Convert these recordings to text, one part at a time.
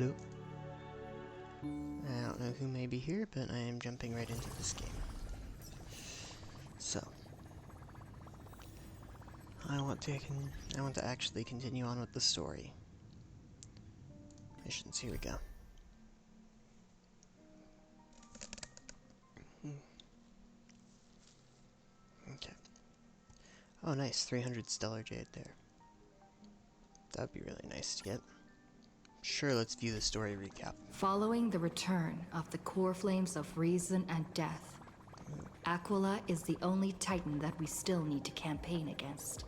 Hello. I don't know who may be here, but I am jumping right into this game. So, I want to actually continue on with the story. Missions, here we go. Okay. Oh nice, 300 stellar jade there. That would be really nice to get. Sure, let's view the story recap. Following the return of the core flames of reason and death, Aquila is the only Titan that we still need to campaign against.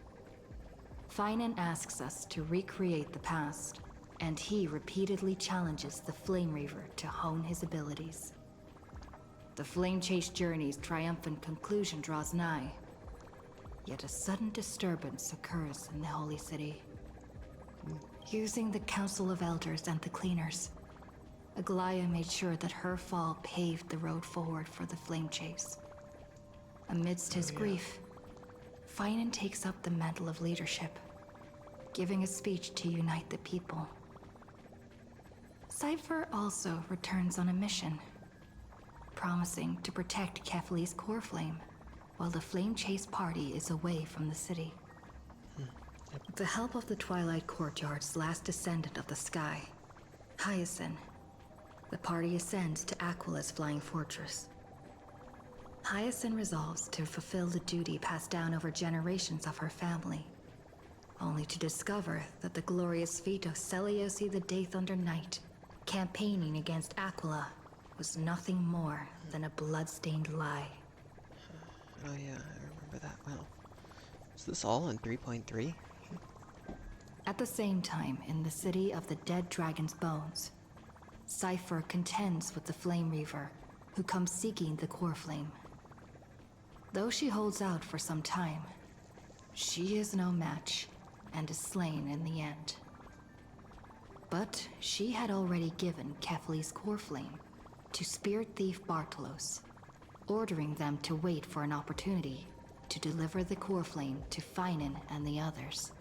Finan asks us to recreate the past, and he repeatedly challenges the Flame Reaver to hone his abilities. The Flame Chase journey's triumphant conclusion draws nigh, yet a sudden disturbance occurs in the Holy City. Using the Council of Elders and the Cleaners, Aglaya made sure that her fall paved the road forward for the Flame Chase. Amidst his grief, Finan takes up the mantle of leadership, giving a speech to unite the people. Cypher also returns on a mission, promising to protect Kefli's core flame while the Flame Chase party is away from the city. With the help of the Twilight Courtyard's last descendant of the sky, Hyacinth, the party ascends to Aquila's flying fortress. Hyacinth resolves to fulfill the duty passed down over generations of her family, only to discover that the glorious feat of Seliosi the Day Thunder Knight, campaigning against Aquila, was nothing more than a blood-stained lie. Oh yeah, I remember that well. Is this all in 3.3? At the same time, in the city of the dead dragon's bones, Cypher contends with the Flame Reaver, who comes seeking the core flame. Though she holds out for some time, she is no match and is slain in the end. But she had already given Kefli's core flame to spirit thief Bartolos, ordering them to wait for an opportunity to deliver the core flame to Finan and the others.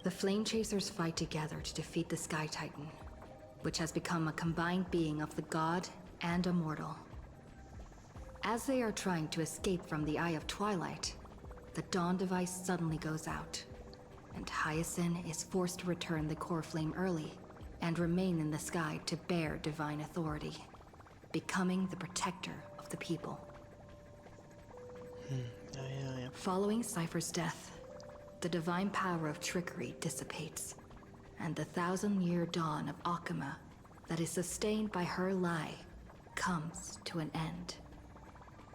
The Flame Chasers fight together to defeat the Sky Titan, which has become a combined being of the god and a mortal. As they are trying to escape from the Eye of Twilight, the Dawn device suddenly goes out, and Hyacinth is forced to return the core flame early and remain in the sky to bear divine authority, becoming the protector of the people. Following Cypher's death, the divine power of trickery dissipates, and the 1,000-year dawn of Akama that is sustained by her lie comes to an end.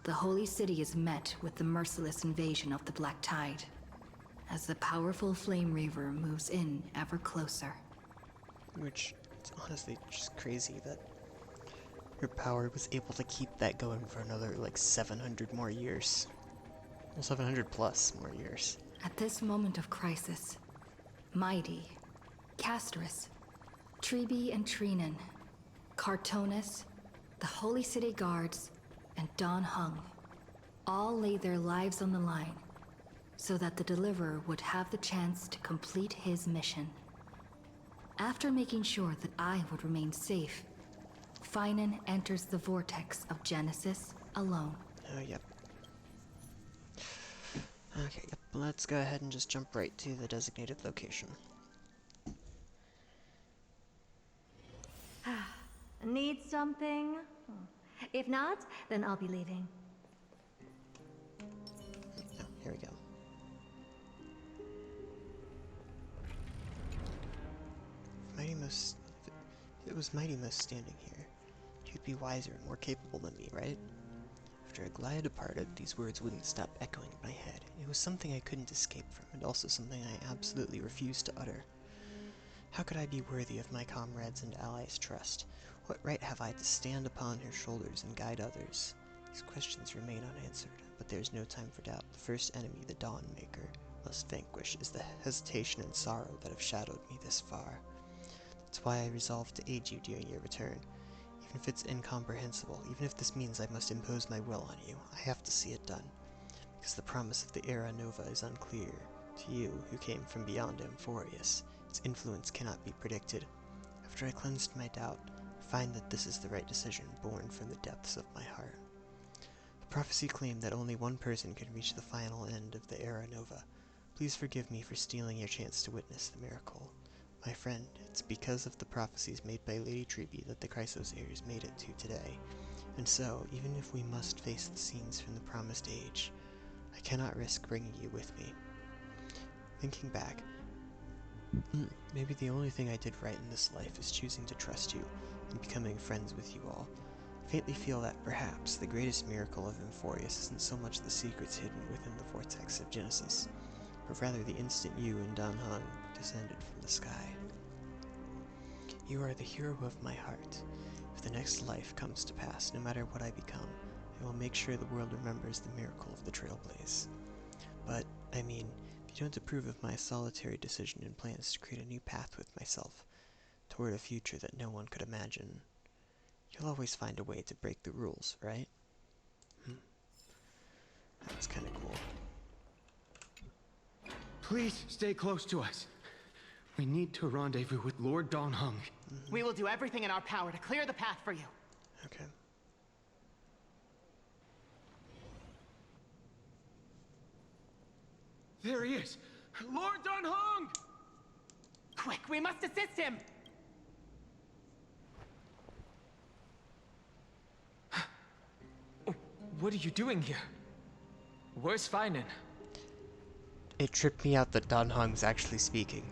The Holy City is met with the merciless invasion of the Black Tide, as the powerful Flame Reaver moves in ever closer. Which, it's honestly just crazy that her power was able to keep that going for another, like, 700 more years. Well, 700 plus more years. At this moment of crisis, Mighty, Casterus, Treebe and Trinan, Cartonis, the Holy City Guards, and Don Hung all laid their lives on the line so that the Deliverer would have the chance to complete his mission. After making sure that I would remain safe, Finan enters the vortex of Genesis alone. Oh, yep. Okay, yep. Let's go ahead and just jump right to the designated location. Need something? If not, then I'll be leaving. Oh, here we go. If it was Mighty Most standing here, he'd be wiser and more capable than me, right? After Aglaya departed, these words wouldn't stop echoing in my head. It was something I couldn't escape from, and also something I absolutely refused to utter. How could I be worthy of my comrades' and allies' trust? What right have I to stand upon her shoulders and guide others? These questions remain unanswered, but there is no time for doubt. The first enemy the Dawn Maker must vanquish is the hesitation and sorrow that have shadowed me this far. That's why I resolved to aid you during your return. Even if it's incomprehensible, even if this means I must impose my will on you, I have to see it done. Because the promise of the Era Nova is unclear. To you, who came from beyond Amphorius, its influence cannot be predicted. After I cleansed my doubt, I find that this is the right decision, born from the depths of my heart. The prophecy claimed that only one person could reach the final end of the Era Nova. Please forgive me for stealing your chance to witness the miracle. My friend, it's because of the prophecies made by Lady Treby that the Chrysos heirs made it to today. And so, even if we must face the scenes from the Promised Age, I cannot risk bringing you with me. Thinking back, maybe the only thing I did right in this life is choosing to trust you and becoming friends with you all. I faintly feel that perhaps the greatest miracle of Emphorius isn't so much the secrets hidden within the vortex of Genesis, but rather the instant you and Dan Heng descended from the sky. You are the hero of my heart. If the next life comes to pass, no matter what I become, I will make sure the world remembers the miracle of the Trailblaze. But, I mean, if you don't approve of my solitary decision and plans to create a new path with myself, toward a future that no one could imagine, you'll always find a way to break the rules, right? That's kinda cool. Please stay close to us. We need to rendezvous with Lord Dan Heng. We will do everything in our power to clear the path for you. Okay. There he is! Lord Dan Heng! Quick, we must assist him! What are you doing here? Where's Feinen? It tripped me out that Dan Heng's actually speaking.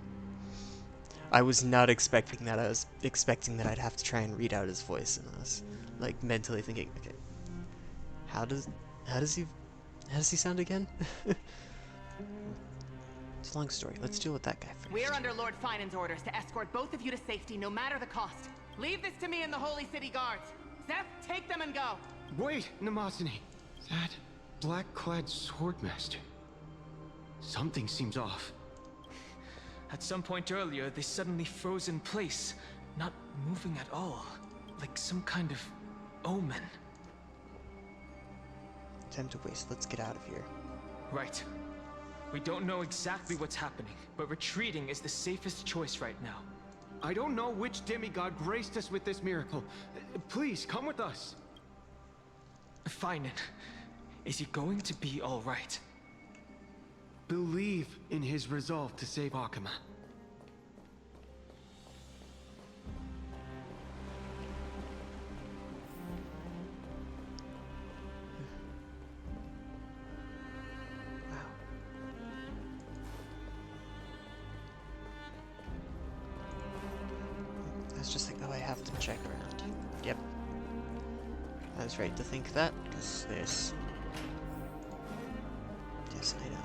I was not expecting that. I was expecting that I'd have to try and read out his voice, and I was like mentally thinking, okay, how does he sound again? It's a long story. Let's deal with that guy first. We are under Lord Feinen's orders to escort both of you to safety, no matter the cost. Leave this to me and the Holy City Guards. Zeph, take them and go. Wait, Namasini. That black-clad swordmaster. Something seems off. At some point earlier, they suddenly froze in place, not moving at all, like some kind of omen. Time to waste. Let's get out of here. Right. We don't know exactly what's happening, but retreating is the safest choice right now. I don't know which demigod graced us with this miracle. Please, come with us. Feinen, is he going to be all right? Believe in his resolve to save Akama. Wow. I was just like, oh, I have to check around. Yep. I was right to think that, because there's... Yes, I know.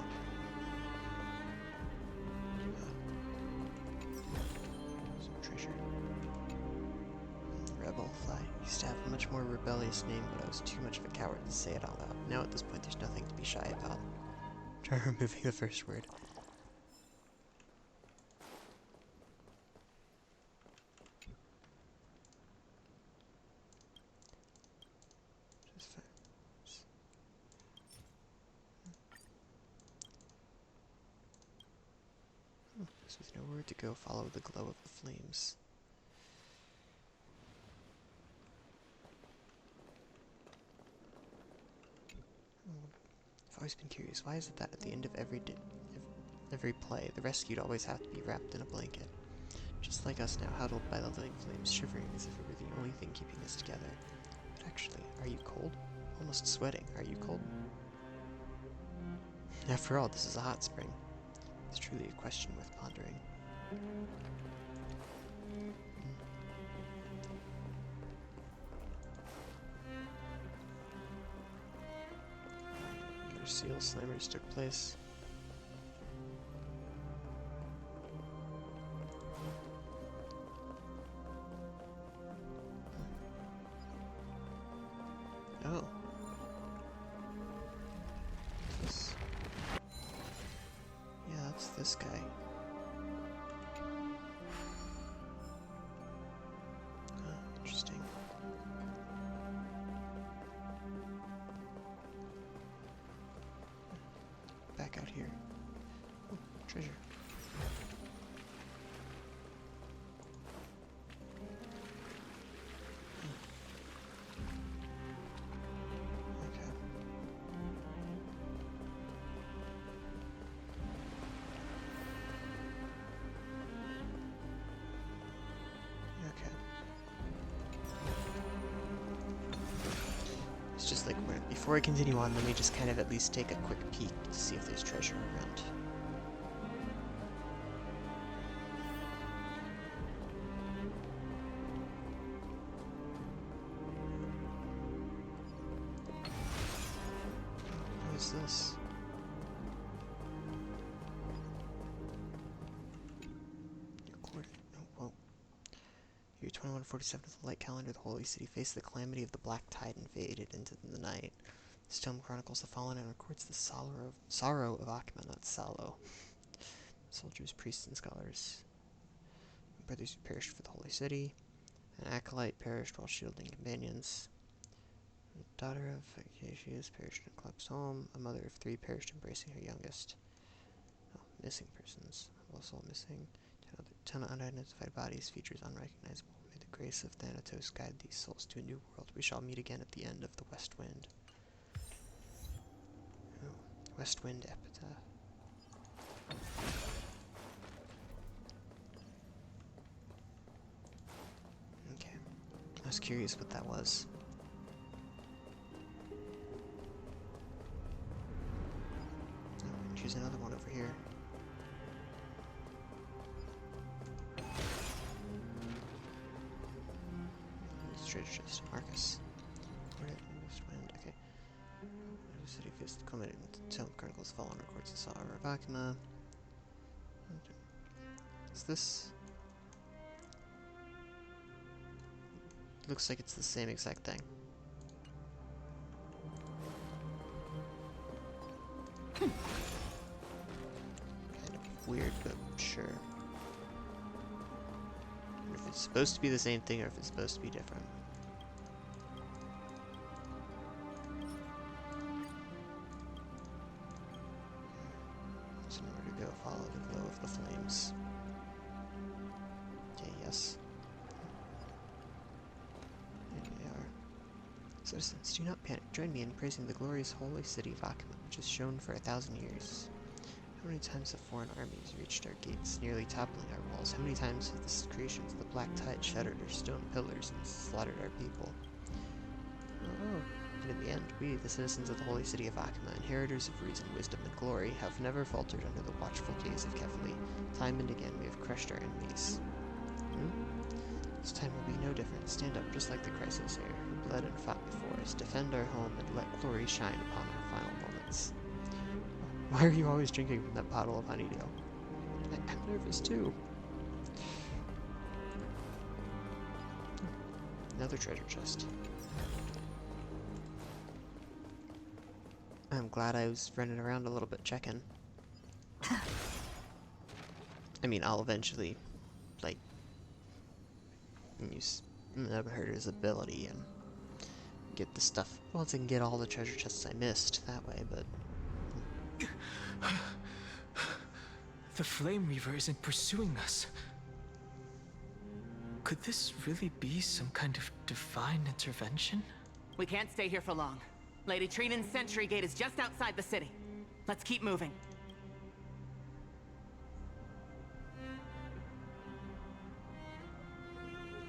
Some treasure. Rebel Fly. Used to have a much more rebellious name, but I was too much of a coward to say it out loud. Now at this point, there's nothing to be shy about. Try removing the first word. Just fine. So with nowhere to go, follow the glow of the flames. I've always been curious, why is it that at the end of every play, the rescued always have to be wrapped in a blanket? Just like us now, huddled by the living flames, shivering as if it were the only thing keeping us together. But actually, are you cold? Almost sweating. Are you cold? After all, this is a hot spring. It's truly a question worth pondering. Another seal slammers took place. Oh. This. Yeah, that's this guy. Oh, interesting. Back out here. Oh, treasure. it's just like, before I continue on, let me just kind of at least take a quick peek to see if there's treasure around. What is this? Whoa. Year 2147 of the light calendar, the holy city faced the calamity of the black tide and faded into the night. The stone chronicles the fallen and records the sorrow of Akima, not Salo. Soldiers, priests, and scholars. Brothers who perished for the holy city. An acolyte perished while shielding companions. A daughter of Acacius perished in Clark's home. A mother of 3 perished embracing her youngest. Oh, missing persons. Also missing. 10 unidentified bodies, features unrecognizable. May the grace of Thanatos guide these souls to a new world. We shall meet again at the end of the West Wind. Oh, West Wind epitaph. Okay. I was curious what that was. Oh, choose another one over here. Treasure chest. Marcus. West Wind. Okay. The city faced the comet and Tome Chronicles Fallen records the sorrow of Akima. Is this? Looks like it's the same exact thing. Kind of weird, but sure. I wonder if it's supposed to be the same thing or if it's supposed to be different. Somewhere to go, follow the glow of the flames. Okay, yes. Here they are. Citizens, do not panic. Join me in praising the glorious holy city of Akima, which has shone for 1,000 years. How many times have foreign armies reached our gates, nearly toppling our walls? How many times have the creations of the black tide shattered our stone pillars and slaughtered our people? Oh, and in the end, we, the citizens of the holy city of Akima, inheritors of reason, wisdom, and glory, have never faltered under the watchful gaze of Kefali. Time and again we have crushed our enemies. This time will be no different. Stand up just like the Chrysos heir, who bled and fought before us. Defend our home and let glory shine upon our final moments. Why are you always drinking from that bottle of honeydew? I'm nervous too. Another treasure chest. I'm glad I was running around a little bit checking. I mean, I'll eventually, like, use Neverherder's ability and get the stuff. Once I can get all the treasure chests I missed that way, but... The Flame Reaver isn't pursuing us. Could this really be some kind of divine intervention? We can't stay here for long. Lady Trinan's Sentry Gate is just outside the city. Let's keep moving.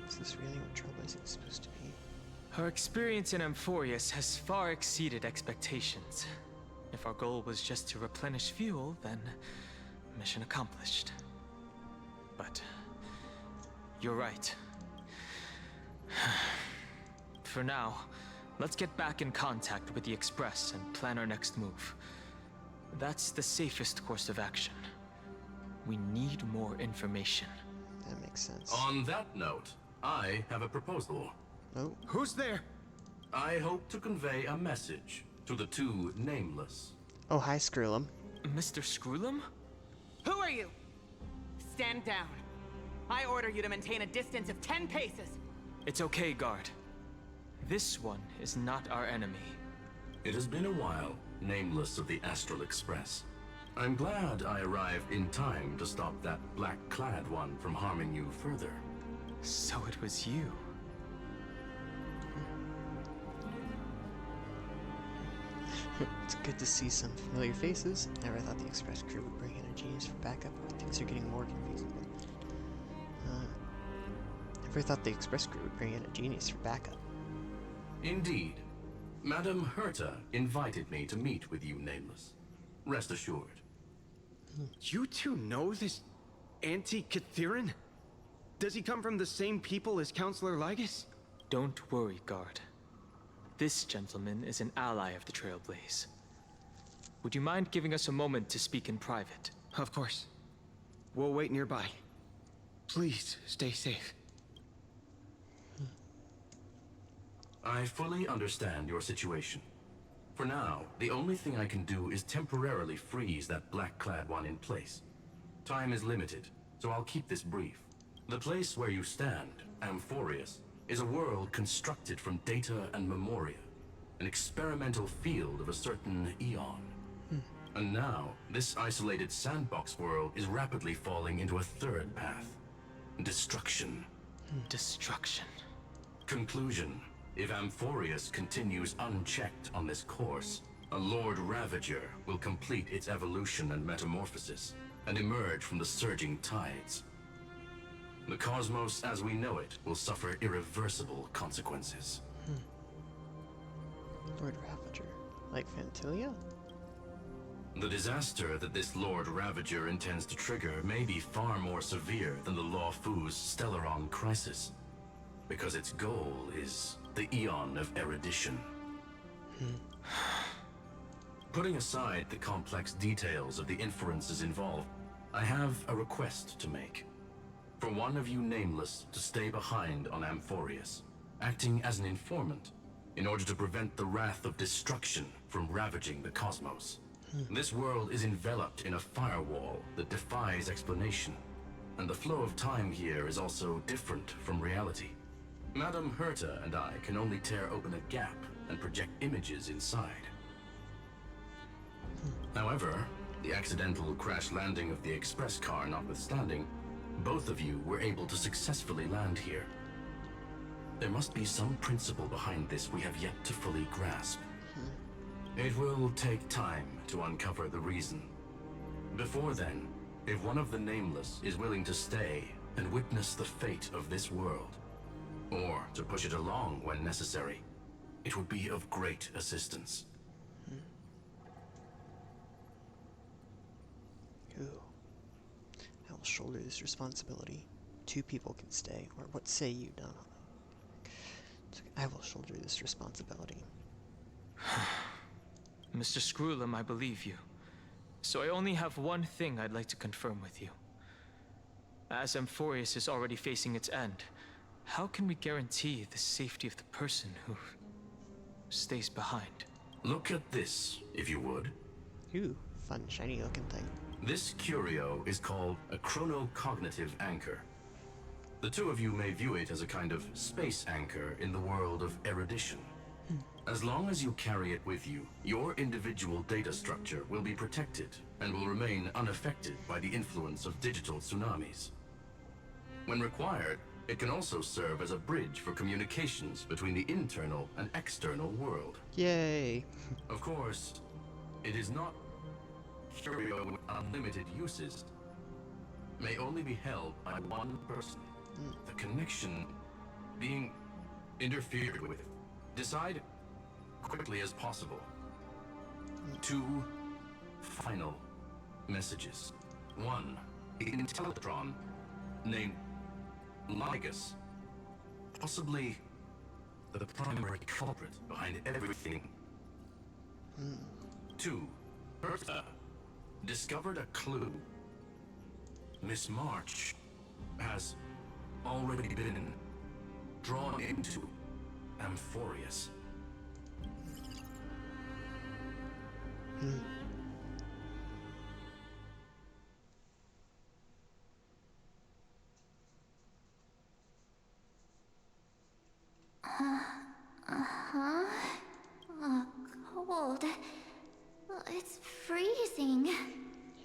Is this really what Trailblazing is supposed to be? Our experience in Amphorius has far exceeded expectations. If our goal was just to replenish fuel, then mission accomplished. But you're right. For now, let's get back in contact with the Express and plan our next move. That's the safest course of action. We need more information. That makes sense. On that note, I have a proposal. Oh, Who's there? I hope to convey a message to the 2 nameless. oh, hi, Skrullum. Mr. Skrullum? Who are you? Stand down. I order you to maintain a distance of 10 paces. It's okay, guard. This one is not our enemy. It has been a while, nameless of the Astral Express. I'm glad I arrived in time to stop that black-clad one from harming you further. So it was you. It's good to see some familiar faces. Never thought the Express crew would bring in a genius for backup. Things are getting more confusing. Never thought the Express crew would bring in a genius for backup. Indeed. Madame Herta invited me to meet with you, Nameless. Rest assured. You two know this anti-Catharin? Does he come from the same people as Counselor Lygus? Don't worry, guard. This gentleman is an ally of the Trailblaze. Would you mind giving us a moment to speak in private? Of course. We'll wait nearby. Please, stay safe. I fully understand your situation. For now, the only thing I can do is temporarily freeze that black-clad one in place. Time is limited, so I'll keep this brief. The place where you stand, Amphorius, is a world constructed from data and memoria, an experimental field of a certain eon. And now, this isolated sandbox world is rapidly falling into a third path. Destruction. Destruction. Conclusion. If Amphorius continues unchecked on this course, a Lord Ravager will complete its evolution and metamorphosis, and emerge from the surging tides. The cosmos as we know it will suffer irreversible consequences. Lord Ravager. Like Fantilia? The disaster that this Lord Ravager intends to trigger may be far more severe than the Law Fu's Stellaron crisis, because its goal is the Eon of Erudition. Putting aside the complex details of the inferences involved, I have a request to make. For one of you Nameless to stay behind on Amphorius, acting as an informant, in order to prevent the wrath of destruction from ravaging the cosmos. This world is enveloped in a firewall that defies explanation, and the flow of time here is also different from reality. Madame Herta and I can only tear open a gap and project images inside. However, the accidental crash landing of the express car notwithstanding, both of you were able to successfully land here. There must be some principle behind this we have yet to fully grasp. It will take time to uncover the reason. Before then, if one of the Nameless is willing to stay and witness the fate of this world, or to push it along when necessary, it would be of great assistance. Ooh. I will shoulder this responsibility. 2 people can stay, or what say you, Don? I will shoulder this responsibility. Mr. Screwlum, I believe you. So I only have one thing I'd like to confirm with you. As Amphorius is already facing its end, how can we guarantee the safety of the person who stays behind? Look at this, if you would. Ooh, fun, shiny looking thing. This curio is called a chronocognitive anchor. The two of you may view it as a kind of space anchor in the world of erudition. As long as you carry it with you, your individual data structure will be protected and will remain unaffected by the influence of digital tsunamis. When required, it can also serve as a bridge for communications between the internal and external world. Yay! Of course, it is not curio with unlimited uses. May only be held by one person. The connection being interfered with. Decide quickly as possible. 2 final messages. 1, the Intellitron named Lygus, possibly the primary culprit behind everything. 2, Herta discovered a clue. Miss March has already been drawn into Amphorius. Cold. It's freezing.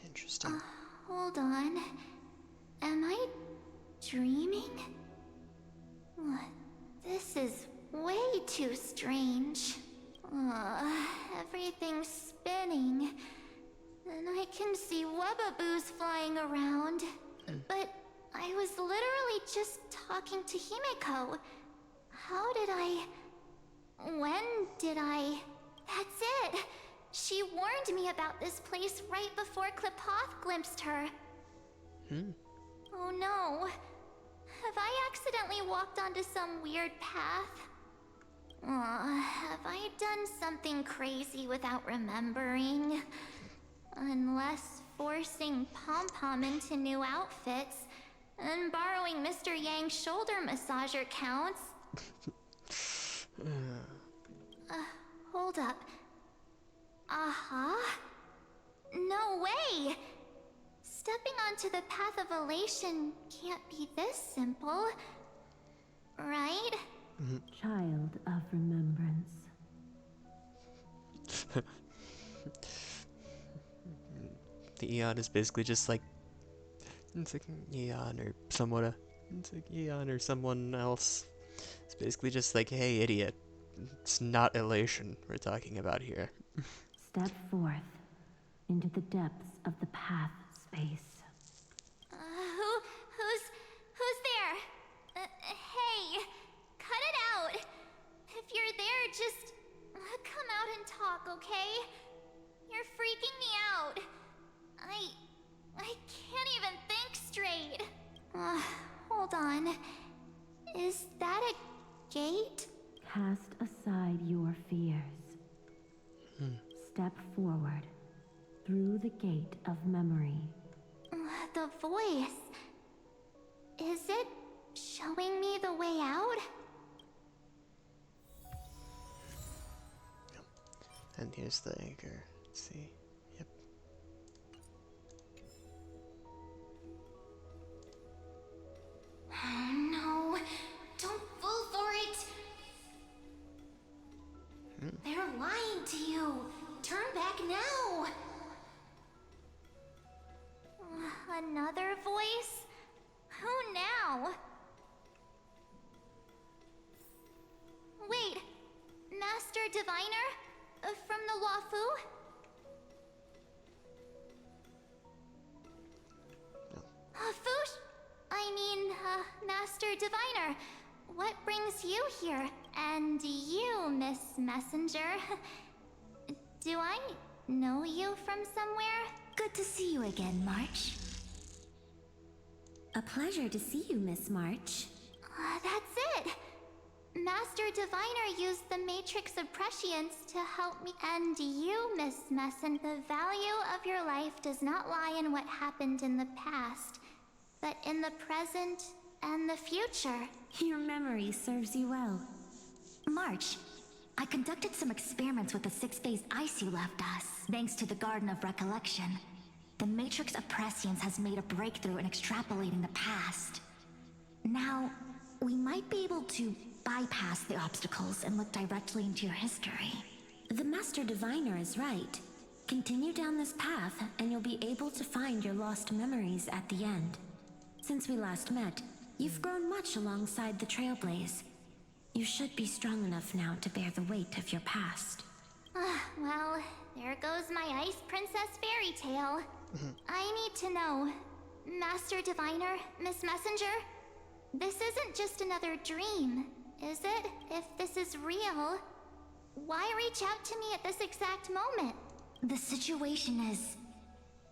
Interesting. Hold on. Am I dreaming? This is way too strange. Everything's spinning. And I can see webaboos flying around. But I was literally just talking to Himeko. How did I... When did I... That's it! She warned me about this place right before Klipoth glimpsed her. Oh no. Have I accidentally walked onto some weird path? Have I done something crazy without remembering? Unless forcing Pom-Pom into new outfits and borrowing Mr. Yang's shoulder massager counts. Hold up. No way! Stepping onto the path of elation can't be this simple. Right? Child of remembrance. The Eon is basically just like, it's like Eon or someone, it's like Eon or someone else. It's basically just like, hey, idiot. It's not elation we're talking about here. Step forth into the depths of the path space. Who's there? Hey, cut it out. If you're there, just come out and talk, okay? You're freaking me out. I can't even think straight. Hold on. Is that a gate? Cast aside your fears. Step forward through the gate of memory. The voice. Is it showing me the way out? And here's the anchor. Let's see. Yep. Oh no, don't fall for it. They're lying to you. Turn back now. Another voice? Who now? Wait, Master Diviner? From the Wafu? Fush? Master Diviner, what brings you here? And you, Miss Messenger? Do I know you from somewhere? Good to see you again, March. A pleasure to see you, Miss March. That's it! Master Diviner used the Matrix of Prescience to help me. And you, Miss Messenger, the value of your life does not lie in what happened in the past, but in the present and the future. Your memory serves you well. March, I conducted some experiments with the 6-phase ice you left us. Thanks to the Garden of Recollection, the Matrix of Prescience has made a breakthrough in extrapolating the past. Now, we might be able to bypass the obstacles and look directly into your history. The Master Diviner is right. Continue down this path, and you'll be able to find your lost memories at the end. Since we last met, you've grown much alongside the Trailblaze. You should be strong enough now to bear the weight of your past. Well, there goes my Ice Princess fairy tale. I need to know, Master Diviner, Miss Messenger, this isn't just another dream, is it? If this is real, why reach out to me at this exact moment? The situation is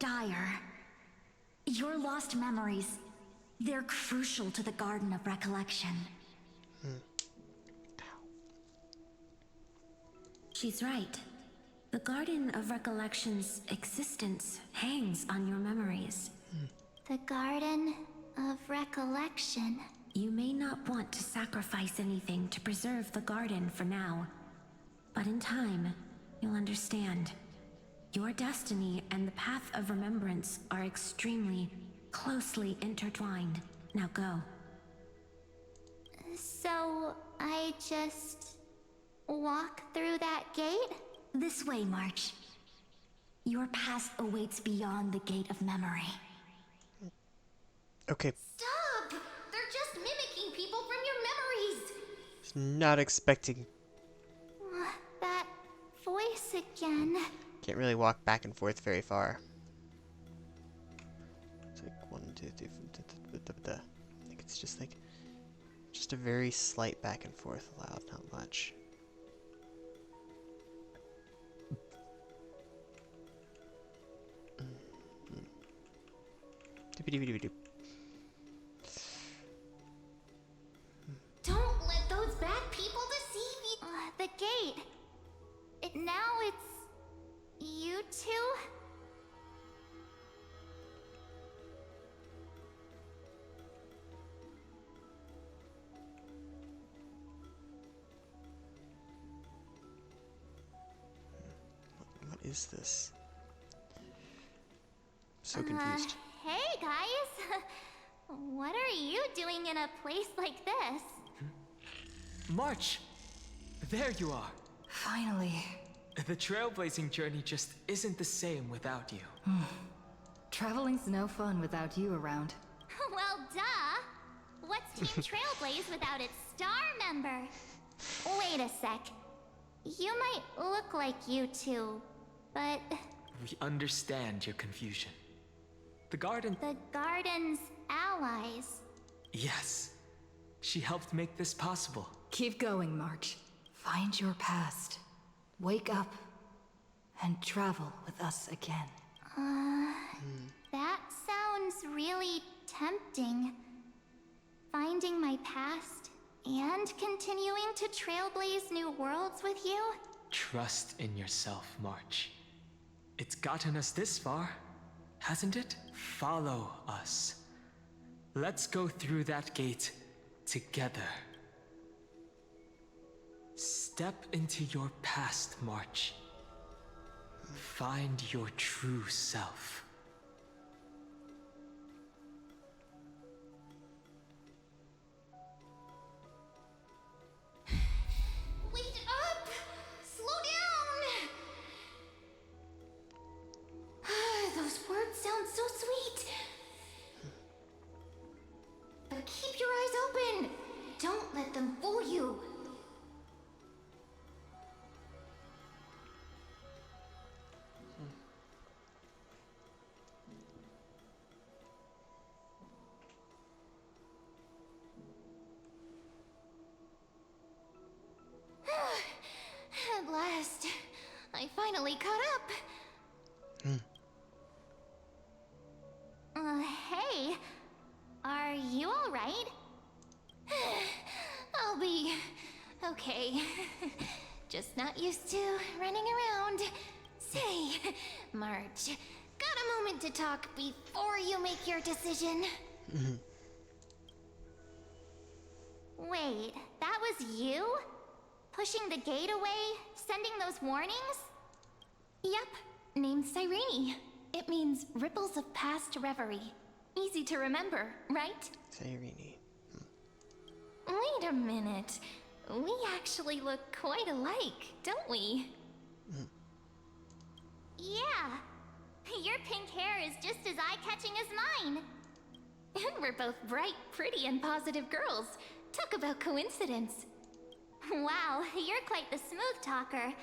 dire. Your lost memories, they're crucial to the Garden of Recollection. She's right. The Garden of Recollection's existence hangs on your memories. The Garden of Recollection. You may not want to sacrifice anything to preserve the garden for now, but in time, you'll understand. Your destiny and the path of remembrance are extremely, closely intertwined. Now go. So, I just walk through that gate? This way, March. Your past awaits beyond the gate of memory. Okay. Stop! They're just mimicking people from your memories! Was not expecting. That voice again. Can't really walk back and forth very far. It's like 1, 2, 3, 4, I think it's just like, just a very slight back and forth allowed, not much. Doopy-doopy-doopy-doop. Don't let those bad people deceive you. The gate. Now it's you two? What is this? So confused. Hey guys. What are you doing in a place like this? March! There you are! Finally. The trailblazing journey just isn't the same without you. Traveling's no fun without you around. Well, duh. What's Team Trailblaze without its star member? Wait a sec. You might look like you two, but We understand your confusion. The garden... the garden's allies. Yes. She helped make this possible. Keep going, March. Find your past. Wake up. And travel with us again. That sounds really tempting. Finding my past and continuing to trailblaze new worlds with you? Trust in yourself, March. It's gotten us this far, hasn't it? Follow us. Let's go through that gate together. Step into your past, March. Find your true self. Wait up! Slow down! Those words sound so sweet. But keep your eyes open. Don't let them fool you. At last, I finally caught up. Hey, are you all right? I'll be okay. Just not used to running around. Say, March, got a moment to talk before you make your decision? Wait, that was you? Pushing the gate away? Sending those warnings? Yep, named Cyrene. It means ripples of past reverie. Easy to remember, right? Cyrene. Wait a minute. We actually look quite alike, don't we? Yeah. Your pink hair is just as eye-catching as mine. And we're both bright, pretty, and positive girls. Talk about coincidence. Wow, you're quite the smooth talker.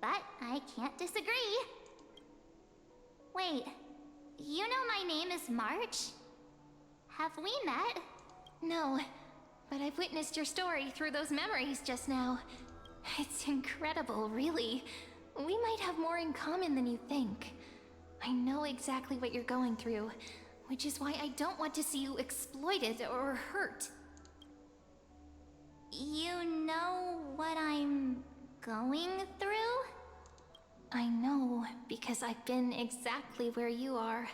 But I can't disagree. Wait, you know my name is March? Have we met? No, but I've witnessed your story through those memories just now. It's incredible, really. We might have more in common than you think. I know exactly what you're going through, which is why I don't want to see you exploited or hurt. You know what I'm going through? I know, because I've been exactly where you are.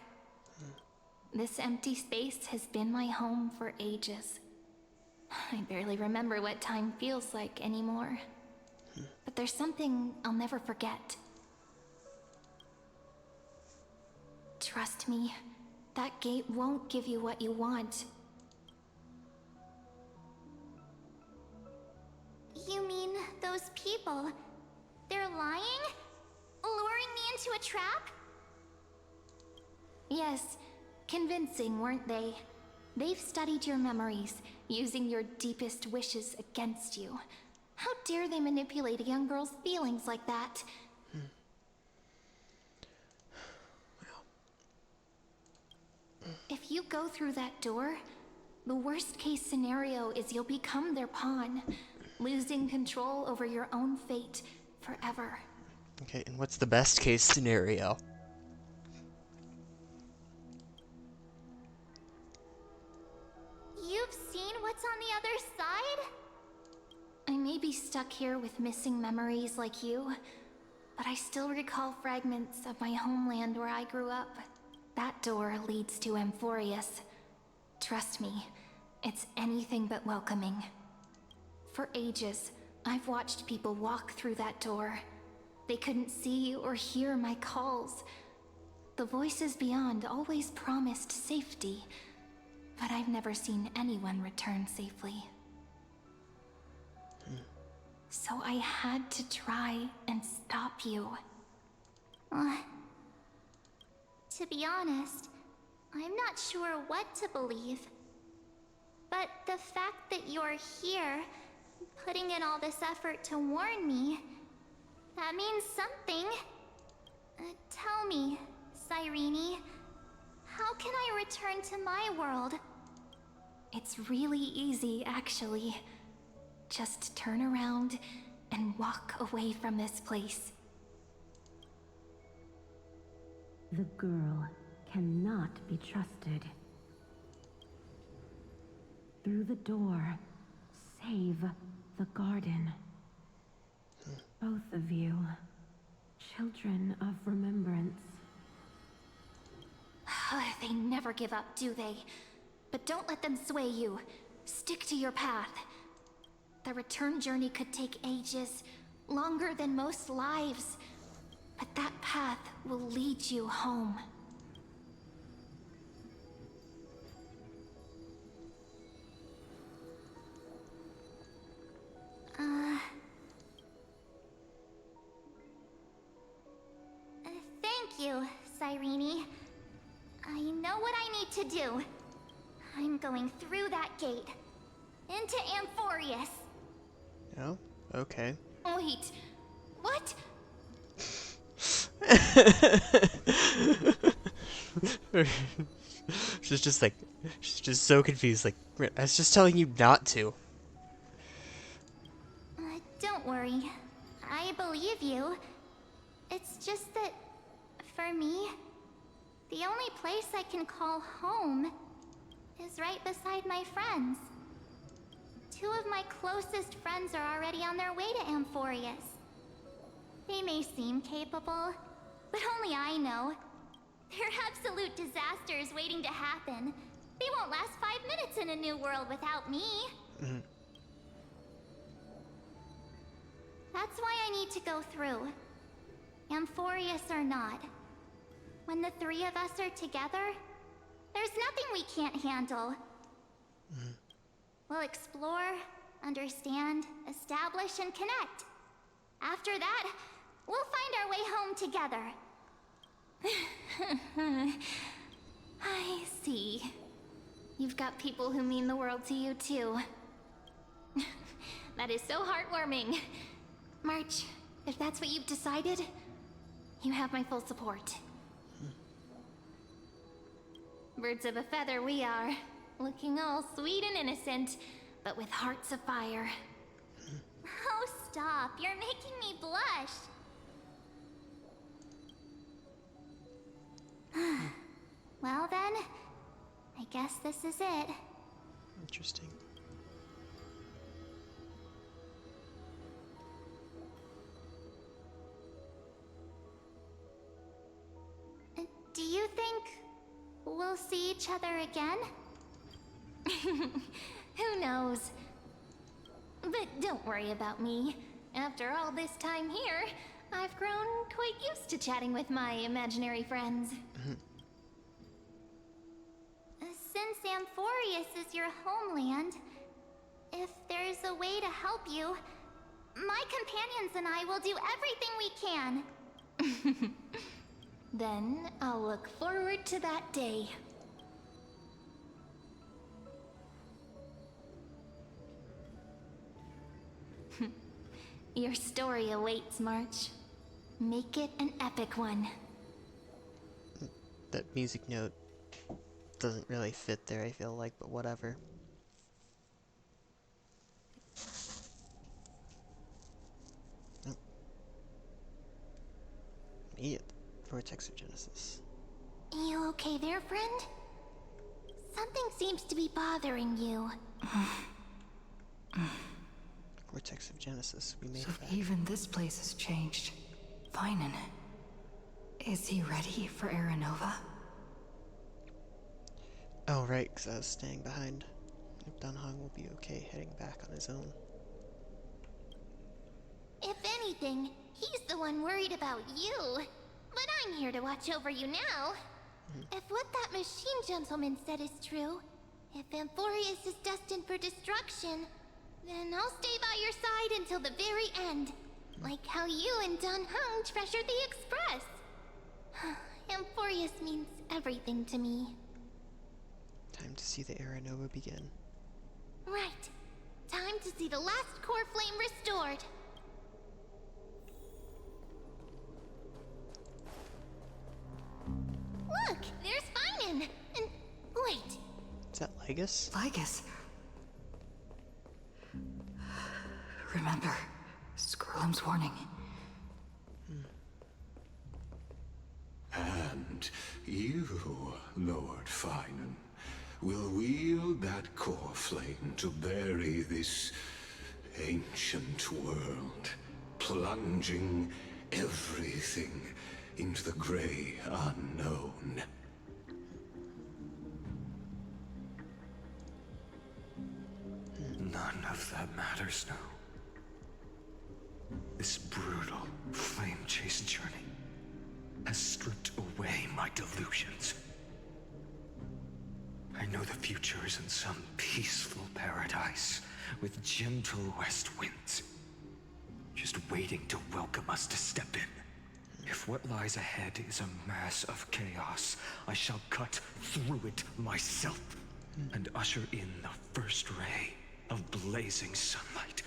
This empty space has been my home for ages. I barely remember what time feels like anymore. But there's something I'll never forget. Trust me, that gate won't give you what you want. You mean those people? They're lying? Luring me into a trap? Yes, convincing, weren't they? They've studied your memories, using your deepest wishes against you. How dare they manipulate a young girl's feelings like that? If you go through that door, the worst case scenario is you'll become their pawn, losing control over your own fate forever. Okay, and what's the best case scenario? stuck here with missing memories like you, but I still recall fragments of my homeland where I grew up. That door leads to Amphorius. Trust me, it's anything but welcoming. For ages, I've watched people walk through that door. They couldn't see or hear my calls. The voices beyond always promised safety, but I've never seen anyone return safely. So I had to try and stop you. To be honest, I'm not sure what to believe. But the fact that you're here, putting in all this effort to warn me, that means something. Tell me, Cyrene, how can I return to my world? It's really easy, actually. Just turn around and walk away from this place. The girl cannot be trusted. Through the door, save the garden. Both of you, children of remembrance. They never give up, do they? But don't let them sway you. Stick to your path. The return journey could take ages, longer than most lives. But that path will lead you home. Thank you, Cyrene. I know what I need to do. I'm going through that gate. Into Amphorius. Oh, okay. Wait, what? She's just like, she's just so confused. Like, I was just telling you not to. Don't worry. I believe you. It's just that, for me, the only place I can call home is right beside my friends. Two of my closest friends are already on their way to Amphorius. They may seem capable, but only I know. They're absolute disasters waiting to happen. They won't last 5 minutes in a new world without me. That's why I need to go through. Amphorius or not. When the three of us are together, there's nothing we can't handle. We'll explore, understand, establish, and connect. After that, we'll find our way home together. I see. You've got people who mean the world to you, too. That is so heartwarming. March, if that's what you've decided, you have my full support. Birds of a feather we are. Looking all sweet and innocent, but with hearts of fire. Oh, stop. You're making me blush. Well then, I guess this is it. Interesting. Do you think we'll see each other again? Who knows? But don't worry about me. After all this time here, I've grown quite used to chatting with my imaginary friends. Since Amphorius is your homeland, if there's a way to help you, my companions and I will do everything we can. Then I'll look forward to that day. Your story awaits, March. Make it an epic one. That music note doesn't really fit there, I feel like, but whatever. Nope. Immediate vortex of Genesis. You okay there, friend? Something seems to be bothering you. Vortex of Genesis. We made So it back. even this place has changed. Finan. Is he ready for Aranova? Oh, right, because I was staying behind. If Dunhong will be okay heading back on his own. If anything, he's the one worried about you. But I'm here to watch over you now. If what that machine gentleman said is true, if Amphorius is destined for destruction, then I'll stay by your side until the very end. Like how you and Dunhong treasured the Express. Amphorius means everything to me. Time to see the Aranova begin. Right. Time to see the last core flame restored. Look, there's Finan. And wait. Is that Lygus? Lygus. Remember, Skrullum's warning. And you, Lord Finan, will wield that core flame to bury this ancient world, plunging everything into the gray unknown. None of that matters now. This brutal, flame-chased journey has stripped away my delusions. I know the future is in some peaceful paradise with gentle west winds, just waiting to welcome us to step in. If what lies ahead is a mass of chaos, I shall cut through it myself and usher in the first ray of blazing sunlight.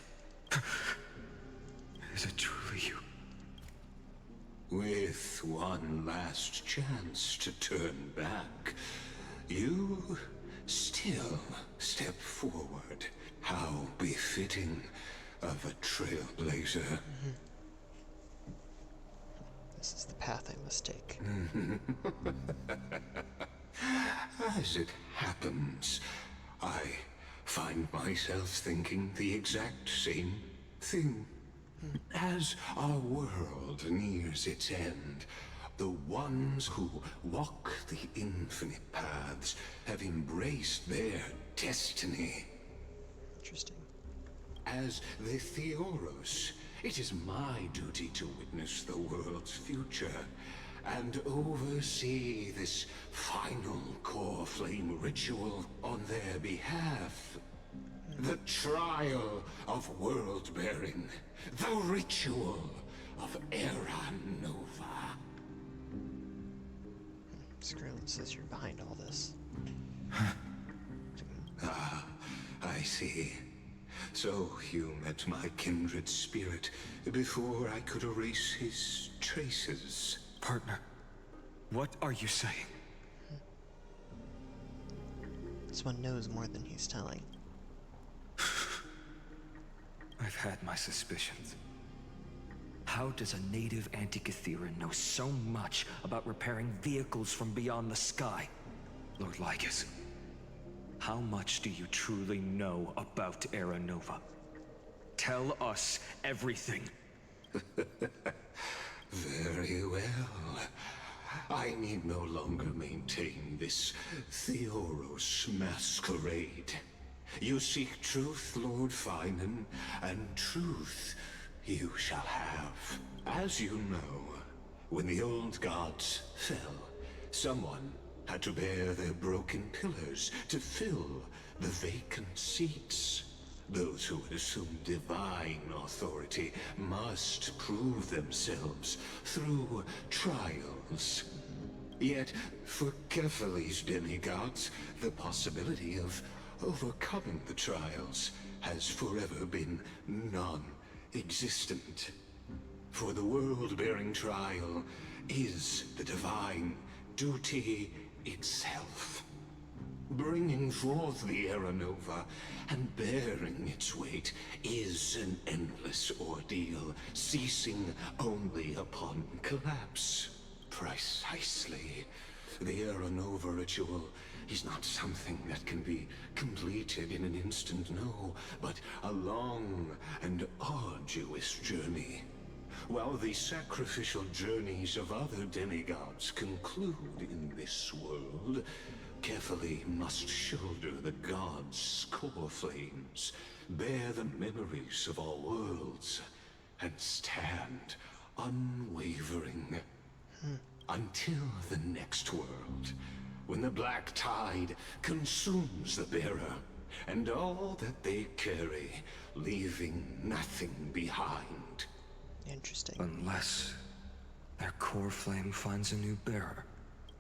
Is it truly you? With one last chance to turn back, you still step forward. How befitting of a trailblazer. This is the path I must take. As it happens, I find myself thinking the exact same thing. As our world nears its end, the ones who walk the infinite paths have embraced their destiny. Interesting. As the Theoros, it is my duty to witness the world's future and oversee this final core flame ritual on their behalf. The trial of world-bearing, the ritual of Era Nova. Skrullum says you're behind all this. Ah, I see. So you met my kindred spirit before I could erase his traces. Partner, what are you saying? This one knows more than he's telling. I've had my suspicions. How does a native Antikytheran know so much about repairing vehicles from beyond the sky? Lord Lygus, how much do you truly know about Era Nova? Tell us everything. Very well. I need no longer maintain this Theoros masquerade. You seek truth, Lord Finan, and truth you shall have. As you know, when the old gods fell, someone had to bear their broken pillars to fill the vacant seats. Those who would assume divine authority must prove themselves through trials. Yet, for Kephales's demigods, the possibility of overcoming the trials has forever been non-existent. For the world-bearing trial is the divine duty itself. Bringing forth the Era Nova and bearing its weight is an endless ordeal, ceasing only upon collapse. Precisely. The Era Nova ritual is not something that can be completed in an instant, no, but a long and arduous journey. While the sacrificial journeys of other demigods conclude in this world, carefully must shoulder the gods' core flames, bear the memories of all worlds, and stand unwavering. Until the next world, when the black tide consumes the bearer, and all that they carry, leaving nothing behind. Interesting. Unless their core flame finds a new bearer.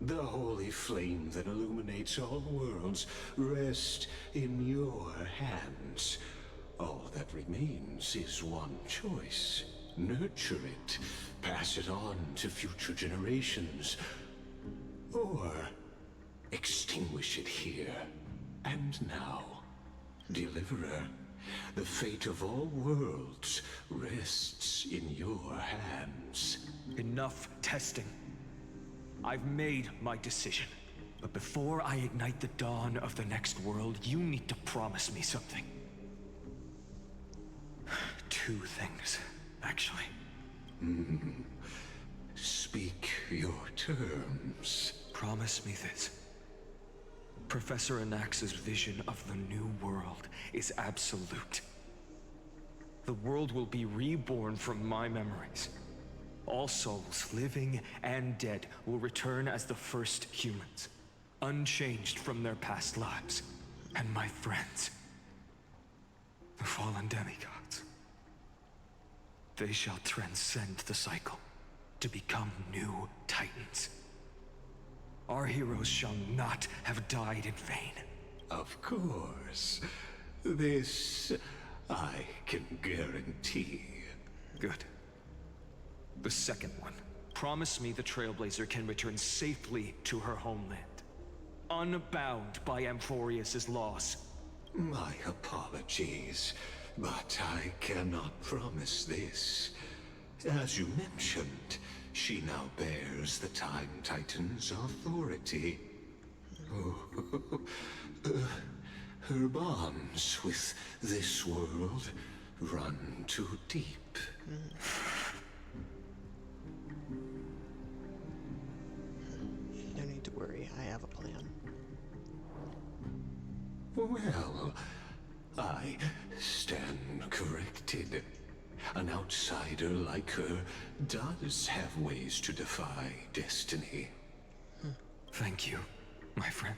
The holy flame that illuminates all worlds rests in your hands. All that remains is one choice. Nurture it, pass it on to future generations, or extinguish it here and now. Deliverer, the fate of all worlds rests in your hands. Enough testing. I've made my decision. But before I ignite the dawn of the next world, you need to promise me something. 2 things, actually. Speak your terms. Promise me this. Professor Anax's vision of the new world is absolute. The world will be reborn from my memories. All souls, living and dead, will return as the first humans, unchanged from their past lives. And my friends, the fallen demigods, they shall transcend the cycle to become new titans. Our heroes shall not have died in vain. Of course. This I can guarantee. Good. The second one. Promise me the Trailblazer can return safely to her homeland, unbound by Amphorius' laws. My apologies, but I cannot promise this. As you mentioned, she now bears the Time Titan's authority. Her bonds with this world run too deep. No need to worry, I have a plan. Well, I stand corrected. An outsider like her does have ways to defy destiny. Thank you, my friend,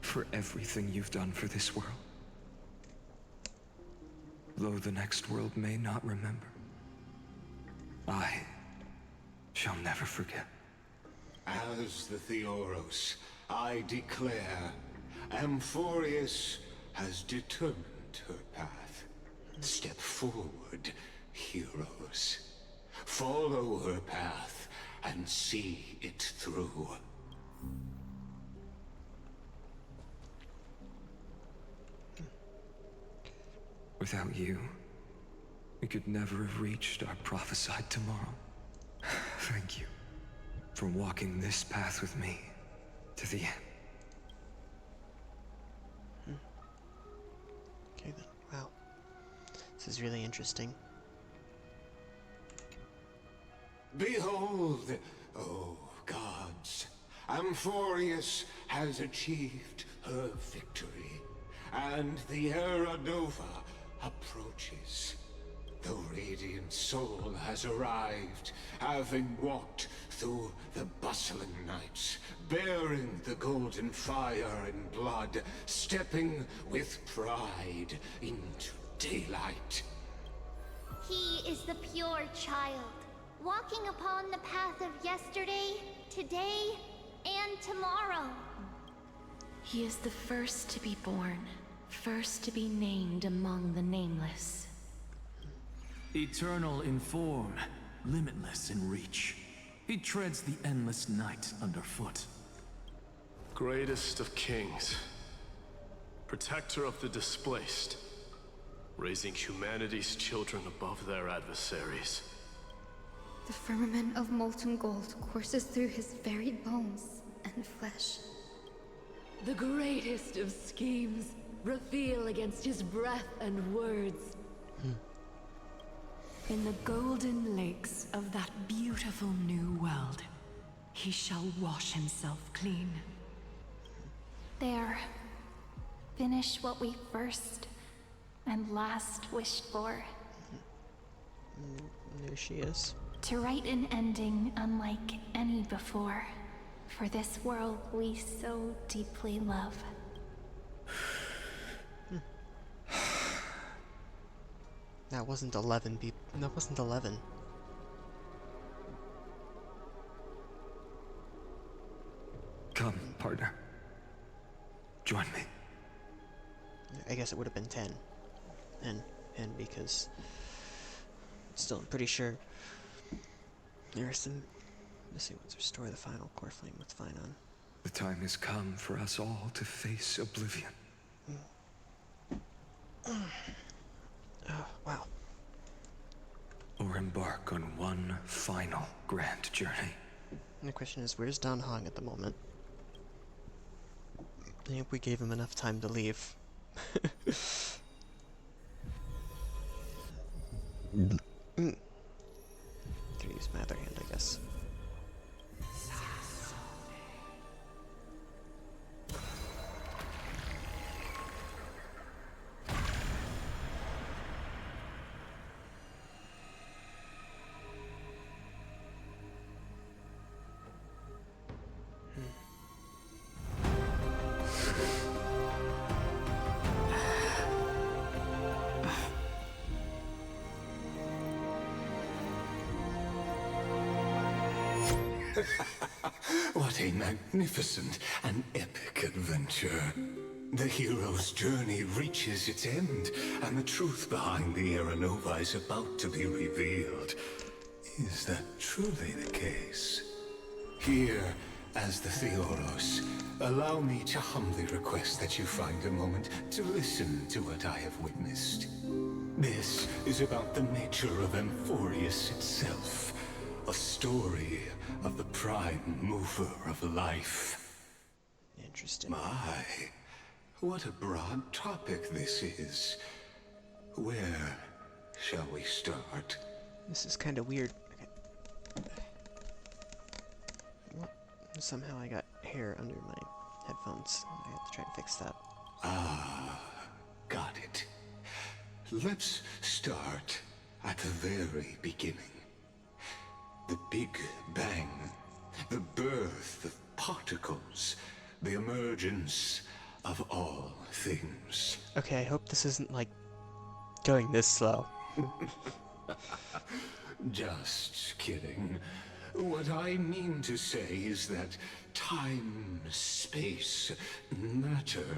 for everything you've done for this world. Though the next world may not remember, I shall never forget. As the Theoros, I declare, Amphorius has determined her path. Step forward, heroes. Follow her path and see it through. Without you, we could never have reached our prophesied tomorrow. Thank you for walking this path with me to the end. Okay then, wow. This is really interesting. Behold, oh gods, Amphorius has achieved her victory, and the Era Nova approaches. The Radiant Soul has arrived, having walked through the bustling nights, bearing the golden fire and blood, stepping with pride into daylight. He is the pure child, walking upon the path of yesterday, today, and tomorrow. He is the first to be born, first to be named among the nameless. Eternal in form, limitless in reach. He treads the endless night underfoot. Greatest of kings, protector of the displaced, raising humanity's children above their adversaries. The firmament of molten gold courses through his very bones and flesh. The greatest of schemes reveal against his breath and words. In the golden lakes of that beautiful new world, he shall wash himself clean. There. Finish what we first and last wished for. There she is. To write an ending unlike any before, for this world we so deeply love. That wasn't 11 people. That wasn't 11. Come, partner. Join me. I guess it would have been 10. And because still I'm pretty sure there are some missing ones. Restore the final core flame with Finon. The time has come for us all to face oblivion. Oh, wow. Or embark on one final grand journey. And the question is, where's Dan Hong at the moment? I think we gave him enough time to leave. Could use my other hand, I guess. What a magnificent and epic adventure. The hero's journey reaches its end, and the truth behind the Aeronova is about to be revealed. Is that truly the case? Here, as the Theoros, allow me to humbly request that you find a moment to listen to what I have witnessed. This is about the nature of Amphorius itself. A story of the prime mover of life. Interesting. My, what a broad topic this is. Where shall we start? This is kind of weird. Okay. What? Somehow I got hair under my headphones. I have to try and fix that. Ah, got it. Let's start at the very beginning. The Big Bang, the birth of particles, the emergence of all things. Okay, I hope this isn't like going this slow. Just kidding. What I mean to say is that time, space, matter,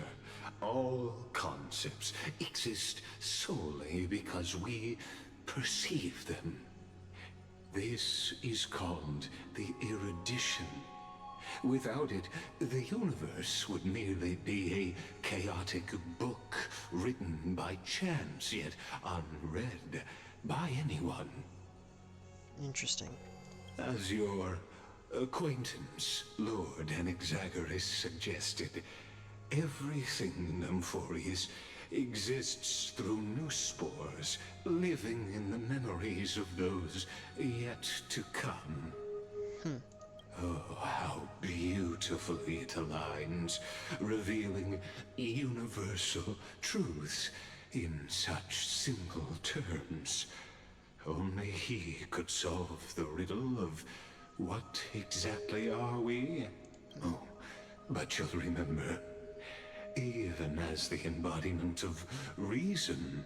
all concepts exist solely because we perceive them. This is called the erudition. Without it, the universe would merely be a chaotic book written by chance, yet unread by anyone. Interesting. As your acquaintance, Lord Anaxagoras, suggested, everything in Amphorius exists through new spores, living in the memories of those yet to come. Oh, how beautifully it aligns, revealing universal truths in such simple terms. Only he could solve the riddle of what exactly are we? Oh, but you'll remember, even as the embodiment of reason,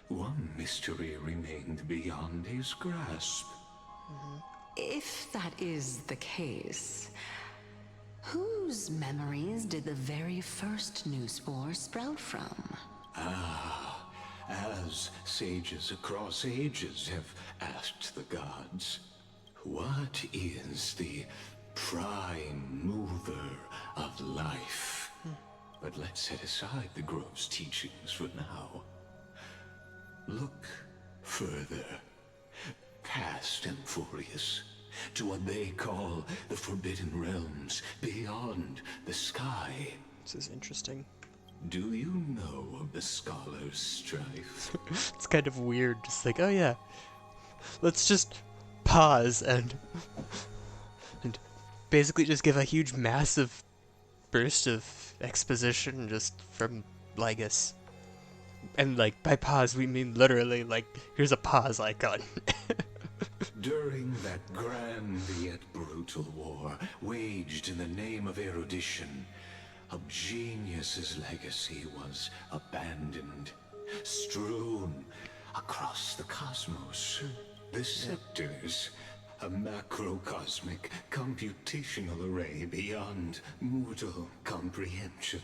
one mystery remained beyond his grasp. If that is the case, whose memories did the very first new spore sprout from? Ah, as sages across ages have asked the gods, what is the prime mover of life? But let's set aside the Grove's teachings for now. Look further, past Amphorius, to what they call the Forbidden Realms, beyond the sky. This is interesting. Do you know of the scholar's strife? It's kind of weird, just like, oh yeah, let's just pause and basically just give a huge, massive burst of exposition just from Lygus. And like, by pause, we mean literally, like, here's a pause icon. During that grand yet brutal war, waged in the name of erudition, a genius's legacy was abandoned, strewn across the cosmos. The scepters, a macrocosmic computational array beyond mortal comprehension.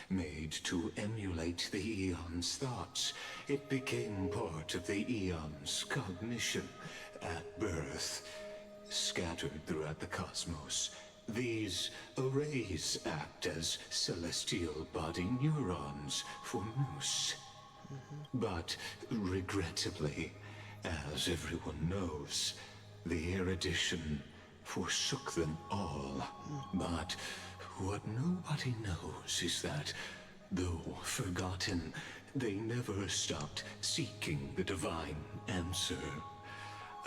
Made to emulate the Eon's thoughts, it became part of the Eon's cognition at birth. Scattered throughout the cosmos, these arrays act as celestial body neurons for Moose. But regrettably, as everyone knows, the erudition forsook them all. But what nobody knows is that, though forgotten, they never stopped seeking the divine answer.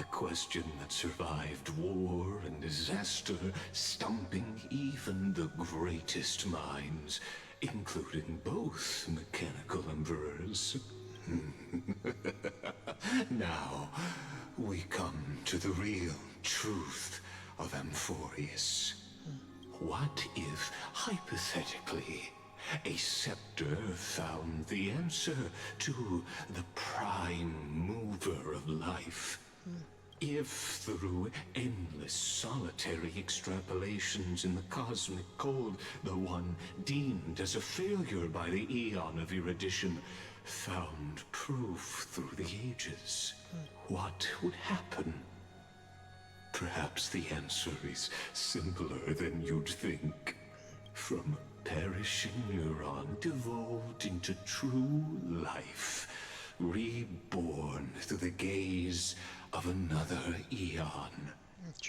A question that survived war and disaster, stumping even the greatest minds, including both mechanical emperors. Now, we come to the real truth of Amphorius. What if, hypothetically, a scepter found the answer to the prime mover of life? If, through endless solitary extrapolations in the cosmic code, the one deemed as a failure by the Eon of erudition found proof through the ages, what would happen? Perhaps the answer is simpler than you'd think. From a perishing neuron devolved into true life, reborn through the gaze of another Eon.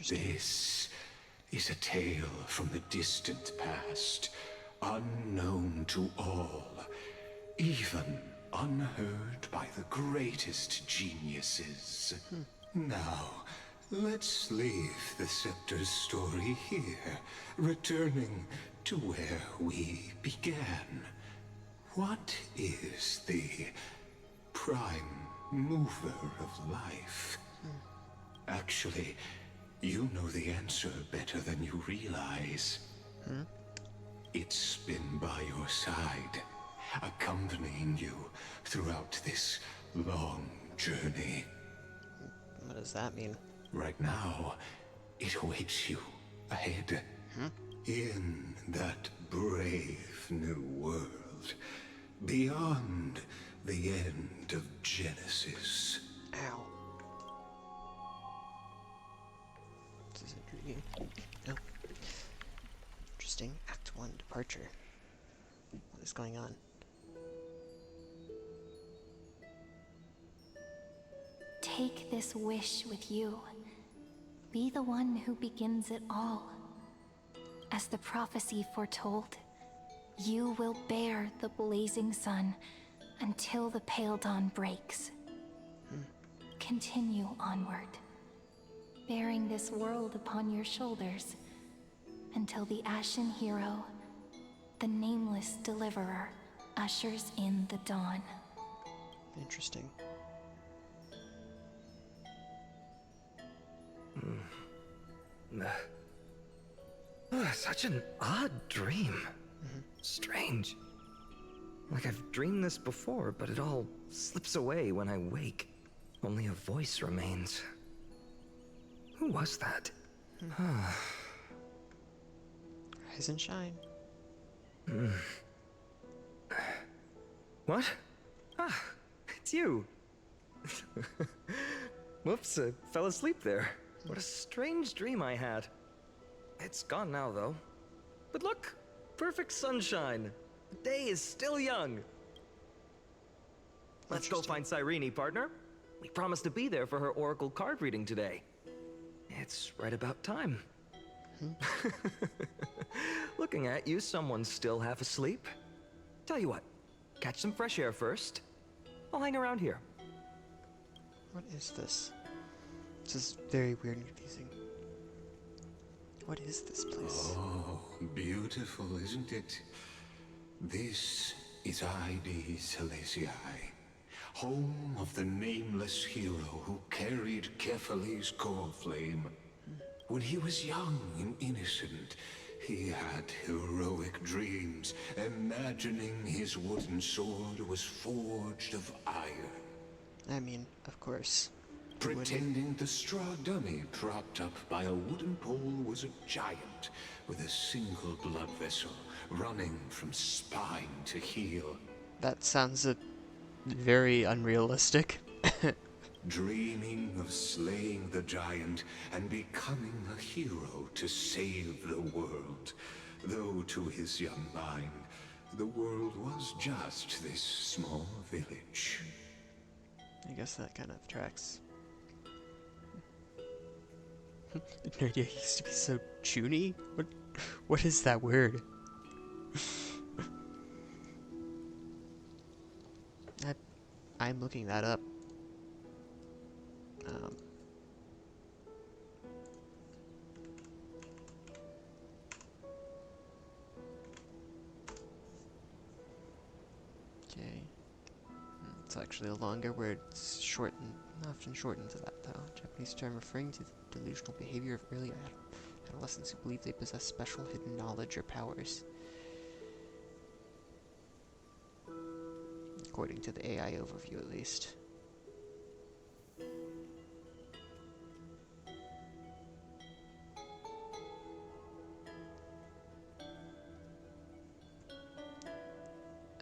This is a tale from the distant past, unknown to all, even unheard by the greatest geniuses. Now, let's leave the Scepter's story here, returning to where we began. What is the prime mover of life? Actually, you know the answer better than you realize. It's been by your side, accompanying you throughout this long journey. What does that mean? Right now, it awaits you ahead. In that brave new world, beyond the end of Genesis. Ow. This is intriguing. Oh. Interesting. Act 1, departure. What is going on? Take this wish with you. Be the one who begins it all. As the prophecy foretold, you will bear the blazing sun until the pale dawn breaks. Continue onward, bearing this world upon your shoulders until the Ashen Hero, the nameless deliverer, ushers in the dawn. Interesting. Such an odd dream. Strange. Like I've dreamed this before, but it all slips away when I wake. Only a voice remains. Who was that? Rise and shine. What? Ah, it's you. Whoops, I fell asleep there. What a strange dream I had. It's gone now, though. But look, perfect sunshine. The day is still young. Let's go find Cyrene, partner. We promised to be there for her oracle card reading today. It's right about time. Looking at you, someone's still half asleep. Tell you what, catch some fresh air first. I'll hang around here. What is this? This is very weird and confusing. What is this place? Oh, beautiful, isn't it? This is Ide Silesii, home of the nameless hero who carried Kefali's core flame. When he was young and innocent, he had heroic dreams, imagining his wooden sword was forged of iron. I mean, of course. Pretending the straw dummy propped up by a wooden pole was a giant with a single blood vessel running from spine to heel. That sounds very unrealistic. Dreaming of slaying the giant and becoming a hero to save the world. Though to his young mind, the world was just this small village. I guess that kind of tracks. Nerdia used to be so chuny? What is that word? I'm looking that up. Okay. It's actually a longer word. It's shortened, often shortened to that though. Japanese term referring to the delusional behavior of early adolescents who believe they possess special hidden knowledge or powers. According to the AI overview, at least.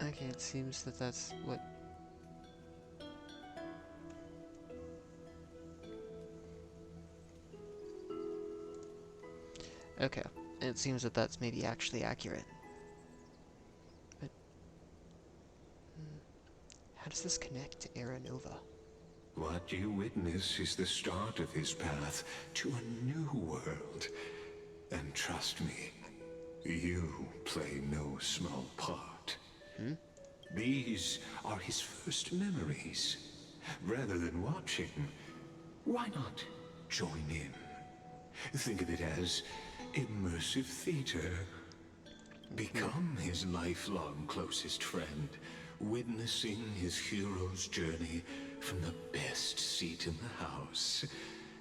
Okay, it seems that that's what... Okay, it seems that that's maybe actually accurate. But... how does this connect to Era Nova? What you witness is the start of his path to a new world. And trust me, you play no small part. These are his first memories. Rather than watching, why not join in? Think of it as immersive theater. Become his lifelong closest friend, witnessing his hero's journey from the best seat in the house,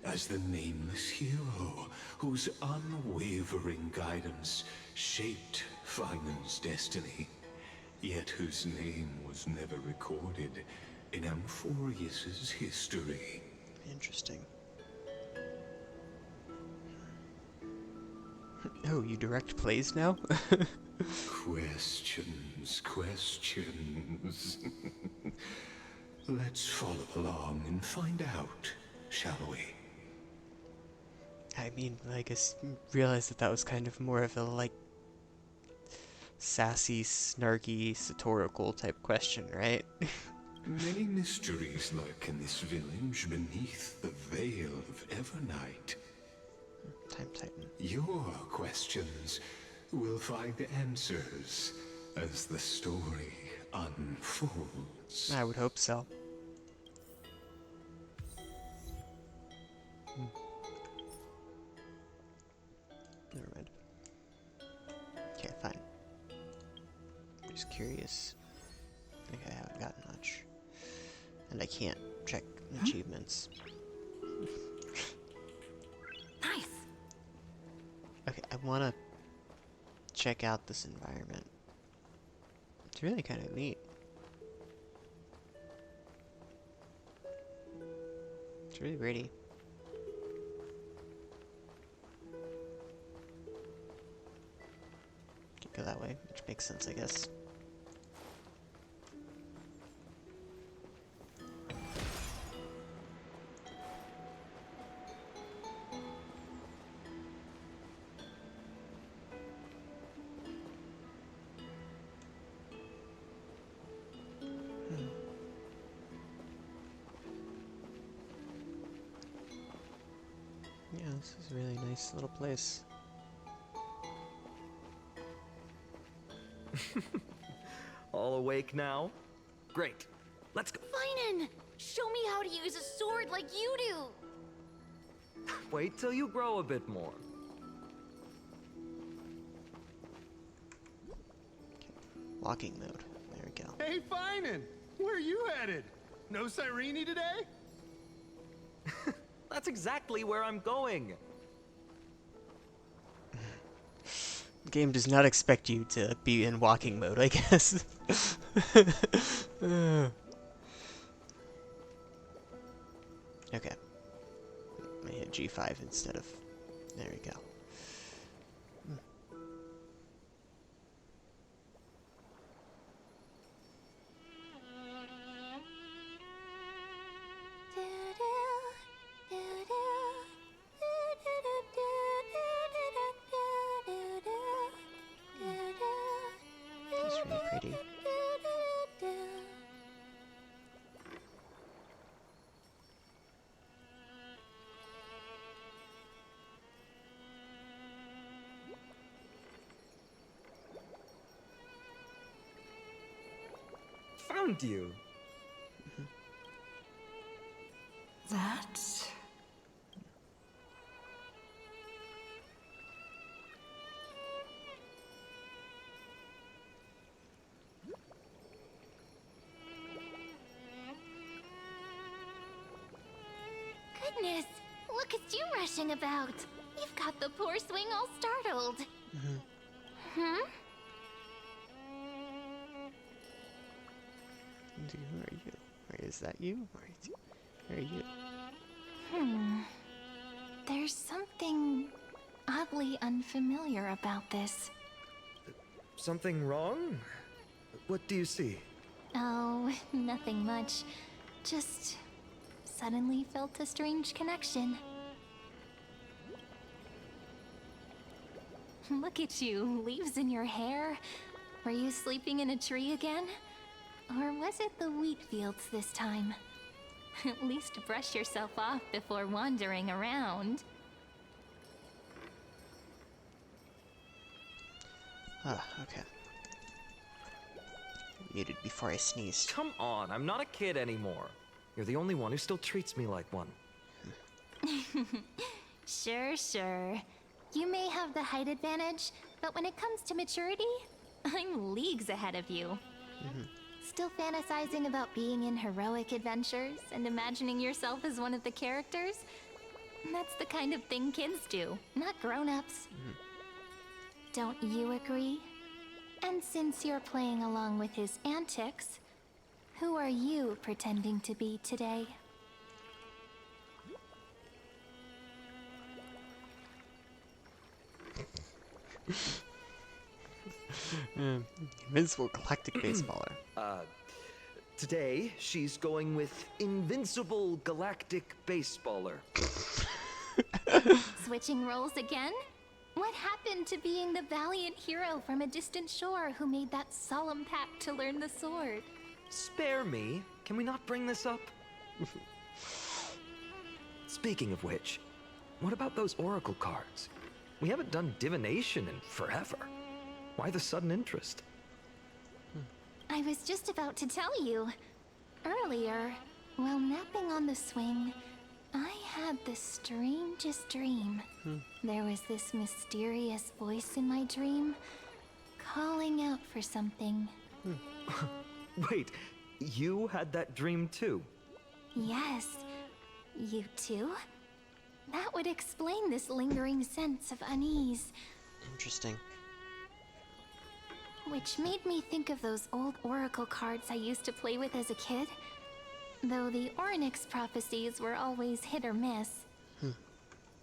as the nameless hero whose unwavering guidance shaped Finen's destiny, yet whose name was never recorded in Amphorius's history. Interesting. Oh, you direct plays now? Questions, questions. Let's follow along and find out, shall we? I mean, I guess realize that was kind of more of a, like, sassy, snarky, satirical type question, right? Many mysteries lurk in this village beneath the veil of Evernight. Time Titan. Your questions will find answers as the story unfolds. I would hope so. Never mind. Okay, fine. I'm just curious. I think I haven't gotten much. And I can't check achievements. Nice. Okay, I want to check out this environment. It's really kind of neat. It's really pretty. Can't go that way, which makes sense, I guess. Yeah, this is a really nice little place. All awake now? Great. Let's go. Finan, show me how to use a sword like you do. Wait till you grow a bit more. Walking mode. There we go. Hey, Finan! Where are you headed? No Cyrene today? That's exactly where I'm going. The game does not expect you to be in walking mode, I guess. Okay. I hit G5 instead of... There we go. It's really pretty. Found you. That... Goodness, look at you rushing about. You've got the poor swing all startled. Hmm? Who are you? Or is that you? Or are you? There's something oddly unfamiliar about this. Something wrong? What do you see? Oh, nothing much. Just suddenly felt a strange connection. Look at you, leaves in your hair. Were you sleeping in a tree again? Or was it the wheat fields this time? At least brush yourself off before wandering around. Ah, okay. Muted before I sneezed. Come on, I'm not a kid anymore. You're the only one who still treats me like one. Sure. You may have the height advantage, but when it comes to maturity, I'm leagues ahead of you. Still fantasizing about being in heroic adventures and imagining yourself as one of the characters? That's the kind of thing kids do, not grown-ups. Don't you agree? And since you're playing along with his antics, who are you pretending to be today? Invincible Galactic Baseballer. Today, she's going with Invincible Galactic Baseballer. Switching roles again? What happened to being the valiant hero from a distant shore who made that solemn pact to learn the sword? Spare me. Can we not bring this up? Speaking of which, what about those oracle cards? We haven't done divination in forever. Why the sudden interest? I was just about to tell you. Earlier, while napping on the swing, I had the strangest dream. There was this mysterious voice in my dream, calling out for something. Wait, you had that dream too? Yes, you too? That would explain this lingering sense of unease. Interesting. Which made me think of those old oracle cards I used to play with as a kid. Though the Ornyx prophecies were always hit or miss.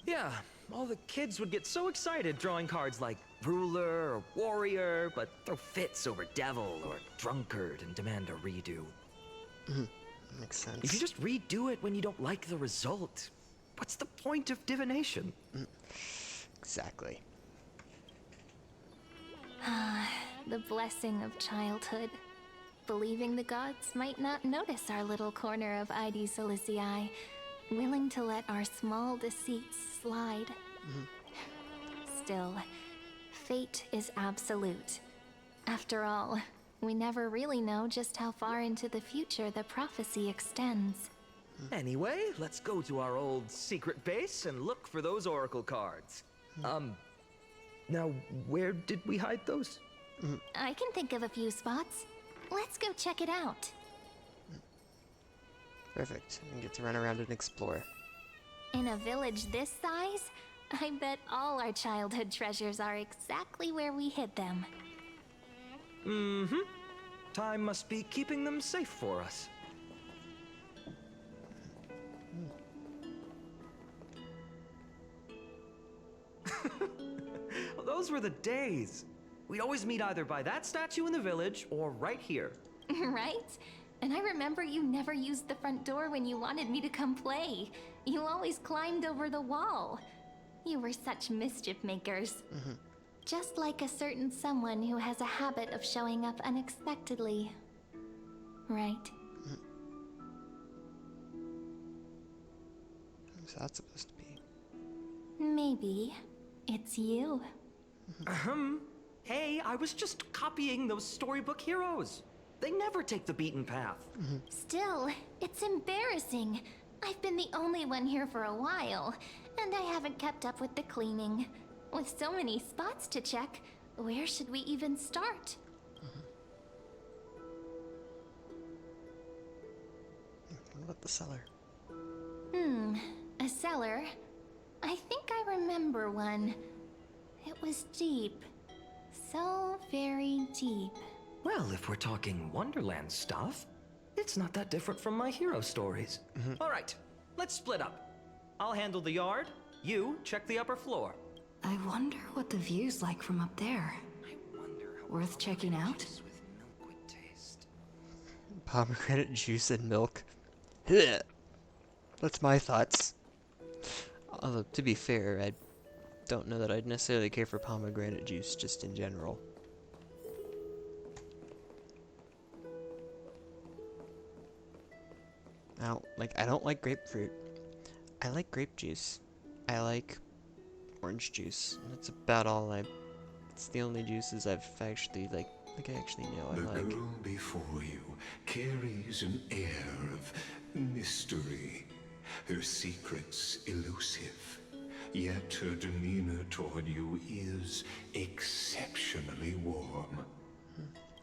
Yeah, all the kids would get so excited drawing cards like ruler or warrior, but throw fits over devil or drunkard and demand a redo. Makes sense. If you just redo it when you don't like the result, what's the point of divination? Exactly. The blessing of childhood. Believing the gods might not notice our little corner of ID Silicii, willing to let our small deceits slide. Still, fate is absolute. After all, we never really know just how far into the future the prophecy extends. Anyway, let's go to our old secret base and look for those oracle cards. Now, where did we hide those? I can think of a few spots. Let's go check it out. Perfect. We get to run around and explore. In a village this size, I bet all our childhood treasures are exactly where we hid them. Mm-hmm. Time must be keeping them safe for us. Those were the days. We'd always meet either by that statue in the village or right here. Right? And I remember you never used the front door when you wanted me to come play. You always climbed over the wall. You were such mischief makers. Just like a certain someone who has a habit of showing up unexpectedly. Right? Who's that supposed to be? Maybe. It's you. Hey, I was just copying those storybook heroes. They never take the beaten path. Still, it's embarrassing. I've been the only one here for a while, and I haven't kept up with the cleaning. With so many spots to check, where should we even start? What about the cellar? A cellar? I think I remember one. It was deep. So very deep. Well, if we're talking Wonderland stuff, it's not that different from my hero stories. All right, let's split up. I'll handle the yard. You check the upper floor. I wonder what the view's like from up there. Worth checking out? Pomegranate juice and milk. Blech. That's my thoughts. Although, to be fair, I don't know that I'd necessarily care for pomegranate juice just in general. I don't like grapefruit. I like grape juice. I like orange juice. That's about all it's the only juices I've actually, I actually know I The like. girl before you carries an air of mystery. Her secrets elusive. Yet her demeanor toward you is exceptionally warm.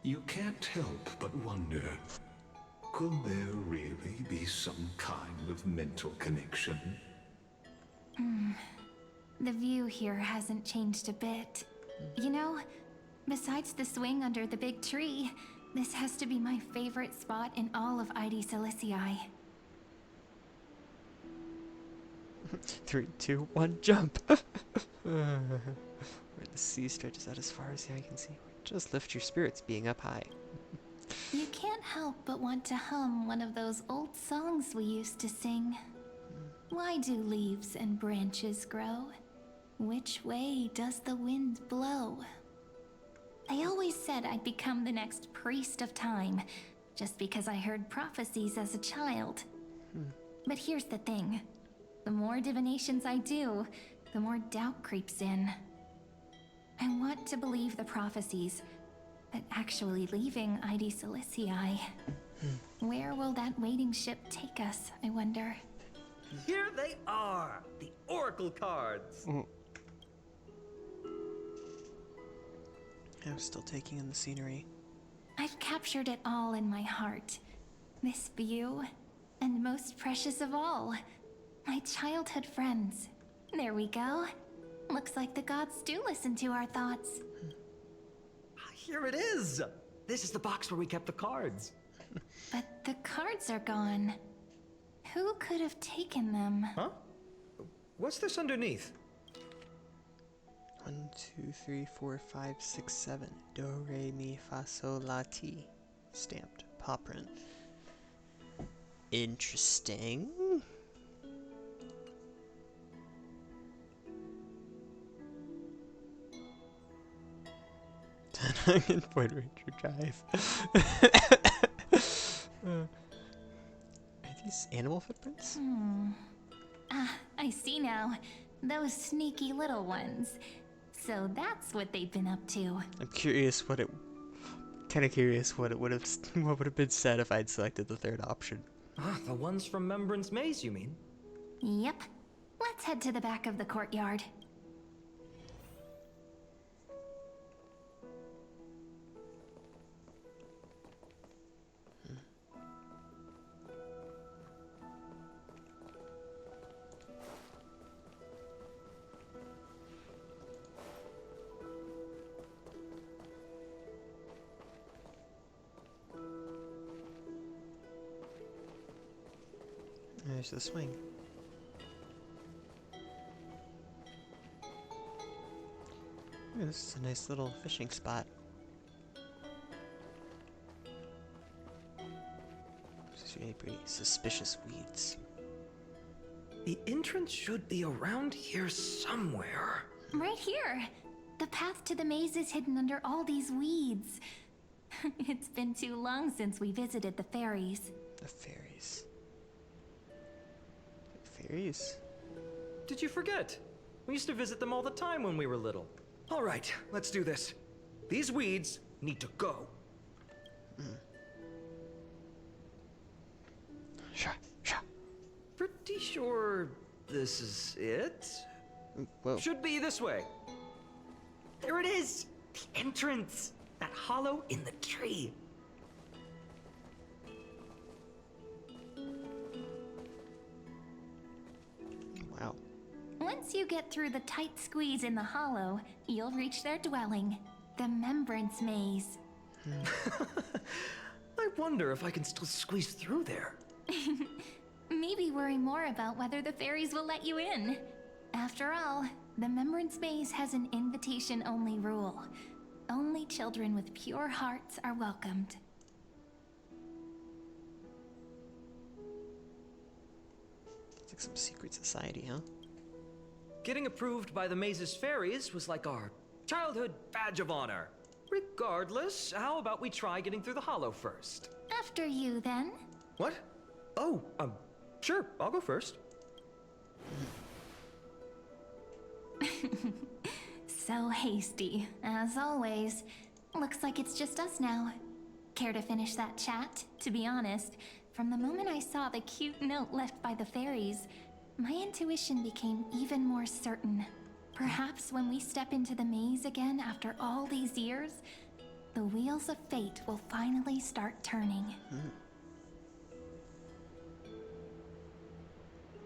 You can't help but wonder, could there really be some kind of mental connection? The view here hasn't changed a bit. You know, besides the swing under the big tree, this has to be my favorite spot in all of ID Silicii. 3, 2, 1, jump! Where the sea stretches out as far as the eye can see. Just lift your spirits being up high. You can't help but want to hum one of those old songs we used to sing. Why do leaves and branches grow? Which way does the wind blow? They always said I'd become the next priest of time, just because I heard prophecies as a child. But here's the thing. The more divinations I do, the more doubt creeps in. I want to believe the prophecies, but actually leaving ID Silicii. Where will that waiting ship take us, I wonder? Here they are, the oracle cards. I'm still taking in the scenery. I've captured it all in my heart. This view, and most precious of all, my childhood friends. There we go. Looks like the gods do listen to our thoughts. Here it is. This is the box where we kept the cards. But the cards are gone. Who could have taken them? Huh? What's this underneath? 1, 2, 3, 4, 5, 6, 7. Do, re, mi, fa, sol, la, ti. Stamped. Paw print. Interesting. In Point Ranger Drive. Are these animal footprints? Ah, I see now. Those sneaky little ones. So that's what they've been up to. I'm curious what Kind of curious what it would have what would have been said if I'd selected the third option. Ah, the ones from Remembrance Maze, you mean? Yep. Let's head to the back of the courtyard. There's the swing. Ooh, this is a nice little fishing spot. There's really pretty suspicious weeds. The entrance should be around here somewhere. Right here. The path to the maze is hidden under all these weeds. It's been too long since we visited the fairies. The fairies. The fairies? Did you forget? We used to visit them all the time when we were little. All right, let's do this. These weeds need to go. Sure. Pretty sure this is it? Whoa. Should be this way. There it is! The entrance! That hollow in the tree. Wow. Once you get through the tight squeeze in the hollow, you'll reach their dwelling, the Remembrance Maze. I wonder if I can still squeeze through there. Maybe worry more about whether the fairies will let you in. After all, the Remembrance Maze has an invitation-only rule. Only children with pure hearts are welcomed. It's like some secret society, huh? Getting approved by the maze's fairies was like our childhood badge of honor. Regardless, how about we try getting through the hollow first? After you, then. What? Oh, sure, I'll go first. So hasty, as always. Looks like it's just us now. Care to finish that chat? To be honest, from the moment I saw the cute note left by the fairies, my intuition became even more certain. Perhaps when we step into the maze again after all these years, the wheels of fate will finally start turning.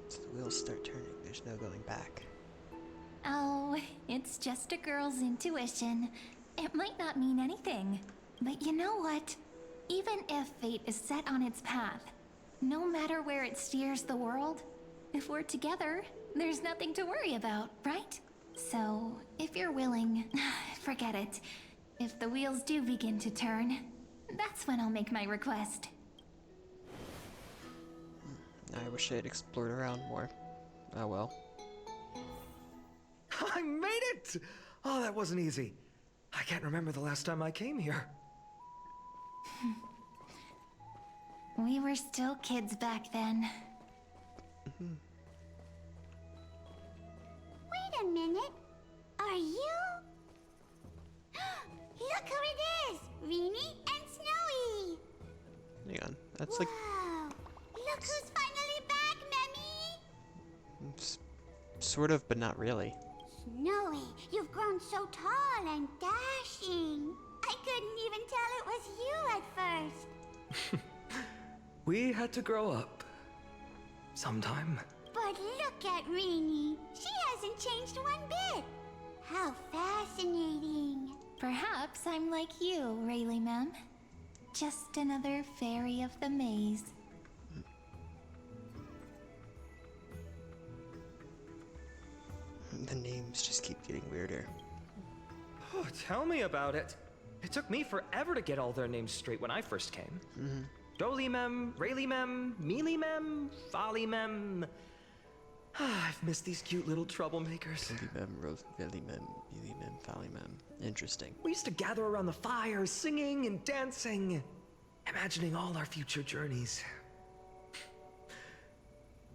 So the wheels start turning. There's no going back. Oh, it's just a girl's intuition. It might not mean anything. But you know what? Even if fate is set on its path, no matter where it steers the world, if we're together, there's nothing to worry about, right? So, if you're willing, forget it. If the wheels do begin to turn, that's when I'll make my request. I wish I had explored around more. Oh well. I made it! Oh, that wasn't easy. I can't remember the last time I came here. We were still kids back then. Wait a minute. Are you? Look who it is! Rini and Snowy! Hang on. That's like... Wow! Look who's finally back, Memmy! Sort of, but not really. Snowy, you've grown so tall and dashing. I couldn't even tell it was you at first. We had to grow up. Sometime. But look at Rini. She hasn't changed one bit. How fascinating. Perhaps I'm like you, Rayleigh Mem. Just another fairy of the maze. The names just keep getting weirder. Oh, tell me about it. It took me forever to get all their names straight when I first came. Dolimem, Rayleigh-mem, Mealy-mem, Folly-mem. I've missed these cute little troublemakers. Dolimem, Mealy-mem, Folly-mem. Interesting. We used to gather around the fire, singing and dancing, imagining all our future journeys.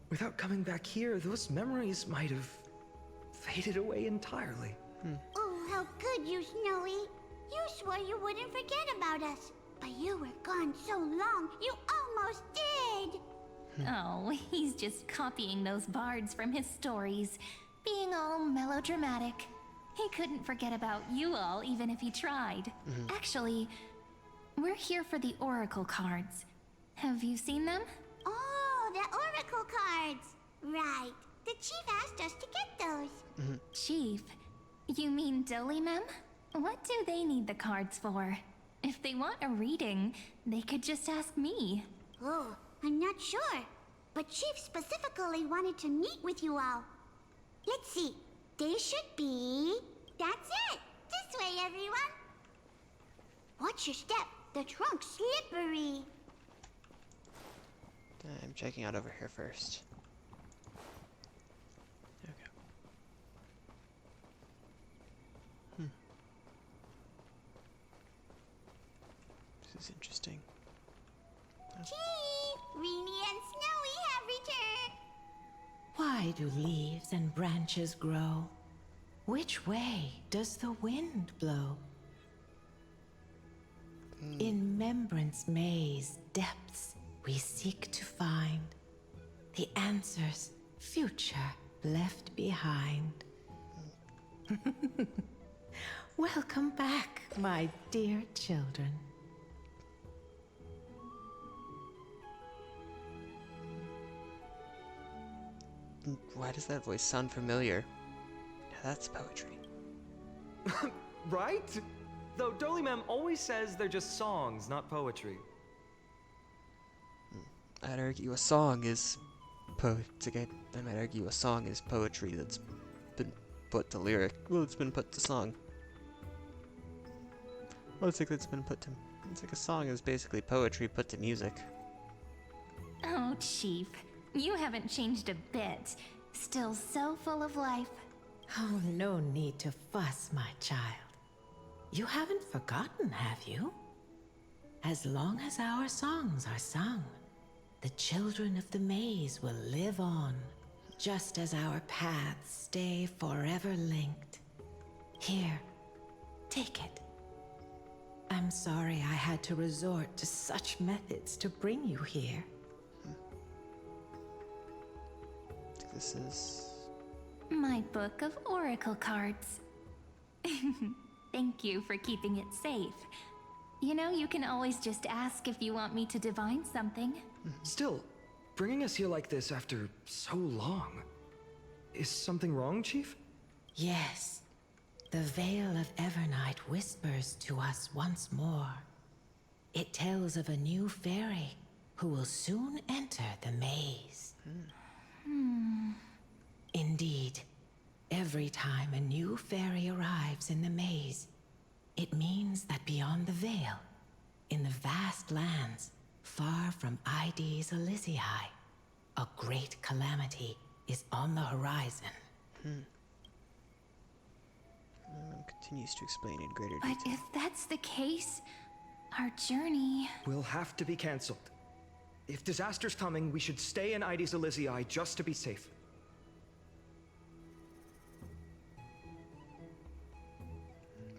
Without coming back here, those memories might have faded away entirely. Oh, how could you, Snowy? You swore you wouldn't forget about us. But you were gone so long, you almost did. Oh, he's just copying those bards from his stories, being all melodramatic. He couldn't forget about you all, even if he tried. Actually, we're here for the Oracle cards. Have you seen them? Oh, the Oracle cards. Right. The chief asked us to get those. Chief? You mean Dolly-mem? What do they need the cards for? If they want a reading, they could just ask me. Oh, I'm not sure. But Chief specifically wanted to meet with you all. Let's see. They should be... That's it! This way, everyone! Watch your step. The trunk's slippery. I'm checking out over here first. Okay. This is interesting. Chief! Reenie and Snowy have returned! Why do leaves and branches grow? Which way does the wind blow? In Membrance Maze depths we seek to find the answers future left behind. Welcome back, my dear children. Why does that voice sound familiar? That's poetry. Right? Though Dolly-mem always says they're just songs, not poetry. I'd argue a song is I might argue a song is poetry that's been put to lyric. Well, it's been put to song. Well, it's like it's been put to... It's like a song is basically poetry put to music. Oh, Chief. You haven't changed a bit. Still so full of life. Oh, no need to fuss, my child. You haven't forgotten, have you? As long as our songs are sung, the children of the maze will live on, just as our paths stay forever linked. Here, take it. I'm sorry I had to resort to such methods to bring you here. This is... My book of Oracle cards. Thank you for keeping it safe. You know, you can always just ask if you want me to divine something. Still, bringing us here like this after so long. Is something wrong, Chief? Yes. The Veil of Evernight whispers to us once more. It tells of a new fairy who will soon enter the maze. Indeed, every time a new fairy arrives in the maze, it means that beyond the veil, in the vast lands far from ID's Elysiae, a great calamity is on the horizon. Continues to explain in greater But detail. if that's the case, our journey... will have to be cancelled. If disaster's coming, we should stay in ID's Elysiae just to be safe.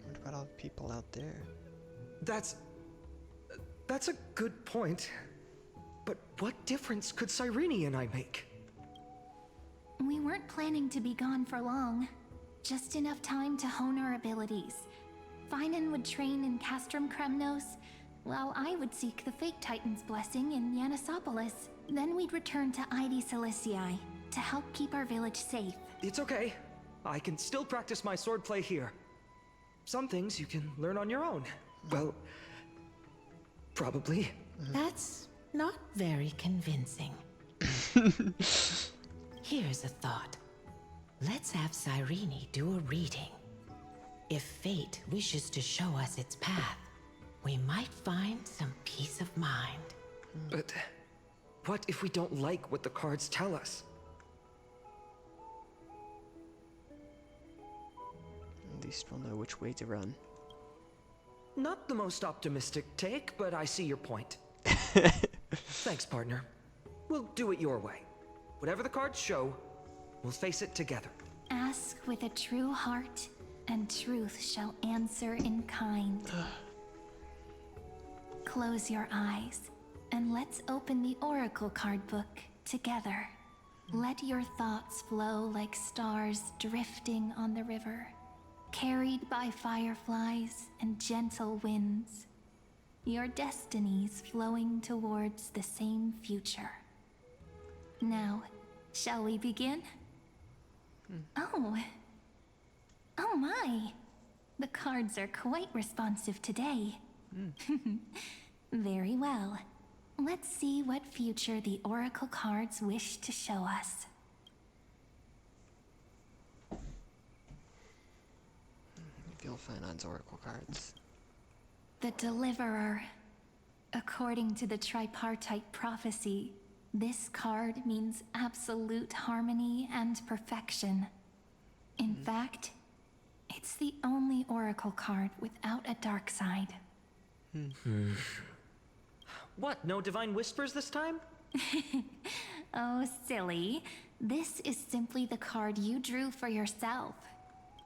What about all the people out there? That's a good point. But what difference could Cyrene and I make? We weren't planning to be gone for long. Just enough time to hone our abilities. Finan would train in Castrum Kremnos, while I would seek the Fake Titan's blessing in Yanisopolis. Then we'd return to ID Ciliciae to help keep our village safe. It's okay. I can still practice my swordplay here. Some things you can learn on your own. Well, probably. That's not very convincing. Here's a thought. Let's have Cyrene do a reading. If fate wishes to show us its path, we might find some peace of mind. But what if we don't like what the cards tell us? At least we'll know which way to run. Not the most optimistic take, but I see your point. Thanks, partner. We'll do it your way. Whatever the cards show, we'll face it together. Ask with a true heart, and truth shall answer in kind. Close your eyes, and let's open the Oracle card book together. Let your thoughts flow like stars drifting on the river, carried by fireflies and gentle winds. Your destinies flowing towards the same future. Now, shall we begin? Oh my. The cards are quite responsive today. Very well. Let's see what future the Oracle cards wish to show us. Reveal Finon's Oracle cards. The Deliverer. According to the tripartite prophecy, this card means absolute harmony and perfection. In fact, it's the only Oracle card without a dark side. What, no divine whispers this time? Oh, silly. This is simply the card you drew for yourself.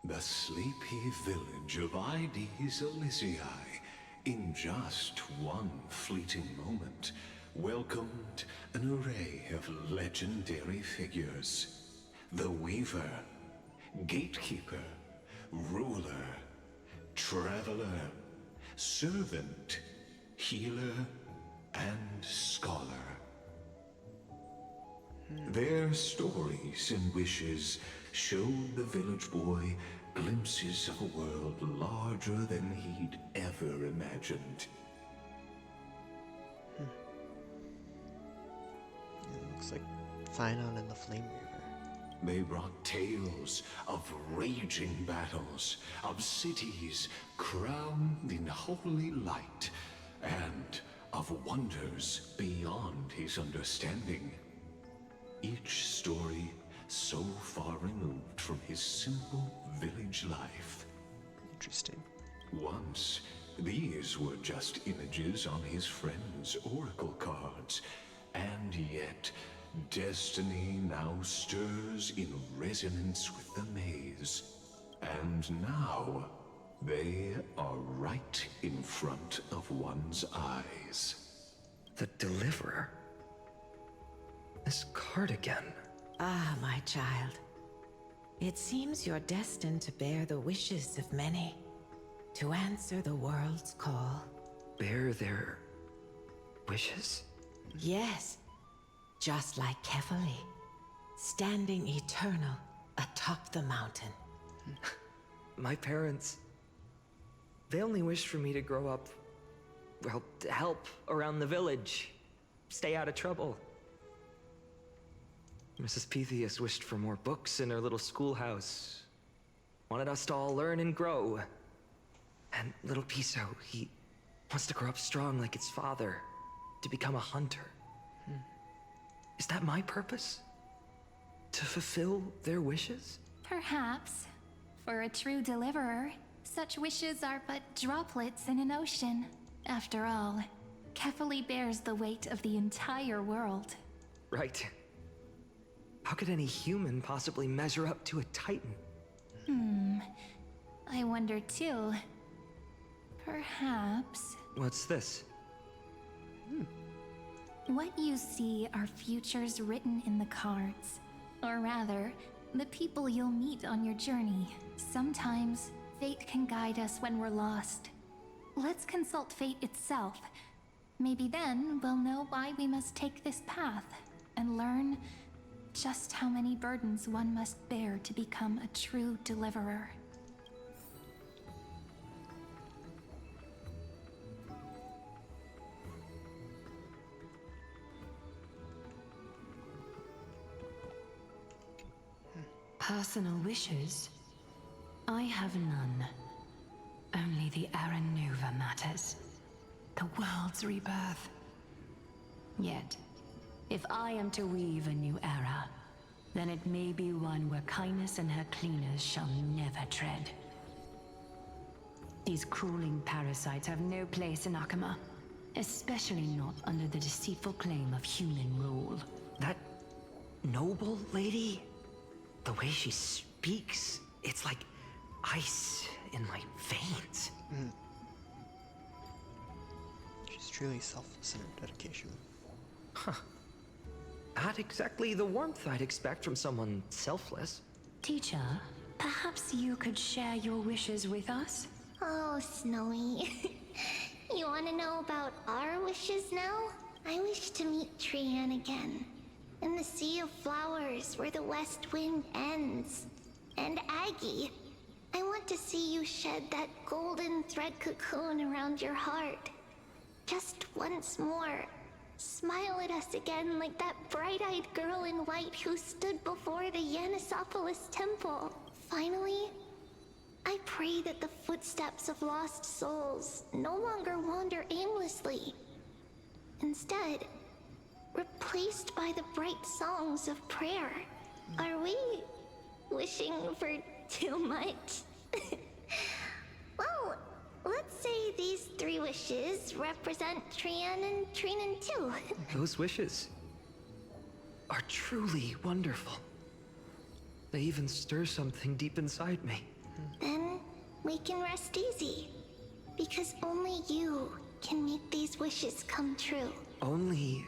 The sleepy village of Ides Elysiae, in just one fleeting moment, welcomed an array of legendary figures. The Weaver, Gatekeeper, Ruler, Traveler, Servant, Healer, and Scholar. Their stories and wishes showed the village boy glimpses of a world larger than he'd ever imagined. It looks like Finon and the Flame Reaver. They brought tales of raging battles, of cities crowned in holy light, and of wonders beyond his understanding. Each story so far removed from his simple village life. Interesting. Once, these were just images on his friend's oracle cards, and yet destiny now stirs in resonance with the maze. And now, they are right in front of one's eyes. The Deliverer? This card again. Ah, my child. It seems you're destined to bear the wishes of many, to answer the world's call. Bear their wishes? Yes, just like Kefali, standing eternal atop the mountain. My parents, they only wished for me to grow up, well, to help around the village, stay out of trouble. Mrs. Pythias wished for more books in her little schoolhouse, wanted us to all learn and grow. And little Piso, he wants to grow up strong like his father, to become a hunter. Is that my purpose? To fulfill their wishes? Perhaps. For a true deliverer, such wishes are but droplets in an ocean. After all, Kefali bears the weight of the entire world. Right. How could any human possibly measure up to a Titan? I wonder too. Perhaps... What's this? What you see are futures written in the cards. Or rather, the people you'll meet on your journey. Sometimes, fate can guide us when we're lost. Let's consult fate itself. Maybe then we'll know why we must take this path, and learn just how many burdens one must bear to become a true deliverer. Personal wishes? I have none. Only the Aranuva matters. The world's rebirth. Yet, if I am to weave a new era, then it may be one where kindness and her cleaners shall never tread. These crawling parasites have no place in Akama, especially not under the deceitful claim of human rule. That noble lady? The way she speaks, it's like ice in my veins. She's truly selfless in her dedication. Huh. Not exactly the warmth I'd expect from someone selfless. Teacher, perhaps you could share your wishes with us? Oh, Snowy. You want to know about our wishes now? I wish to meet Trianne again. In the sea of flowers where the west wind ends. And Aggie, I want to see you shed that golden thread cocoon around your heart. Just once more. Smile at us again like that bright-eyed girl in white who stood before the Yanisopolis temple. Finally, I pray that the footsteps of lost souls no longer wander aimlessly. Instead, replaced by the bright songs of prayer. Are we wishing for too much? Well, let's say these 3 wishes represent Trianne and Trinan too. Those wishes are truly wonderful. They even stir something deep inside me. Then we can rest easy. Because only you can make these wishes come true. Only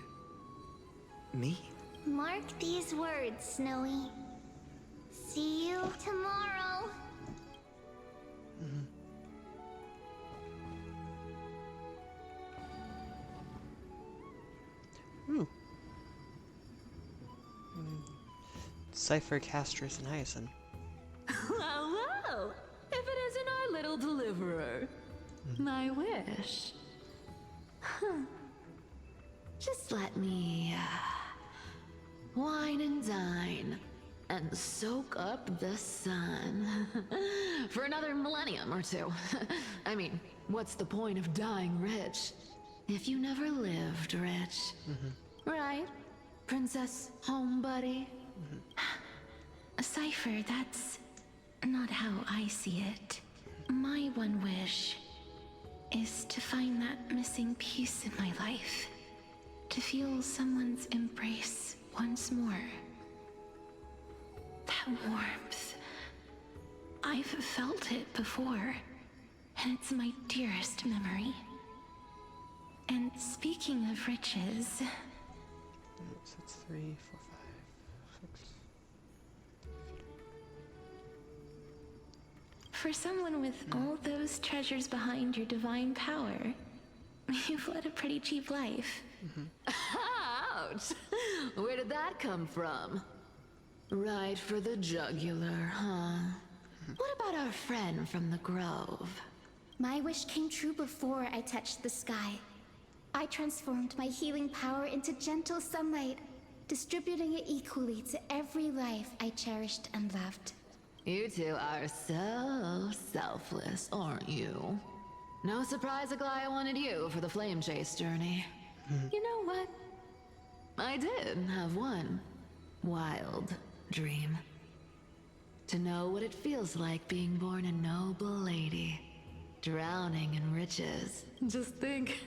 me? Mark these words, Snowy. See you tomorrow. Ooh. Cypher, Castris, and Hyacinth. Well, well, if it isn't our little deliverer. My wish. Just let me wine and dine and soak up the sun for another millennium or 2. I mean, what's the point of dying rich if you never lived rich? Right, Princess Homebuddy? Cypher, that's not how I see it. My one wish is to find that missing piece in my life. To feel someone's embrace once more. That warmth. I've felt it before, and it's my dearest memory. And speaking of riches... So it's 3, 4, 5, 6. For someone with all those treasures behind your divine power, you've led a pretty cheap life. Ouch! Where did that come from? Right for the jugular, huh? What about our friend from the Grove? My wish came true before I touched the sky. I transformed my healing power into gentle sunlight, distributing it equally to every life I cherished and loved. You two are so selfless, aren't you? No surprise Aglaya wanted you for the flame chase journey. You know what? I did have one wild dream. To know what it feels like being born a noble lady, drowning in riches. Just think,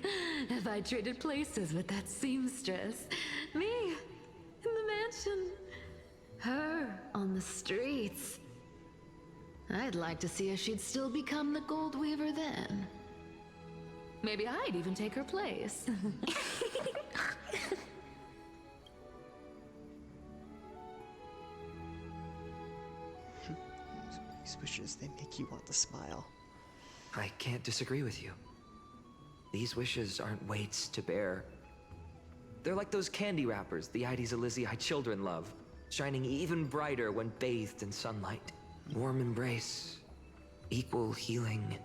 if I traded places with that seamstress, me in the mansion, her on the streets. I'd like to see if she'd still become the gold weaver then. Maybe I'd even take her place. These wishes, they make you want to smile. I can't disagree with you. These wishes aren't weights to bear. They're like those candy wrappers the Ides Elysiae children love, shining even brighter when bathed in sunlight. Warm embrace, equal healing,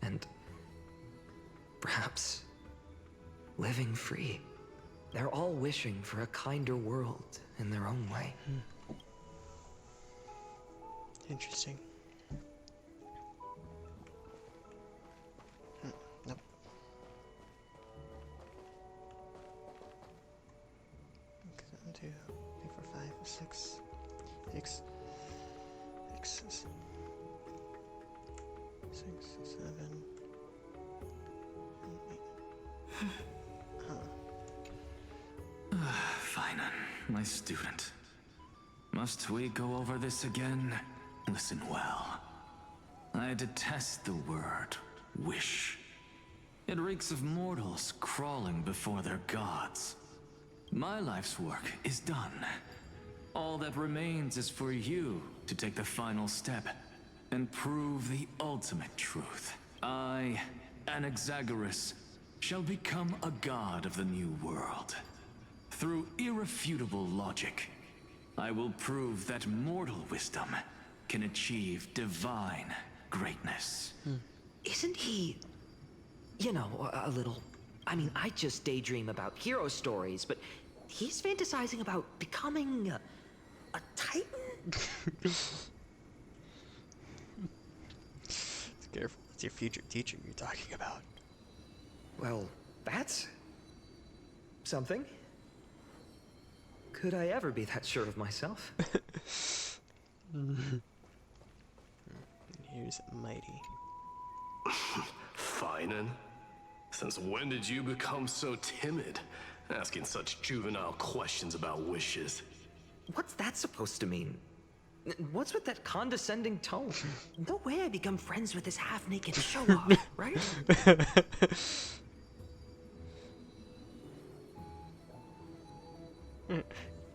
and perhaps living free. They're all wishing for a kinder world in their own way. Interesting. Nope. Okay, 1, 2, 3, 4, 5, 6, 6, 6, 7, 8. Fine, my student. Must we go over this again? Listen well. I detest the word wish. It reeks of mortals crawling before their gods. My life's work is done. All that remains is for you to take the final step and prove the ultimate truth. I, Anaxagoras, shall become a god of the new world. Through irrefutable logic, I will prove that mortal wisdom can achieve divine greatness. Isn't he, you know, a little... I mean, I just daydream about hero stories, but he's fantasizing about becoming a titan? Careful, it's your future teacher you're talking about. Well, that's something. Could I ever be that sure of myself? Here's Mighty. Finan? Since when did you become so timid? Asking such juvenile questions about wishes. What's that supposed to mean? What's with that condescending tone? No way I become friends with this half-naked show-off, right?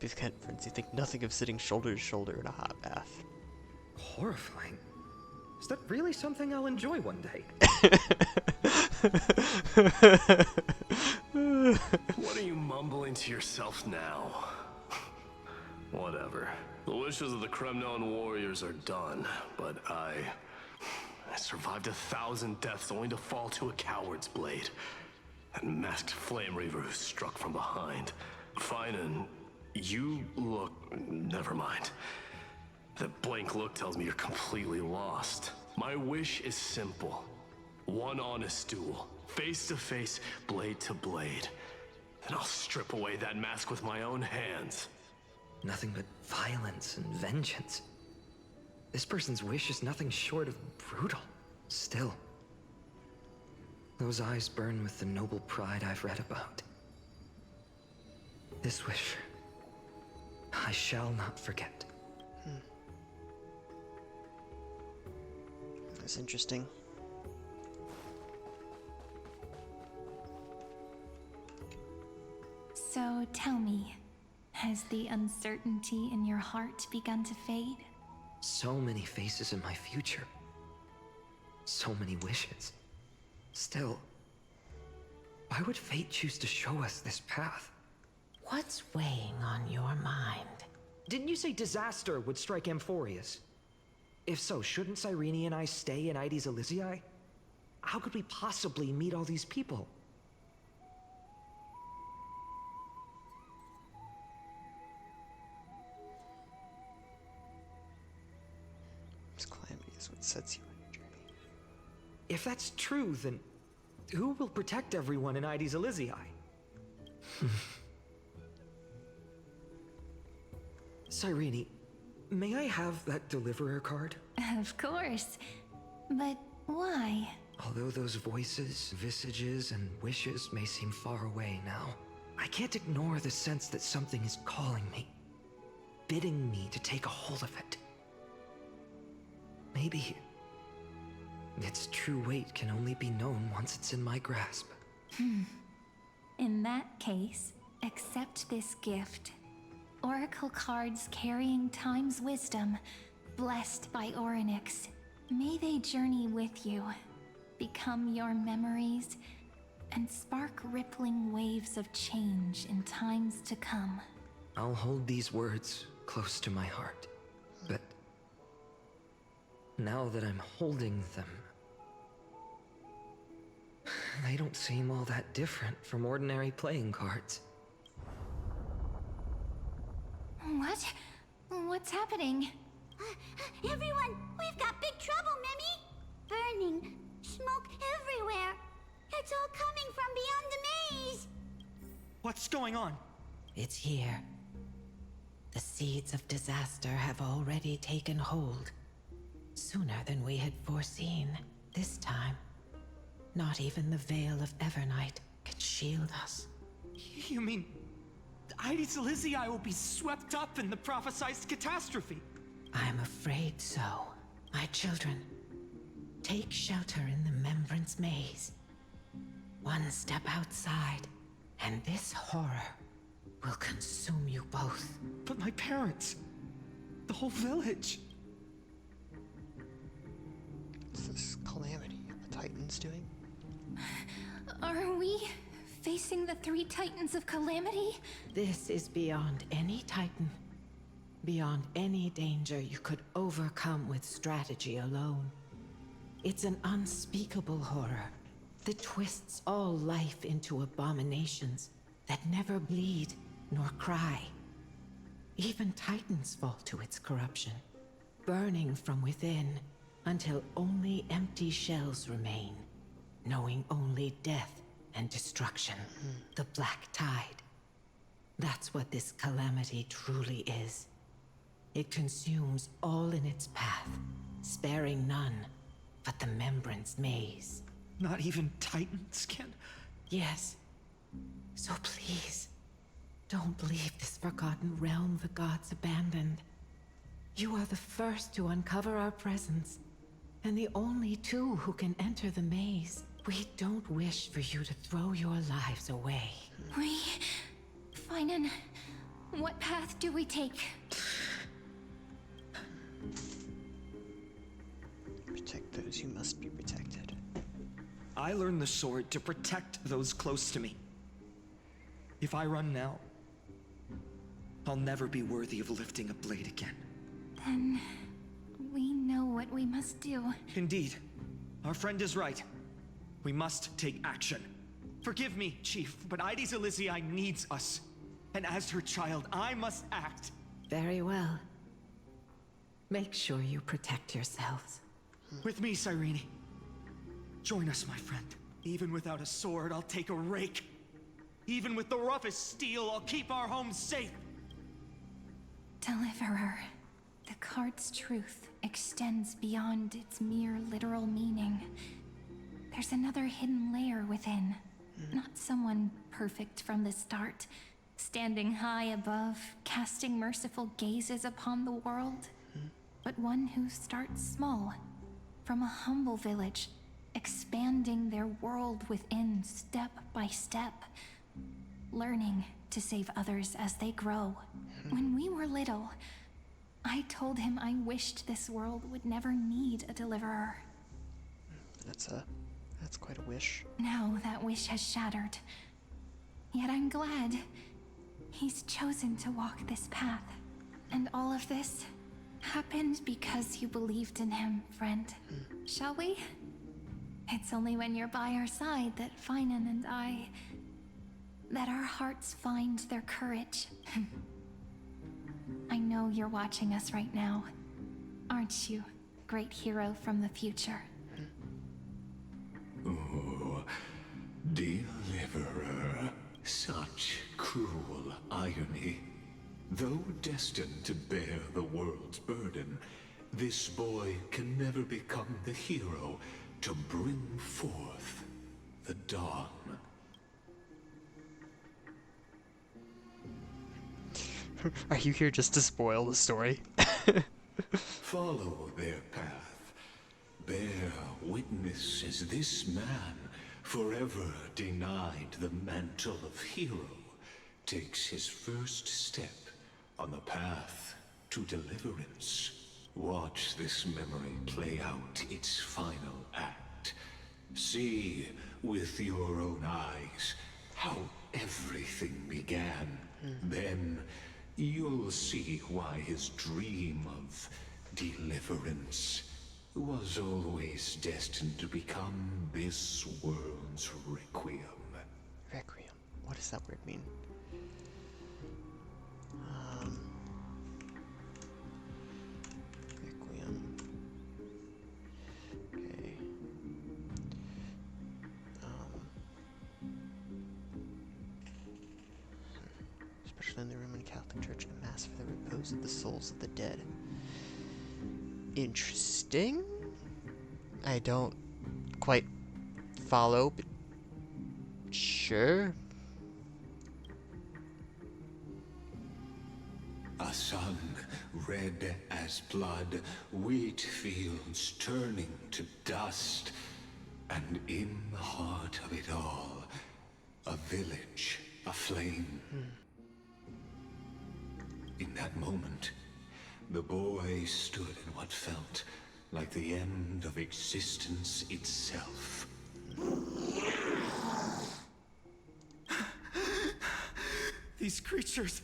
These kind of friends, you think nothing of sitting shoulder to shoulder in a hot bath. Horrifying. Is that really something I'll enjoy one day? What are you mumbling to yourself now? Whatever. The wishes of the Kremnon warriors are done, but I survived 1,000 deaths only to fall to a coward's blade. That masked flame reaver who struck from behind. Finan, you look... never mind. That blank look tells me you're completely lost. My wish is simple. One honest duel, face to face, blade to blade. Then I'll strip away that mask with my own hands. Nothing but violence and vengeance. This person's wish is nothing short of brutal. Still, those eyes burn with the noble pride I've read about. This wish, I shall not forget. That's interesting. So tell me, has the uncertainty in your heart begun to fade? So many faces in my future. So many wishes. Still, why would fate choose to show us this path? What's weighing on your mind? Didn't you say disaster would strike Amphorius? If so, shouldn't Cyrene and I stay in Ides Elysiae? How could we possibly meet all these people? This calamity is what sets you on your journey. If that's true, then who will protect everyone in Ides Elysiae? Cyrene, may I have that deliverer card? Of course. But why? Although those voices, visages, and wishes may seem far away now, I can't ignore the sense that something is calling me, bidding me to take a hold of it. Maybe its true weight can only be known once it's in my grasp. In that case, accept this gift. Oracle cards carrying time's wisdom, blessed by Orynyx. May they journey with you, become your memories, and spark rippling waves of change in times to come. I'll hold these words close to my heart, but now that I'm holding them, they don't seem all that different from ordinary playing cards. What? What's happening? Everyone, we've got big trouble, Mimi! Burning, smoke everywhere. It's all coming from beyond the maze. What's going on? It's here. The seeds of disaster have already taken hold. Sooner than we had foreseen. This time, not even the veil of Evernight can shield us. You mean Ides Elysiae will be swept up in the prophesized catastrophe? I'm afraid so. My children, Take shelter in the Remembrance Maze. One step outside, and this horror will consume you both. But my parents, the whole village. What's this calamity the Titans doing? Are we facing the 3 Titans of Calamity? This is beyond any Titan. Beyond any danger you could overcome with strategy alone. It's an unspeakable horror that twists all life into abominations that never bleed nor cry. Even Titans fall to its corruption, burning from within until only empty shells remain, knowing only death and destruction. The Black Tide. That's what this calamity truly is. It consumes all in its path, sparing none but the Remembrance Maze. Not even Titans can... Yes. So please, don't leave this forgotten realm the gods abandoned. You are the first to uncover our presence, and the only 2 who can enter the maze. We don't wish for you to throw your lives away. Finan, what path do we take? Protect those who must be protected. I learned the sword to protect those close to me. If I run now, I'll never be worthy of lifting a blade again. Then we know what we must do. Indeed. Our friend is right. We must take action. Forgive me, Chief, but Ides Elysiae needs us. And as her child, I must act. Very well. Make sure you protect yourselves. With me, Cyrene. Join us, my friend. Even without a sword, I'll take a rake. Even with the roughest steel, I'll keep our home safe. Deliverer, the card's truth extends beyond its mere literal meaning. There's another hidden layer within. Not someone perfect from the start, standing high above, casting merciful gazes upon the world, but one who starts small, from a humble village, expanding their world within step by step, learning to save others as they grow. When we were little, I told him I wished this world would never need a deliverer. That's quite a wish. Now that wish has shattered. Yet I'm glad he's chosen to walk this path. And all of this happened because you believed in him, friend. Shall we? It's only when you're by our side that Finan and I... that our hearts find their courage. I know you're watching us right now. Aren't you, great hero from the future? Oh, deliverer. Such cruel irony. Though destined to bear the world's burden, this boy can never become the hero to bring forth the dawn. Are you here just to spoil the story? Follow their path. Bear witness as this man, forever denied the mantle of hero, takes his first step on the path to deliverance. Watch this memory play out its final act. See with your own eyes how everything began. Then you'll see why his dream of deliverance was always destined to become this world's requiem. Requiem. What does that word mean? Requiem. Okay. Especially in the Roman Catholic Church, a mass for the repose of the souls of the dead. Interesting. I don't quite follow, but sure. A sun red as blood, wheat fields turning to dust, and in the heart of it all, a village aflame. In that moment, the boy stood in what felt like the end of existence itself. These creatures,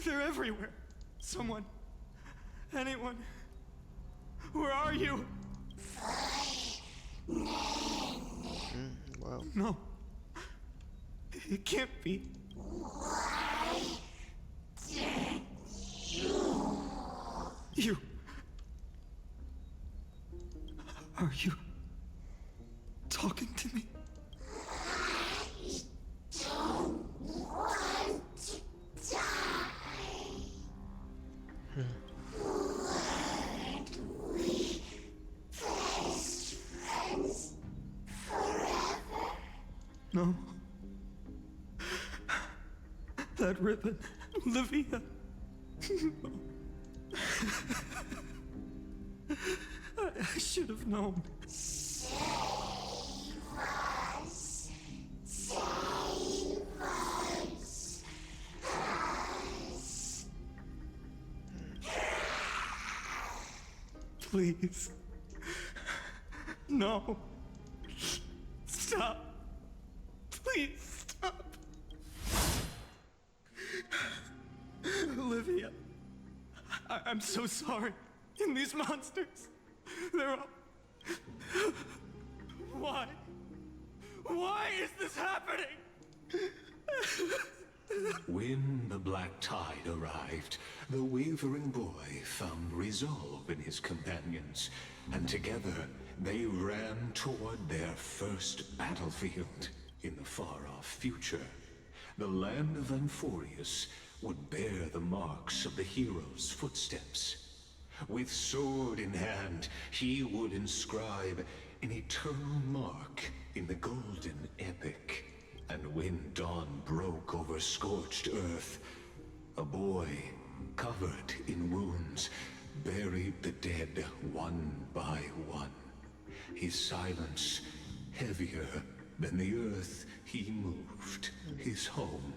they're everywhere. Someone, anyone, where are you? Wow. No, it can't be. You. Are you talking to me? No. That ribbon, Olivia. No. I should have known. Save us. Save us. Please. No. Stop. Please stop. Olivia. I'm so sorry. And these monsters, they're all... Why? Why is this happening? When the black tide arrived, the wavering boy found resolve in his companions, and together they ran toward their first battlefield in the far-off future. The land of Amphorius would bear the marks of the hero's footsteps. With sword in hand, he would inscribe an eternal mark in the golden epic. And when dawn broke over scorched earth, a boy, covered in wounds, buried the dead one by one. His silence heavier than the earth he moved, his home,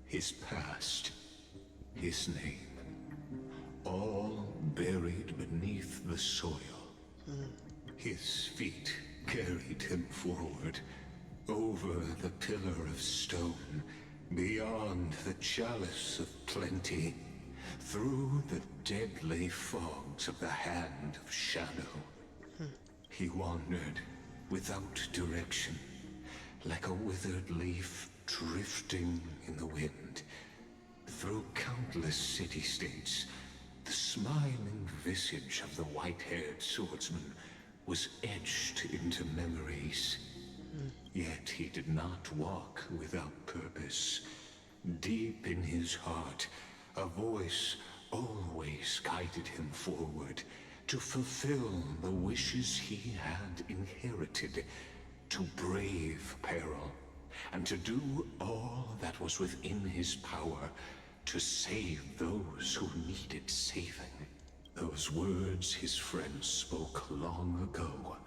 his past, his name, all buried beneath the soil. His feet carried him forward, over the pillar of stone, beyond the chalice of plenty, through the deadly fogs of the hand of shadow. He wandered without direction, like a withered leaf drifting in the wind. Through countless city-states, the smiling visage of the white-haired swordsman was etched into memories. Yet he did not walk without purpose. Deep in his heart, a voice always guided him forward to fulfill the wishes he had inherited, to brave peril, and to do all that was within his power to save those who needed saving. Those words his friend spoke long ago,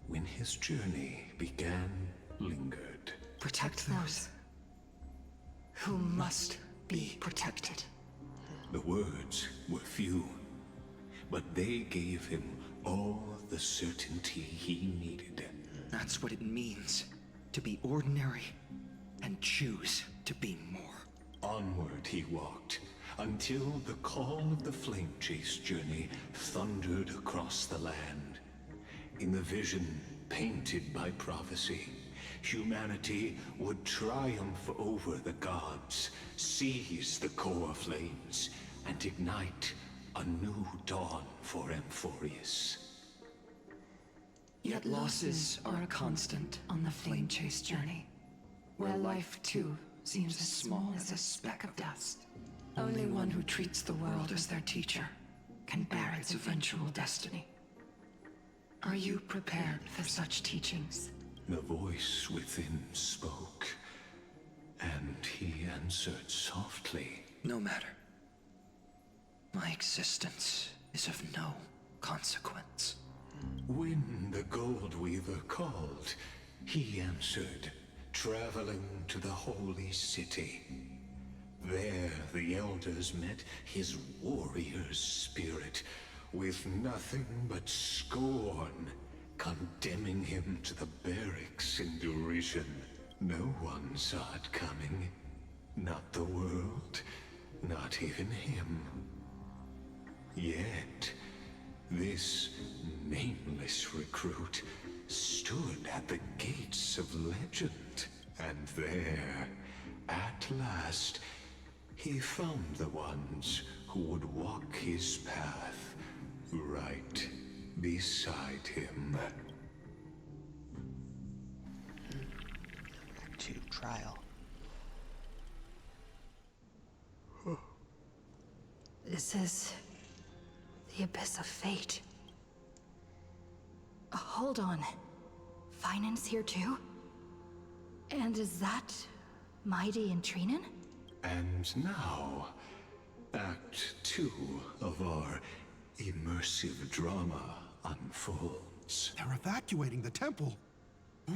when his journey began, lingered. Protect those who must be protected. The words were few, but they gave him all the certainty he needed. That's what it means to be ordinary and choose to be more. Onward he walked, until the call of the flame chase journey thundered across the land. In the vision painted by prophecy, humanity would triumph over the gods, seize the core flames, and ignite a new dawn for Amphorius. Yet losses are a constant on the flame chase journey, where life too seems as small as a speck of dust. Only one who treats the world as their teacher can bear its eventual destiny. Are you prepared for such teachings? The voice within spoke, and he answered softly. No matter. My existence is of no consequence. When the Goldweaver called, he answered, traveling to the holy city. There the elders met his warrior spirit, with nothing but scorn, condemning him to the barracks in derision. No one saw it coming. Not the world, not even him. Yet, this nameless recruit stood at the gates of legend, and there, at last, he found the ones who would walk his path right beside him. Act 2, Trial. This is the abyss of fate. Hold on. Finance here too? And is that Mighty and Trinan? And now, Act 2 of our immersive drama unfolds. They're evacuating the temple.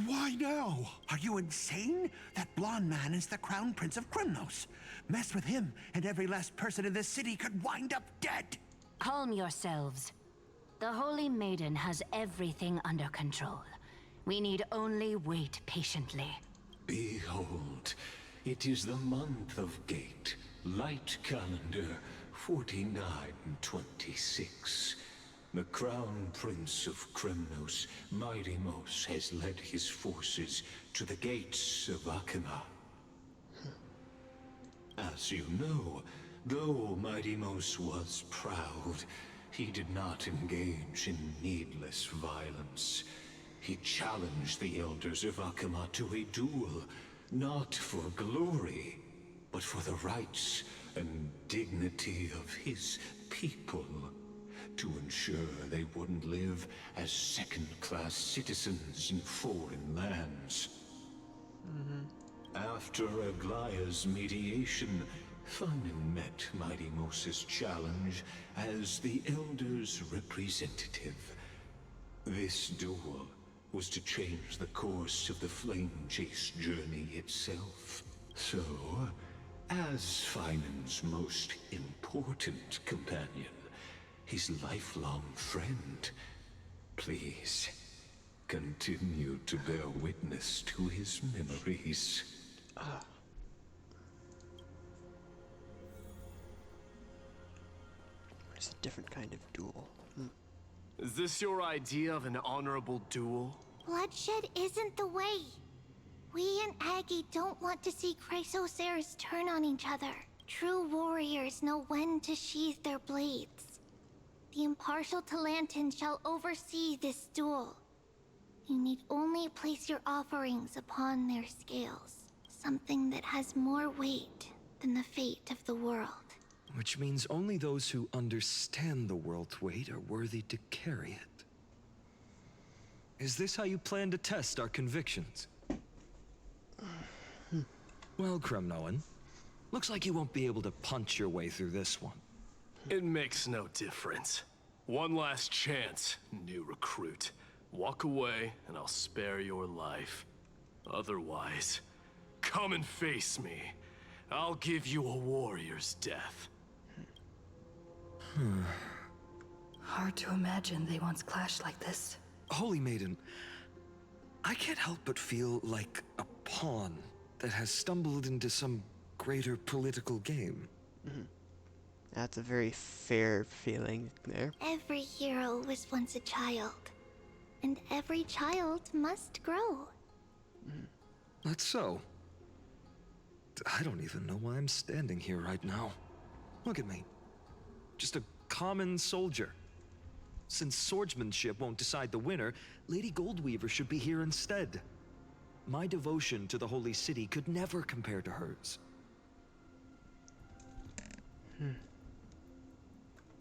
Why now? Are you insane? That blonde man is the Crown Prince of Krymnos. Mess with him, and every last person in this city could wind up dead. Calm yourselves. The Holy Maiden has everything under control. We need only wait patiently. Behold, it is the month of Gate, light calendar 4926. The Crown Prince of Krymnos, Mighty-Mos, has led his forces to the gates of Akima. As you know, though Mighty-Mos was proud, he did not engage in needless violence. He challenged the elders of Akima to a duel, not for glory, but for the rights and dignity of his people, to ensure they wouldn't live as second-class citizens in foreign lands. After Aglaya's mediation, Funin met Mighty-Mos's challenge as the Elder's representative. This duel was to change the course of the Flame Chase journey itself. So, as Finan's most important companion, his lifelong friend, please continue to bear witness to his memories. It's a different kind of duel. Is this your idea of an honorable duel? Bloodshed isn't the way. We and Aggie don't want to see Chrysoceres turn on each other. True warriors know when to sheathe their blades. The impartial Talantin shall oversee this duel. You need only place your offerings upon their scales. Something that has more weight than the fate of the world. Which means only those who understand the world's weight are worthy to carry it. Is this how you plan to test our convictions? Well, Kremnoan, looks like you won't be able to punch your way through this one. It makes no difference. One last chance, new recruit. Walk away, and I'll spare your life. Otherwise, come and face me. I'll give you a warrior's death. Hard to imagine they once clashed like this. Holy Maiden, I can't help but feel like a pawn that has stumbled into some greater political game. That's a very fair feeling there. Every hero was once a child. And every child must grow. That's so. I don't even know why I'm standing here right now. Look at me. Just a common soldier. Since swordsmanship won't decide the winner, Lady Goldweaver should be here instead. My devotion to the Holy City could never compare to hers.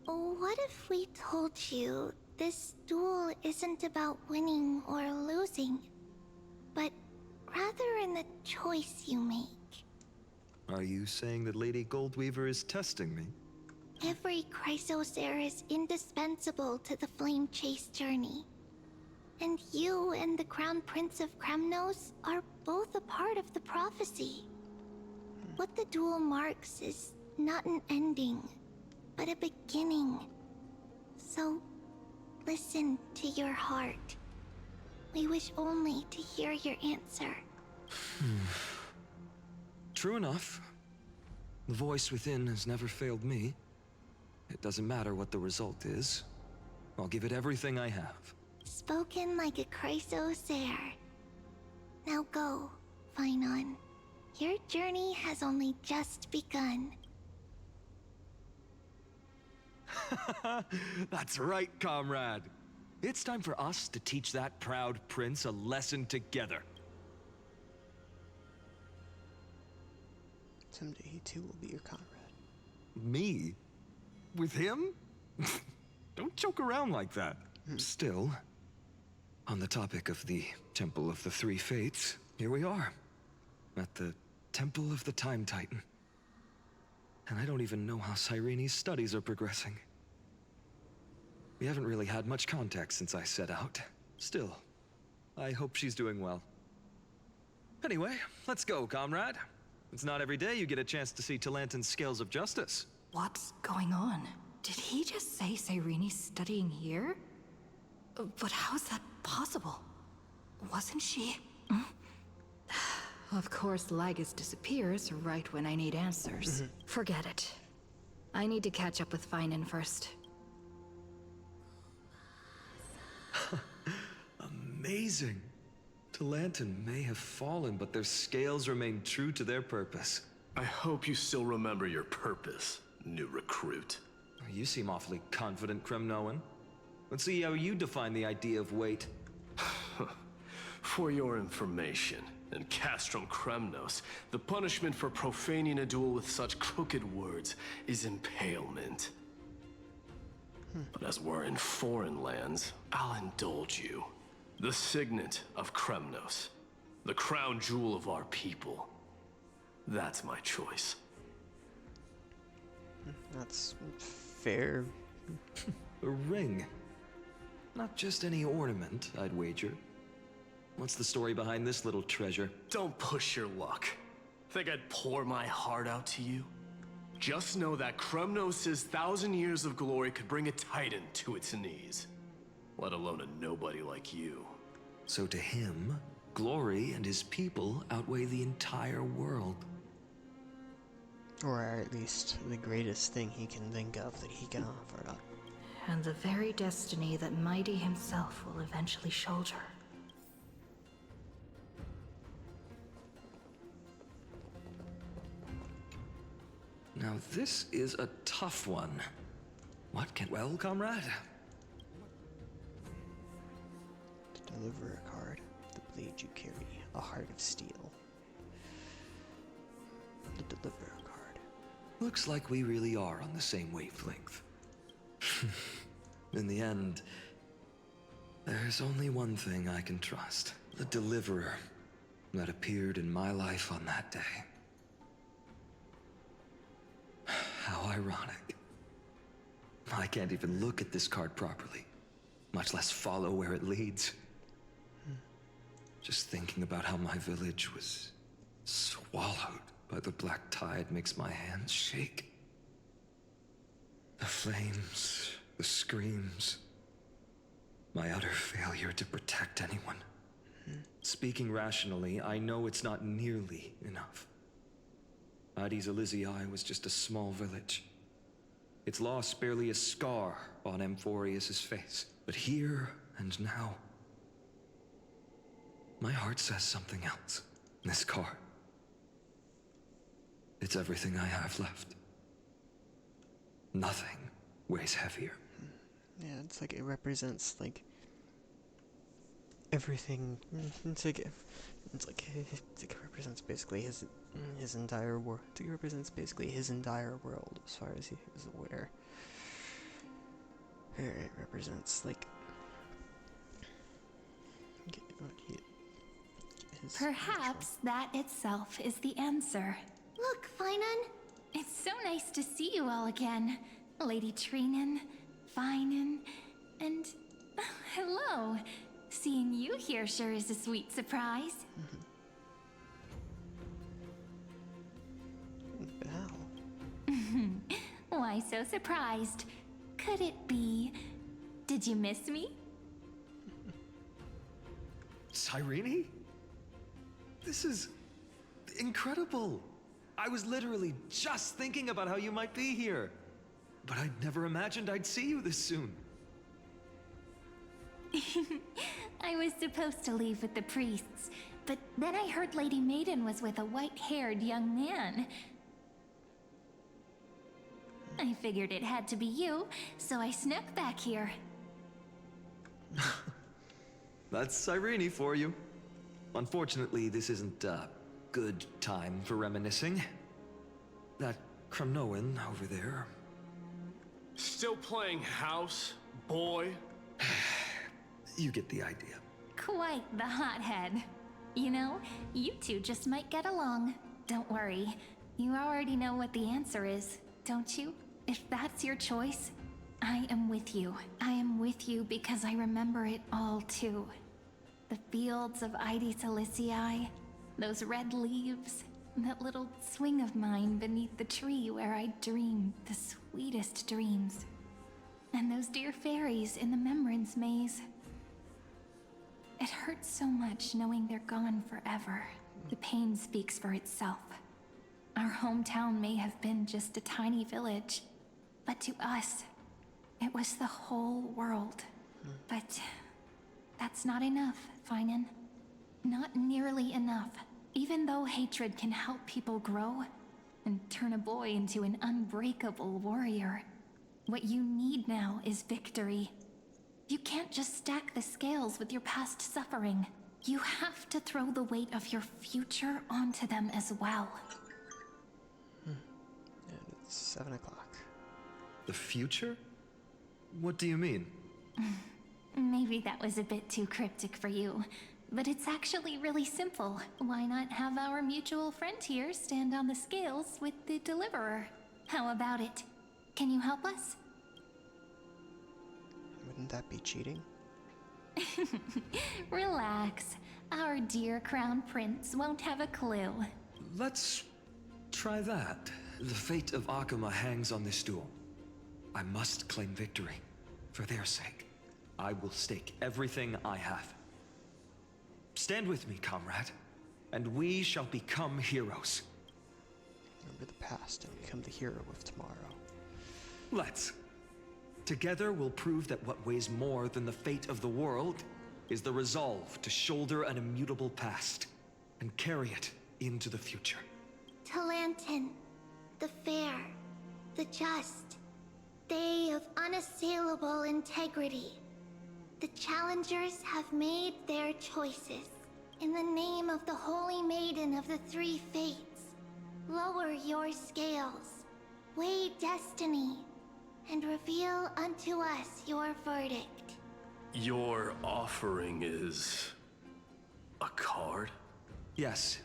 What if we told you this duel isn't about winning or losing, but rather in the choice you make? Are you saying that Lady Goldweaver is testing me? Every Chrysosaur is indispensable to the Flame Chase journey. And you and the Crown Prince of Kremnos are both a part of the prophecy. What the duel marks is not an ending, but a beginning. So, listen to your heart. We wish only to hear your answer. True enough. The voice within has never failed me. It doesn't matter what the result is. I'll give it everything I have. Spoken like a Chrysosaur. Now go, Finon. Your journey has only just begun. That's right, comrade. It's time for us to teach that proud prince a lesson together. Someday he too will be your comrade. Me? With him? Don't joke around like that. Still, on the topic of the Temple of the Three Fates, here we are. At the Temple of the Time Titan. And I don't even know how Cyrene's studies are progressing. We haven't really had much contact since I set out. Still, I hope she's doing well. Anyway, let's go, comrade. It's not every day you get a chance to see Talantin's scales of justice. What's going on? Did he just say Cyrene's studying here? But how's that possible? Wasn't she... Of course, Lygus disappears right when I need answers. Forget it. I need to catch up with Finon first. Amazing. Talantin may have fallen, but their scales remain true to their purpose. I hope you still remember your purpose, new recruit. You seem awfully confident, Kremnoan. Let's see how you define the idea of weight. For your information, in Castrum Kremnos, the punishment for profaning a duel with such crooked words is impalement. But as we're in foreign lands, I'll indulge you. The signet of Kremnos, the crown jewel of our people. That's my choice. That's fair. A ring. Not just any ornament, I'd wager. What's the story behind this little treasure? Don't push your luck. Think I'd pour my heart out to you? Just know that Kremnos' 1,000 years of glory could bring a titan to its knees. Let alone a nobody like you. So to him, glory and his people outweigh the entire world. Or at least the greatest thing he can think of that he can offer up. And the very destiny that Mighty himself will eventually shoulder. Now this is a tough one. What can... Well, comrade? To deliver a card, the blade you carry, a heart of steel. To deliver a card. Looks like we really are on the same wavelength. In the end, there's only one thing I can trust. The deliverer that appeared in my life on that day. How ironic. I can't even look at this card properly, much less follow where it leads. Just thinking about how my village was swallowed by the black tide makes my hands shake. The flames, the screams, my utter failure to protect anyone. Speaking rationally, I know it's not nearly enough. Addis Elysiae was just a small village. Its loss barely a scar on Amphorius' face. But here and now, my heart says something else. This card. It's everything I have left. Nothing weighs heavier. Yeah, it's like it represents like everything. It's like it represents basically his entire world. It represents basically his entire world as far as he is aware. It represents like Perhaps that itself is the answer. Look, Finon. It's so nice to see you all again. Lady Trinen, Finen, and hello. Seeing you here sure is a sweet surprise. Val. Why so surprised? Could it be? Did you miss me? Cyrene? This is incredible. I was literally just thinking about how you might be here. But I'd never imagined I'd see you this soon. I was supposed to leave with the priests, but then I heard Lady Maiden was with a white-haired young man. I figured it had to be you, so I snuck back here. That's Cyrene for you. Unfortunately, this isn't a good time for reminiscing. That Kremnoan over there. Still playing house, boy? You get the idea. Quite the hothead. You know, you two just might get along. Don't worry. You already know what the answer is, don't you? If that's your choice, I am with you. I am with you because I remember it all too. The fields of Ide Silicii, those red leaves, that little swing of mine beneath the tree where I dreamed the sweetest dreams. And those dear fairies in the Memorance Maze. It hurts so much knowing they're gone forever. The pain speaks for itself. Our hometown may have been just a tiny village, but to us, it was the whole world. But that's not enough, Finen. Not nearly enough. Even though hatred can help people grow and turn a boy into an unbreakable warrior, what you need now is victory. You can't just stack the scales with your past suffering. You have to throw the weight of your future onto them as well. And it's 7 o'clock. The future? What do you mean? Maybe that was a bit too cryptic for you, but it's actually really simple. Why not have our mutual friend here stand on the scales with the deliverer? How about it? Can you help us? Wouldn't that be cheating? Relax. Our dear Crown Prince won't have a clue. Let's try that. The fate of Akuma hangs on this duel. I must claim victory. For their sake, I will stake everything I have. Stand with me, comrade, and we shall become heroes. Remember the past and become the hero of tomorrow. Let's. Together we'll prove that what weighs more than the fate of the world is the resolve to shoulder an immutable past and carry it into the future. Talantin, the fair, the just, they of unassailable integrity. The challengers have made their choices. In the name of the Holy Maiden of the Three Fates, lower your scales, weigh destiny, and reveal unto us your verdict. Your offering is a card? Yes,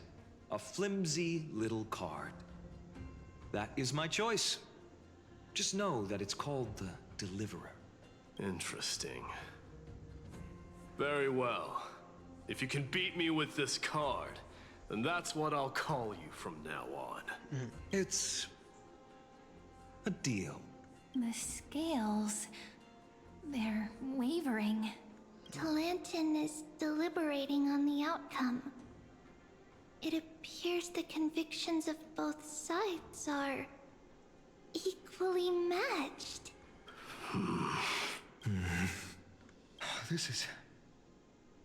a flimsy little card. That is my choice. Just know that it's called the Deliverer. Interesting. Very well. If you can beat me with this card, then that's what I'll call you from now on. It's a deal. The scales, they're wavering. Talantin is deliberating on the outcome. It appears the convictions of both sides are equally matched. This is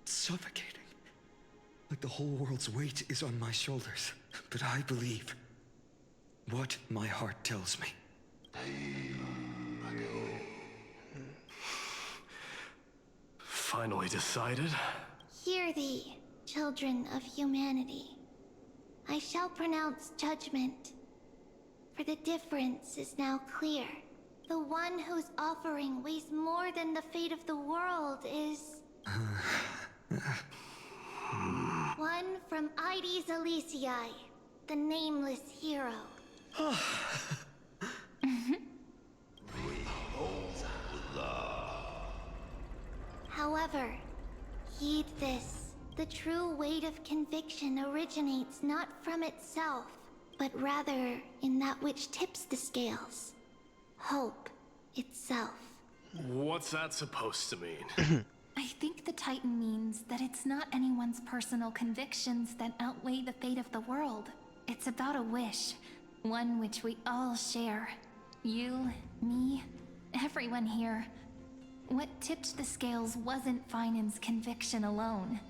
suffocating. Like the whole world's weight is on my shoulders. But I believe what my heart tells me. Finally decided? Hear thee, children of humanity. I shall pronounce judgment. For the difference is now clear. The one whose offering weighs more than the fate of the world is... one from Ide Silicii, the nameless hero. However, heed this. The true weight of conviction originates not from itself, but rather in that which tips the scales. Hope itself. What's that supposed to mean? I think the Titan means that it's not anyone's personal convictions that outweigh the fate of the world. It's about a wish, one which we all share. You, me, everyone here. What tipped the scales wasn't Finan's conviction alone,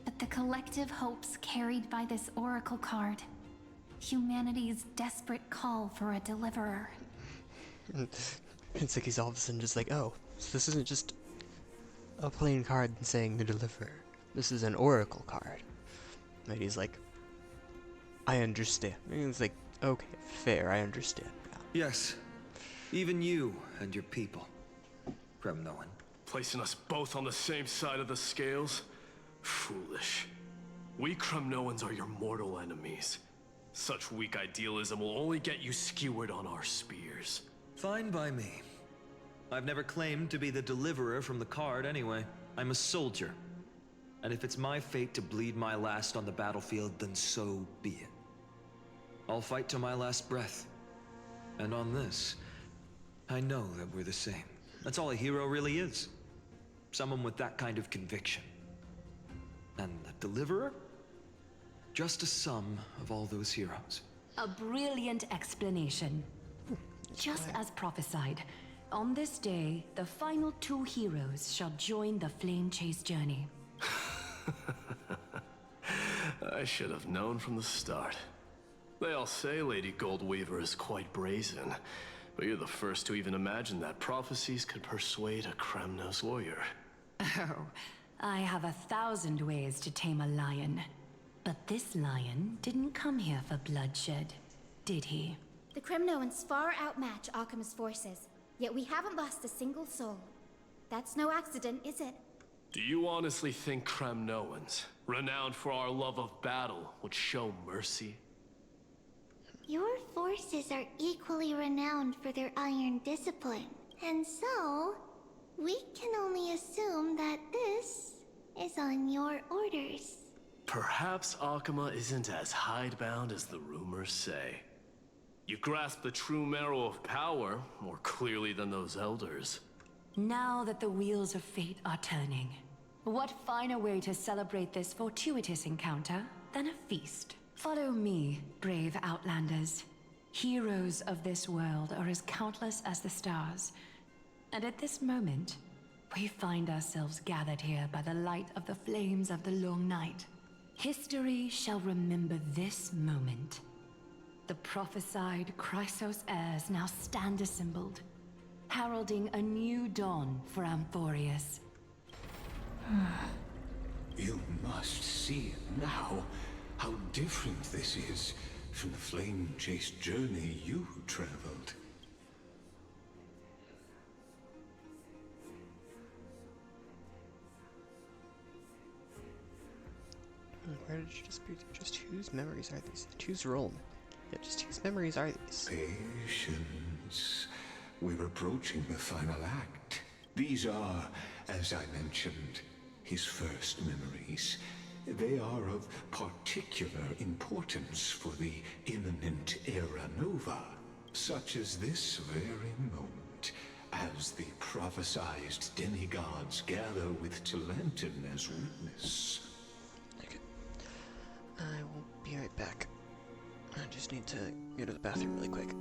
but the collective hopes carried by this oracle card. Humanity's desperate call for a deliverer. It's like he's all of a sudden just like, oh, so this isn't just a plain card saying the deliverer. This is an oracle card. And he's like, I understand. And it's like, okay, fair, I understand now. Yes, even you and your people, Kremnoan. Placing us both on the same side of the scales? Foolish. We Kremnoans are your mortal enemies. Such weak idealism will only get you skewered on our spears. Fine by me. I've never claimed to be the deliverer from the card anyway. I'm a soldier. And if it's my fate to bleed my last on the battlefield, then so be it. I'll fight to my last breath. And on this, I know that we're the same. That's all a hero really is. Someone with that kind of conviction. And the deliverer? Just a sum of all those heroes. A brilliant explanation. Just as prophesied, on this day, the final two heroes shall join the Flame Chase journey. I should have known from the start. They all say Lady Goldweaver is quite brazen, but you're the first to even imagine that prophecies could persuade a Kremnos warrior. Oh, I have 1,000 ways to tame a lion. But this lion didn't come here for bloodshed, did he? The Kremnoans far outmatch Arkham's forces, yet we haven't lost a single soul. That's no accident, is it? Do you honestly think Kremnoans, renowned for our love of battle, would show mercy? Your forces are equally renowned for their iron discipline. And so, we can only assume that this is on your orders. Perhaps Akama isn't as hidebound as the rumors say. You grasp the true marrow of power more clearly than those elders. Now that the wheels of fate are turning, what finer way to celebrate this fortuitous encounter than a feast? Follow me, brave Outlanders. Heroes of this world are as countless as the stars. And at this moment, we find ourselves gathered here by the light of the flames of the long night. History shall remember this moment. The prophesied Chrysos heirs now stand assembled, heralding a new dawn for Amphorius. You must see it now, how different this is from the flame chase journey you traveled. Where did you just whose memories are these? Choose role. Yeah, just whose memories are these? Patience. We're approaching the final act. These are, as I mentioned, his first memories. They are of particular importance for the imminent Era Nova, such as this very moment, as the prophesized demigods gather with Talentum as witness. I will be right back. I just need to go to the bathroom really quick.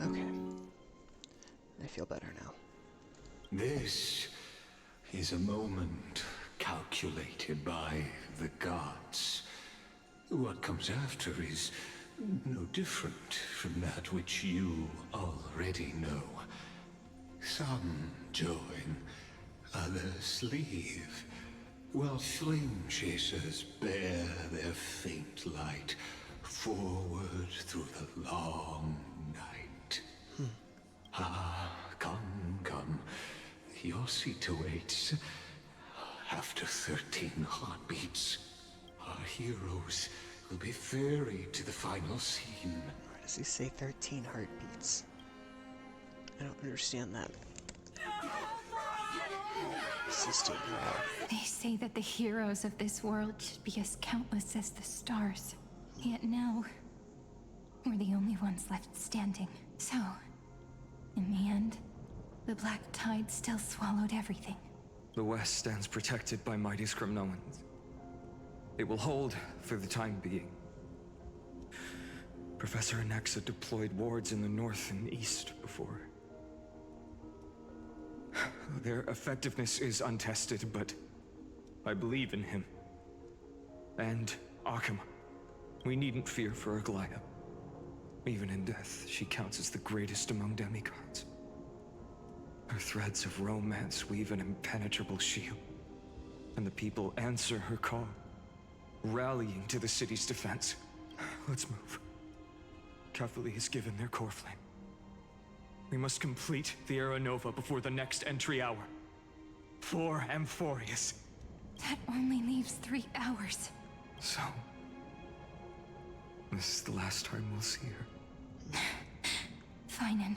Okay. I feel better now. This is a moment calculated by the gods. What comes after is no different from that which you already know. Some join, others leave, while flame chasers bear their faint light forward through the long night. Ah, come, come. Your seat awaits. After 13 heartbeats, our heroes will be ferried to the final scene. Why does he say 13 heartbeats? I don't understand that. Sister Girl. They say that the heroes of this world should be as countless as the stars. Yet now, we're the only ones left standing. So, in the end, the black tide still swallowed everything. The West stands protected by mighty Scrimnoans. It will hold for the time being. Professor Anexa deployed wards in the north and east before. Their effectiveness is untested, but I believe in him. And Arkham. We needn't fear for Aglaya. Even in death, she counts as the greatest among demigods. Her threads of romance weave an impenetrable shield, and the people answer her call, rallying to the city's defense. Let's move. Cavalry has given their core flame. We must complete the Era Nova before the next entry hour. For Amphorius. That only leaves 3 hours. So, this is the last time we'll see her. Finan,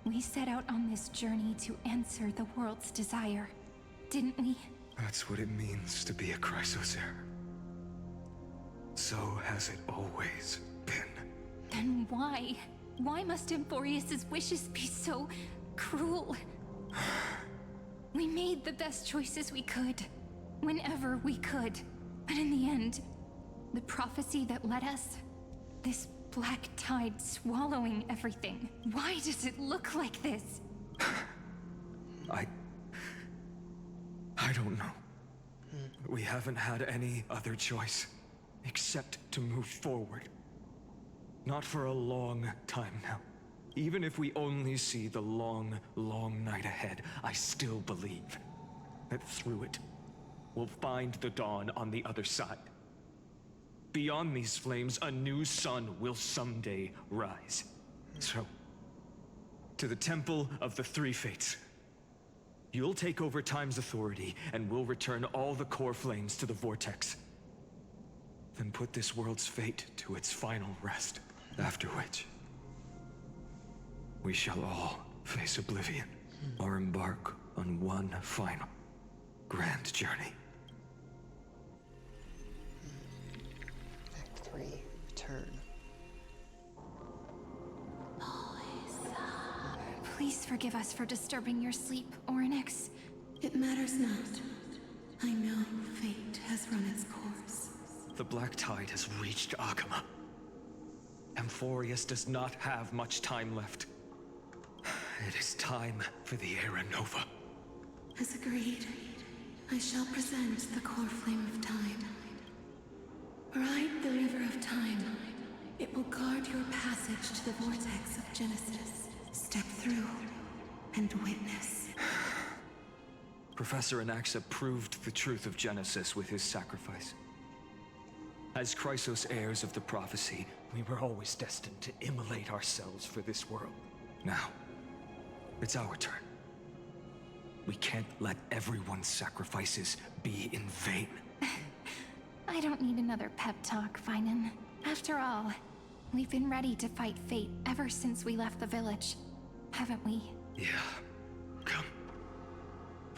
we set out on this journey to answer the world's desire, didn't we? That's what it means to be a Chrysosaur. So has it always been. Then why? Why must Amphorius's wishes be so cruel? We made the best choices we could, whenever we could. But in the end, the prophecy that led us, this black tide swallowing everything. Why does it look like this? I don't know. We haven't had any other choice, except to move forward. Not for a long time now. Even if we only see the long, long night ahead, I still believe that through it, we'll find the dawn on the other side. Beyond these flames, a new sun will someday rise. So, to the Temple of the Three Fates. You'll take over Time's authority, and we'll return all the core flames to the Vortex. Then put this world's fate to its final rest. After which, we shall all face oblivion, or embark on one final, grand journey. Act 3, Return. Please forgive us for disturbing your sleep, Orynyx. It matters not. I know fate has run its course. The Black Tide has reached Akama. Amphorius does not have much time left. It is time for the Era Nova. As agreed, I shall present the core flame of time. Ride the river of time. It will guard your passage to the vortex of Genesis. Step through and witness. Professor Anaxa proved the truth of Genesis with his sacrifice. As Chrysos heirs of the prophecy, we were always destined to immolate ourselves for this world. Now, it's our turn. We can't let everyone's sacrifices be in vain. I don't need another pep talk, Finan. After all, we've been ready to fight fate ever since we left the village, haven't we? Yeah. Come.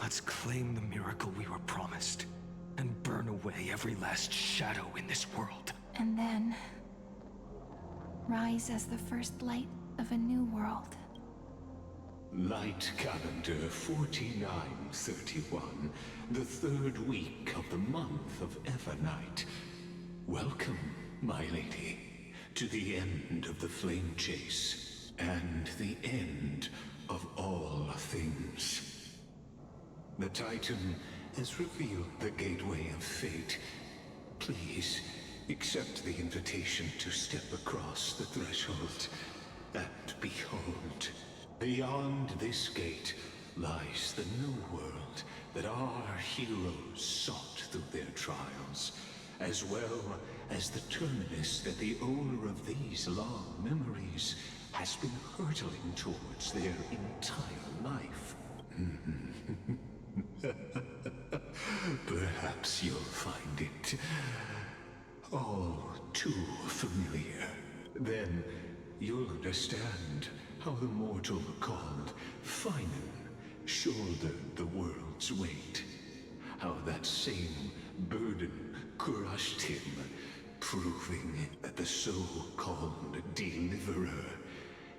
Let's claim the miracle we were promised, and burn away every last shadow in this world. And then rise as the first light of a new world. Light calendar 4931, the third week of the month of Evernight. Welcome, my lady, to the end of the flame chase, and the end of all things. The Titan has revealed the gateway of fate. Please, accept the invitation to step across the threshold, and behold, beyond this gate lies the new world that our heroes sought through their trials, as well as the terminus that the owner of these long memories has been hurtling towards their entire life. Perhaps you'll find it all too familiar. Then you'll understand how the mortal called Finan shouldered the world's weight. How that same burden crushed him, proving that the so-called Deliverer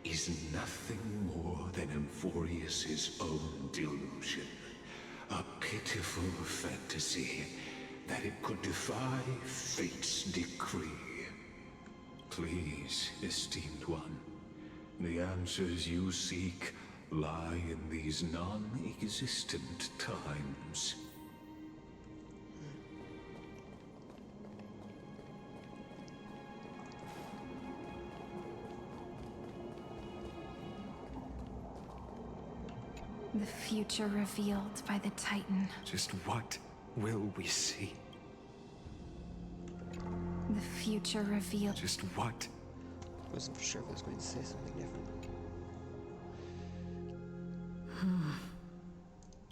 is nothing more than Amphorius' own delusion. A pitiful fantasy that it could defy fate's decree. Please, esteemed one, the answers you seek lie in these non-existent times. The future revealed by the Titan. Just what will we see? The future revealed. Just what? I wasn't for sure if I was going to say something different.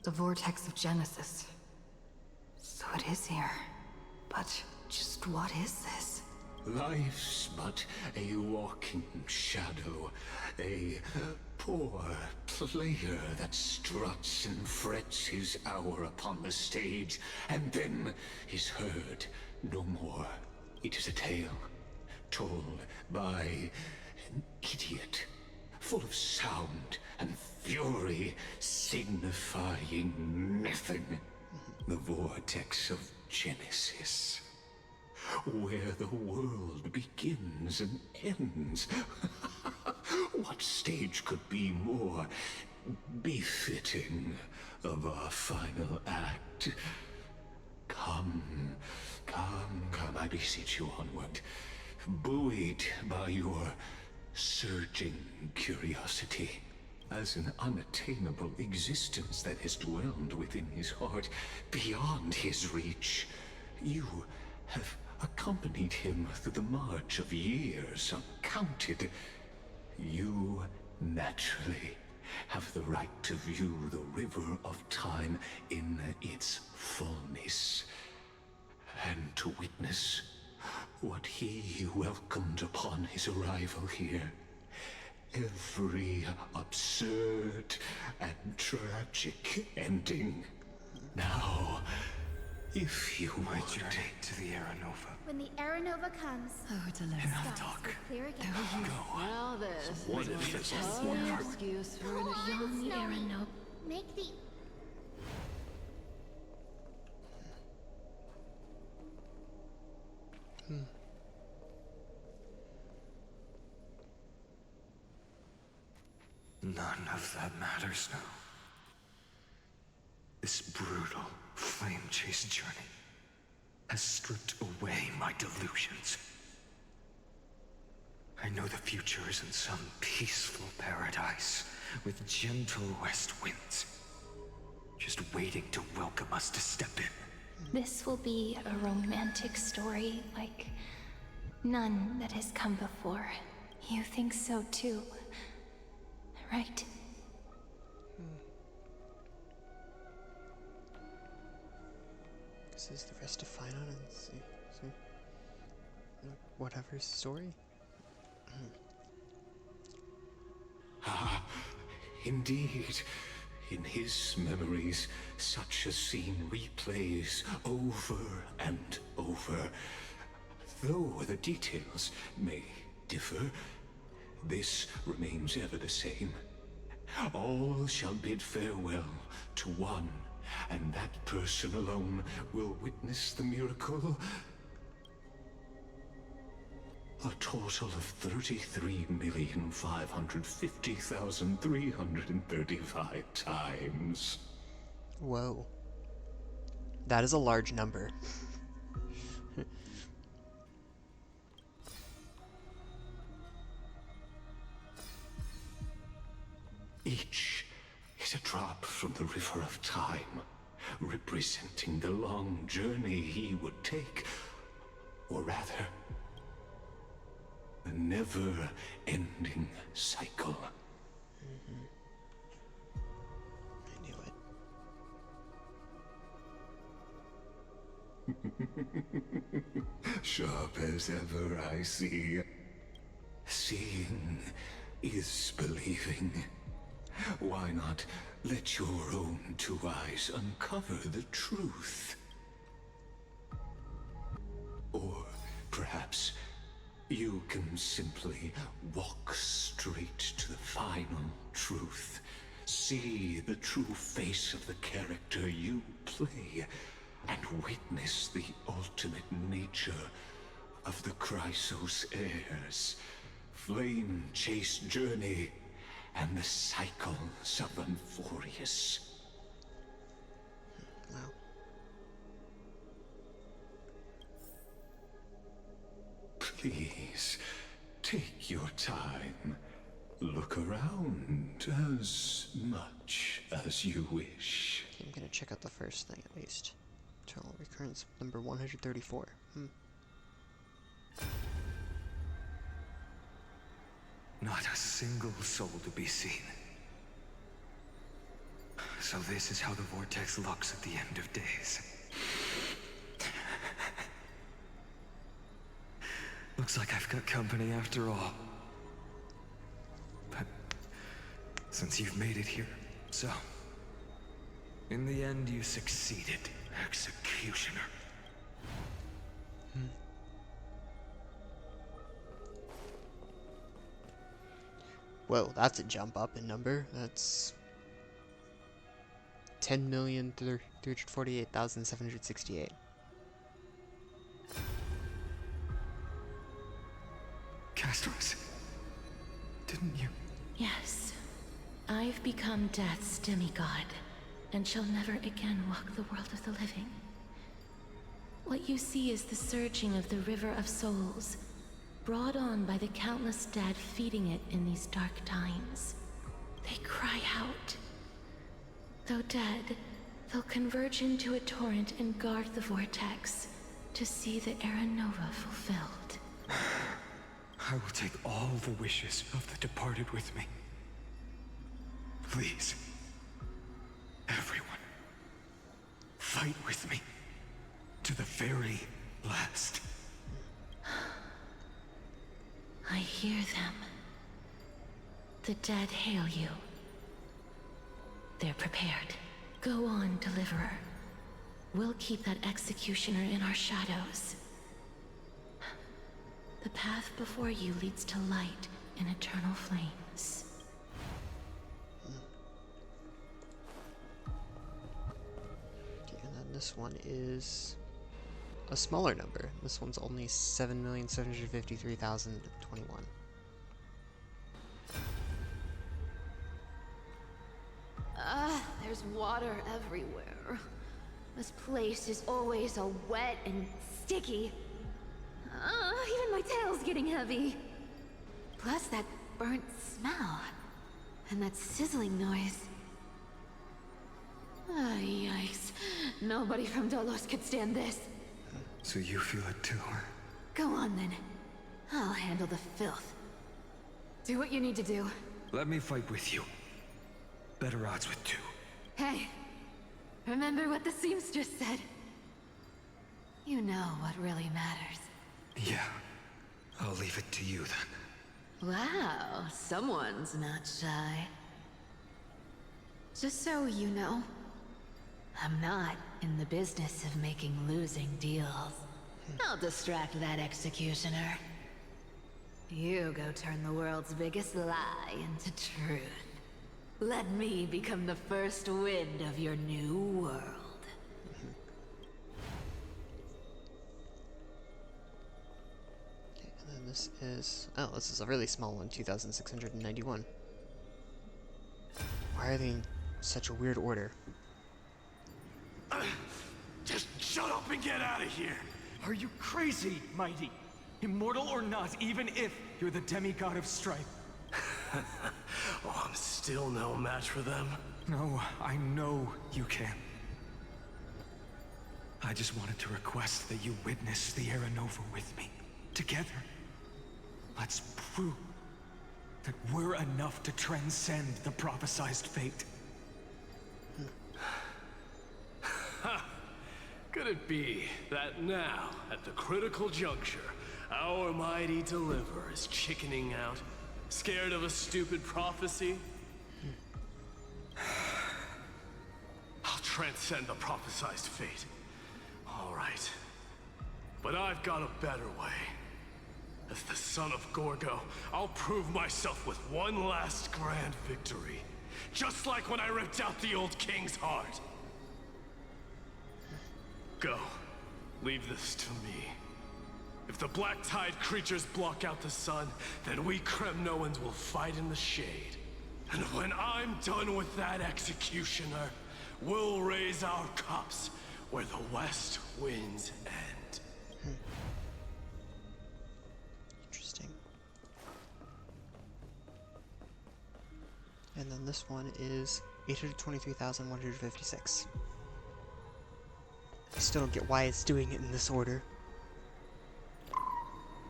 The vortex of Genesis. So it is here. But just what is this? Life's but a walking shadow, a poor player that struts and frets his hour upon the stage, and then is heard no more. It is a tale told by an idiot, full of sound and fury, signifying nothing. The vortex of Genesis, where the world begins and ends. What stage could be more befitting of our final act? Come, I beseech you onward, buoyed by your surging curiosity, as an unattainable existence that has dwelled within his heart, beyond his reach. You have accompanied him through the march of years uncounted. You naturally have the right to view the river of time in its fullness, and to witness what he welcomed upon his arrival here. Every absurd and tragic ending. Now, if you My would... journey to the Aranova. When the Aranova comes, Enough talk. clear again. Well, this What if it's all an work? excuse for Come an on, young Snowy. Arano. Make the... None of that matters now. This brutal, flame-chased journey has stripped away my delusions. I know the future is in some peaceful paradise with gentle west winds, just waiting to welcome us to step in. This will be a romantic story like none that has come before. You think so too, right? This is the rest of Final and whatever story. Ah, indeed. In his memories, such a scene replays over and over. Though the details may differ, this remains ever the same. All shall bid farewell to one, and that person alone will witness the miracle. A total of 33,550,335 times. Whoa. That is a large number. Each is a drop from the river of time, representing the long journey he would take, or rather, a never-ending cycle. I knew it. Sharp as ever, I see. Seeing is believing. Why not let your own two eyes uncover the truth? Or perhaps you can simply walk straight to the final truth. See the true face of the character you play, and witness the ultimate nature of the Chrysos heirs. Flame-chased journey, and the cycles of Amphorius. Wow. Please, take your time. Look around as much as you wish. I'm gonna check out the first thing at least. Eternal recurrence number 134. Not a single soul to be seen. So this is how the vortex looks at the end of days. Looks like I've got company after all. But since you've made it here, so in the end you succeeded, Executioner. Whoa, that's a jump up in number. That's 10,348,768. Castros, didn't you? Yes. I've become Death's demigod, and shall never again walk the world of the living. What you see is the surging of the River of Souls, brought on by the countless dead feeding it in these dark times. They cry out. Though dead, they'll converge into a torrent and guard the vortex to see the Era Nova fulfilled. I will take all the wishes of the departed with me. Please, everyone, fight with me to the very last. I hear them. The dead hail you. They're prepared. Go on, Deliverer. We'll keep that executioner in our shadows. The path before you leads to light and eternal flames. Okay, and then this one is a smaller number. This one's only 7,753,021. There's water everywhere. This place is always so wet and sticky. Even my tail's getting heavy. Plus that burnt smell. And that sizzling noise. Yikes. Nobody from Dolos could stand this. So you feel it too? Go on then. I'll handle the filth. Do what you need to do. Let me fight with you. Better odds with two. Hey, remember what the seamstress said? You know what really matters. Yeah, I'll leave it to you then. Wow, someone's not shy. Just so you know, I'm not in the business of making losing deals. I'll distract that executioner. You go turn the world's biggest lie into truth. Let me become the first wind of your new world. Okay, and then this is... oh, this is a really small one, 2,691. Why are they in such a weird order? Just shut up and get out of here! Are you crazy, Mighty? Immortal or not, even if you're the demigod of strife. Oh, I'm still no match for them. No, I know you can. I just wanted to request that you witness the Era Nova with me. Together. Let's prove that we're enough to transcend the prophesized fate. Could it be that now, at the critical juncture, our mighty deliverer is chickening out? Scared of a stupid prophecy? I'll transcend the prophesized fate. All right. But I've got a better way. As the son of Gorgo, I'll prove myself with one last grand victory. Just like when I ripped out the old king's heart. Go. Leave this to me. If the black tide creatures block out the sun, then we Kremnoans will fight in the shade. And when I'm done with that executioner, we'll raise our cups where the west winds end. Interesting. And then this one is 823,156. I still don't get why it's doing it in this order.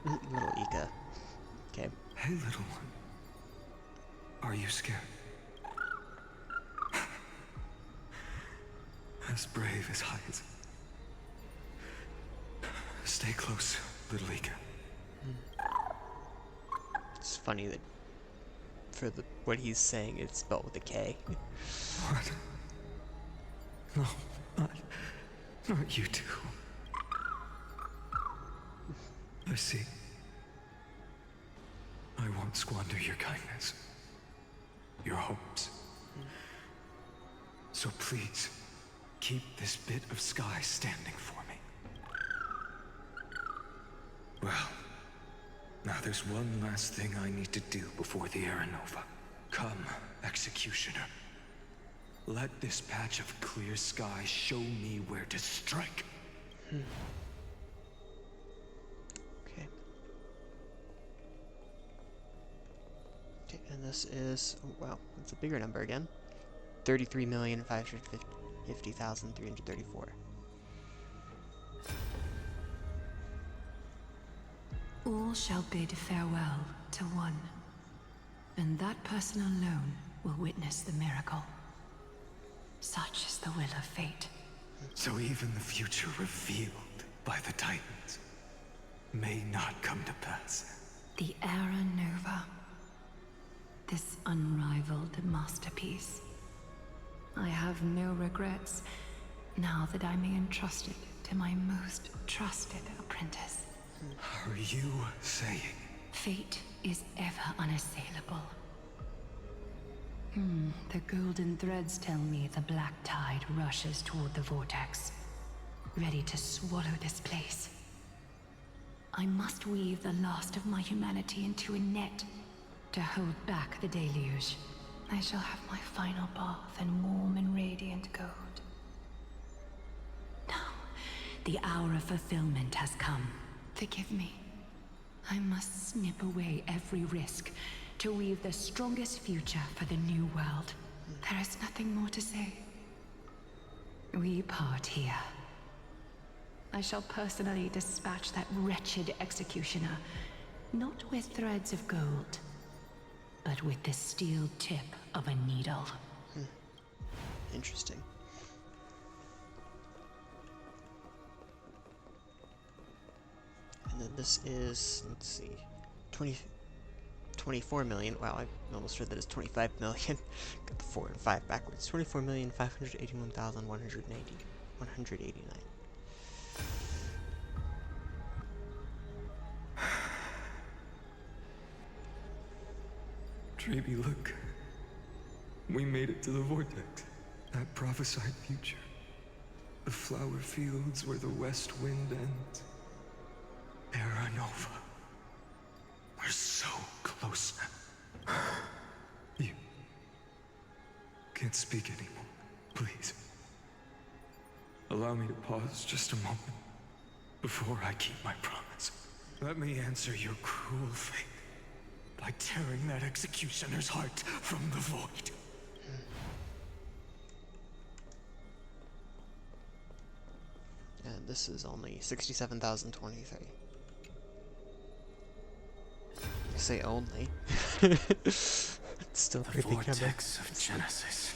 Little Ika. Okay. Hey, little one. Are you scared? As brave as Hyde. Stay close, little Ika. It's funny that for what he's saying, it's spelled with a K. What? No, not you two. I see. I won't squander your kindness. Your hopes. So please, keep this bit of sky standing for me. Well, now there's one last thing I need to do before the Era Nova. Come, Executioner. Let this patch of clear sky show me where to strike. Okay. And this is, oh, wow, that's a bigger number again. 33,550,334. All shall bid farewell to one, and that person alone will witness the miracle. Such is the will of fate. So even the future revealed by the Titans may not come to pass. The Era Nova. This unrivaled masterpiece. I have no regrets now that I may entrust it to my most trusted apprentice. Are you saying? Fate is ever unassailable. The golden threads tell me the black tide rushes toward the vortex, ready to swallow this place. I must weave the last of my humanity into a net to hold back the deluge. I shall have my final bath in warm and radiant gold. Now, the hour of fulfillment has come. Forgive me. I must snip away every risk to weave the strongest future for the new world. There is nothing more to say. We part here. I shall personally dispatch that wretched executioner, not with threads of gold, but with the steel tip of a needle. Interesting. And then this is, let's see, 24 million. Wow, I almost read that as 25 million. Got the 4 and 5 backwards. 24,581,189. Treeby, look. We made it to the vortex. That prophesied future. The flower fields where the west wind ends. Era Nova. We're so close now. You can't speak anymore. Please. Allow me to pause just a moment before I keep my promise. Let me answer your cruel fate by tearing that executioner's heart from the void. And this is only 67,023. You say only. It's still a pretty big number. The vortex of Genesis.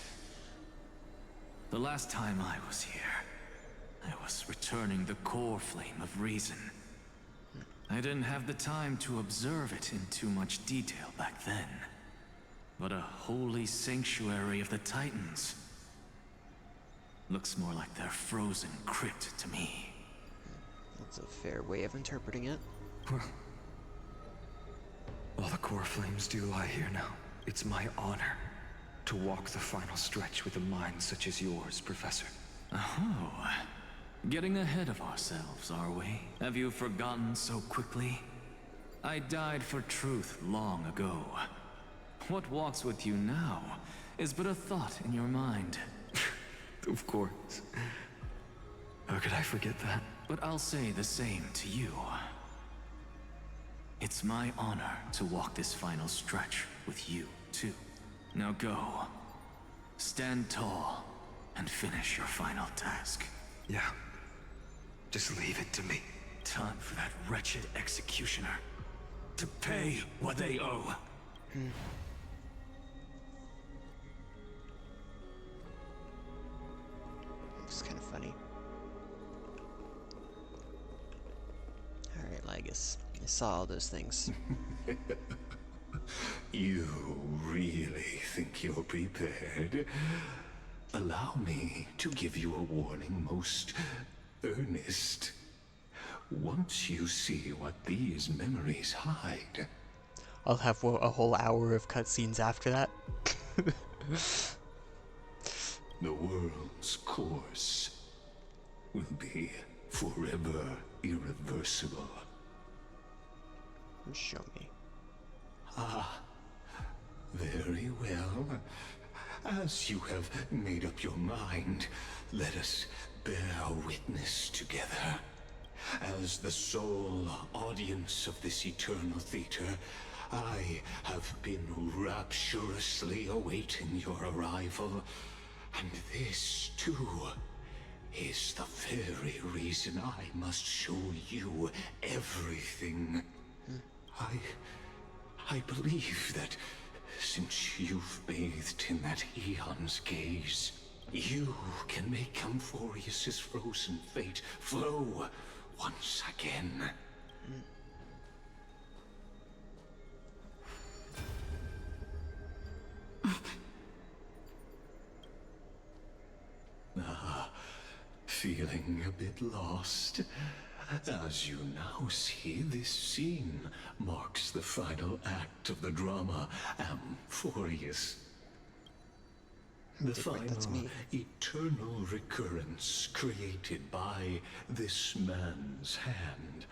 The last time I was here, I was returning the core flame of reason. I didn't have the time to observe it in too much detail back then. But a holy sanctuary of the Titans. Looks more like their frozen crypt to me. That's a fair way of interpreting it. Well, all the core flames do lie here now. It's my honor to walk the final stretch with a mind such as yours, Professor. Oh. Getting ahead of ourselves, are we? Have you forgotten so quickly? I died for truth long ago. What walks with you now is but a thought in your mind. Of course. How could I forget that? But I'll say the same to you. It's my honor to walk this final stretch with you, too. Now go. Stand tall and finish your final task. Yeah. Just leave it to me. Time for that wretched executioner to pay what they owe. It's kind of funny. Alright, Lygus. I saw all those things. You really think you're prepared? Allow me to give you a warning, most earnest. Once you see what these memories hide... I'll have a whole hour of cutscenes after that. The world's course will be forever irreversible. Show me. Ah, very well. As you have made up your mind, let us bear witness together. As the sole audience of this eternal theater, I have been rapturously awaiting your arrival, and this, too, is the very reason I must show you everything. I believe that since you've bathed in that Eon's gaze, you can make Amphorius's frozen fate flow once again. Feeling a bit lost? As you now see, this scene marks the final act of the drama Amphorius. The final eternal recurrence created by this man's hand,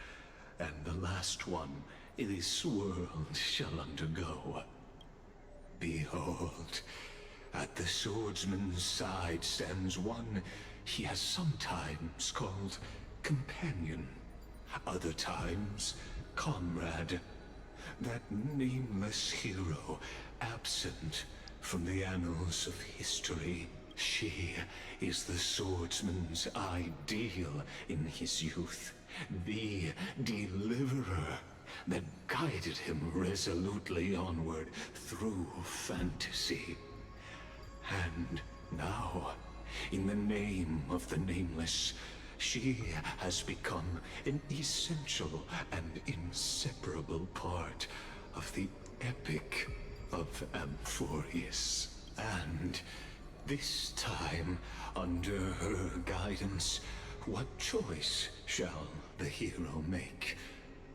and the last one this world shall undergo. Behold, at the swordsman's side stands one he has sometimes called companion, other times comrade. That nameless hero, absent from the annals of history. She is the swordsman's ideal in his youth, the deliverer that guided him resolutely onward through fantasy. And now, in the name of the Nameless, she has become an essential and inseparable part of the epic of Amphorius. And this time, under her guidance, what choice shall the hero make?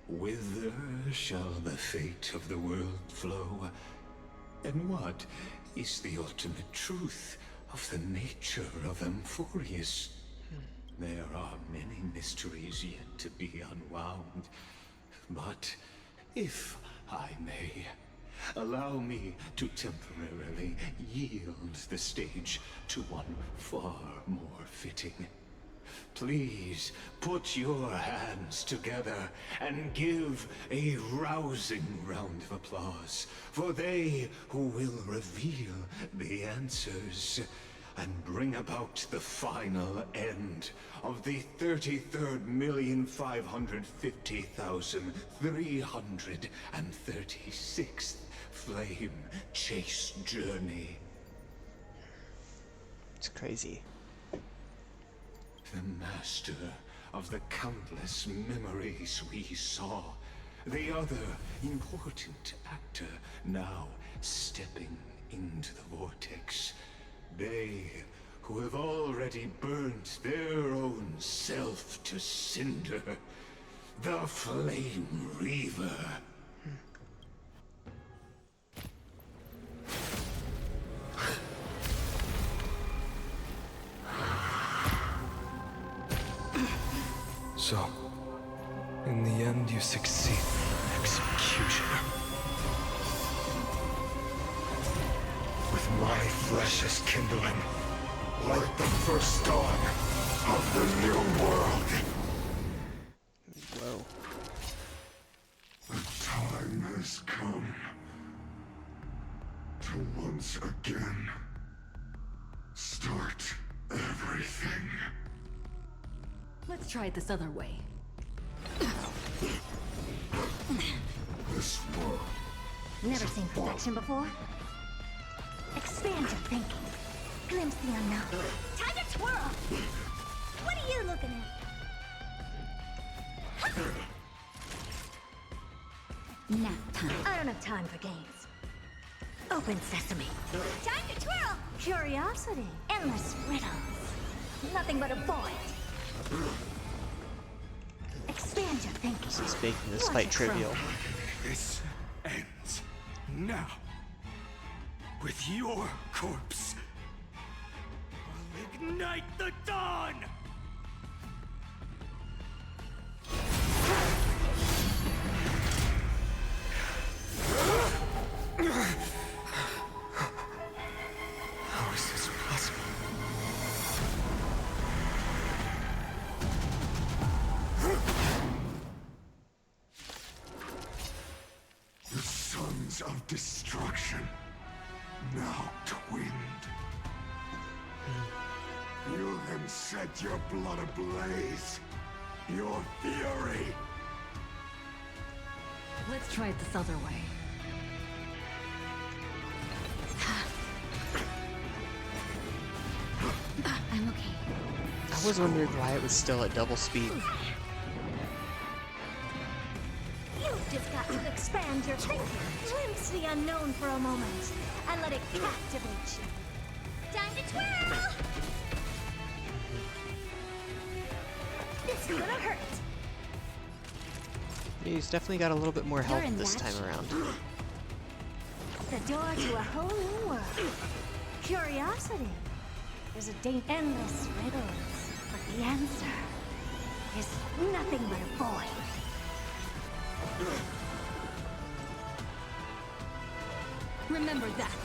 Whither shall the fate of the world flow? And what is the ultimate truth of the nature of Amphorius? There are many mysteries yet to be unwound. But if I may, allow me to temporarily yield the stage to one far more fitting. Please put your hands together and give a rousing round of applause for they who will reveal the answers and bring about the final end of the 33,550,336th flame chase journey. It's crazy. The master of the countless memories we saw. The other important actor now stepping into the vortex. They who have already burnt their own self to cinder. The Flame Reaver. So, in the end, you succeed. Executioner. With my flesh as kindling, like the first dawn of the new world. Whoa. The time has come to once again start everything. Let's try it this other way. This world. Never seen perfection before? Expand your thinking. Glimpse the unknown. Time to twirl! What are you looking at? Nap time. I don't have time for games. Open sesame. Time to twirl! Curiosity. Endless riddles. Nothing but a void. Expand your thinking. This is making this fight trivial. This ends now. With your corpse. I'll ignite the dawn! How is this possible? The Arrows of destruction, now twinned. You then set your blood ablaze. Your fury. Let's try it this other way. I'm okay. I was wondering why it was still at double speed. You've just got to expand your thinking. Glimpse the unknown for a moment, and let it captivate you. Time to twirl! It's gonna hurt. He's definitely got a little bit more health this time around. The door to a whole new world. Curiosity. There's a endless riddles, but the answer is nothing but a void. Remember that.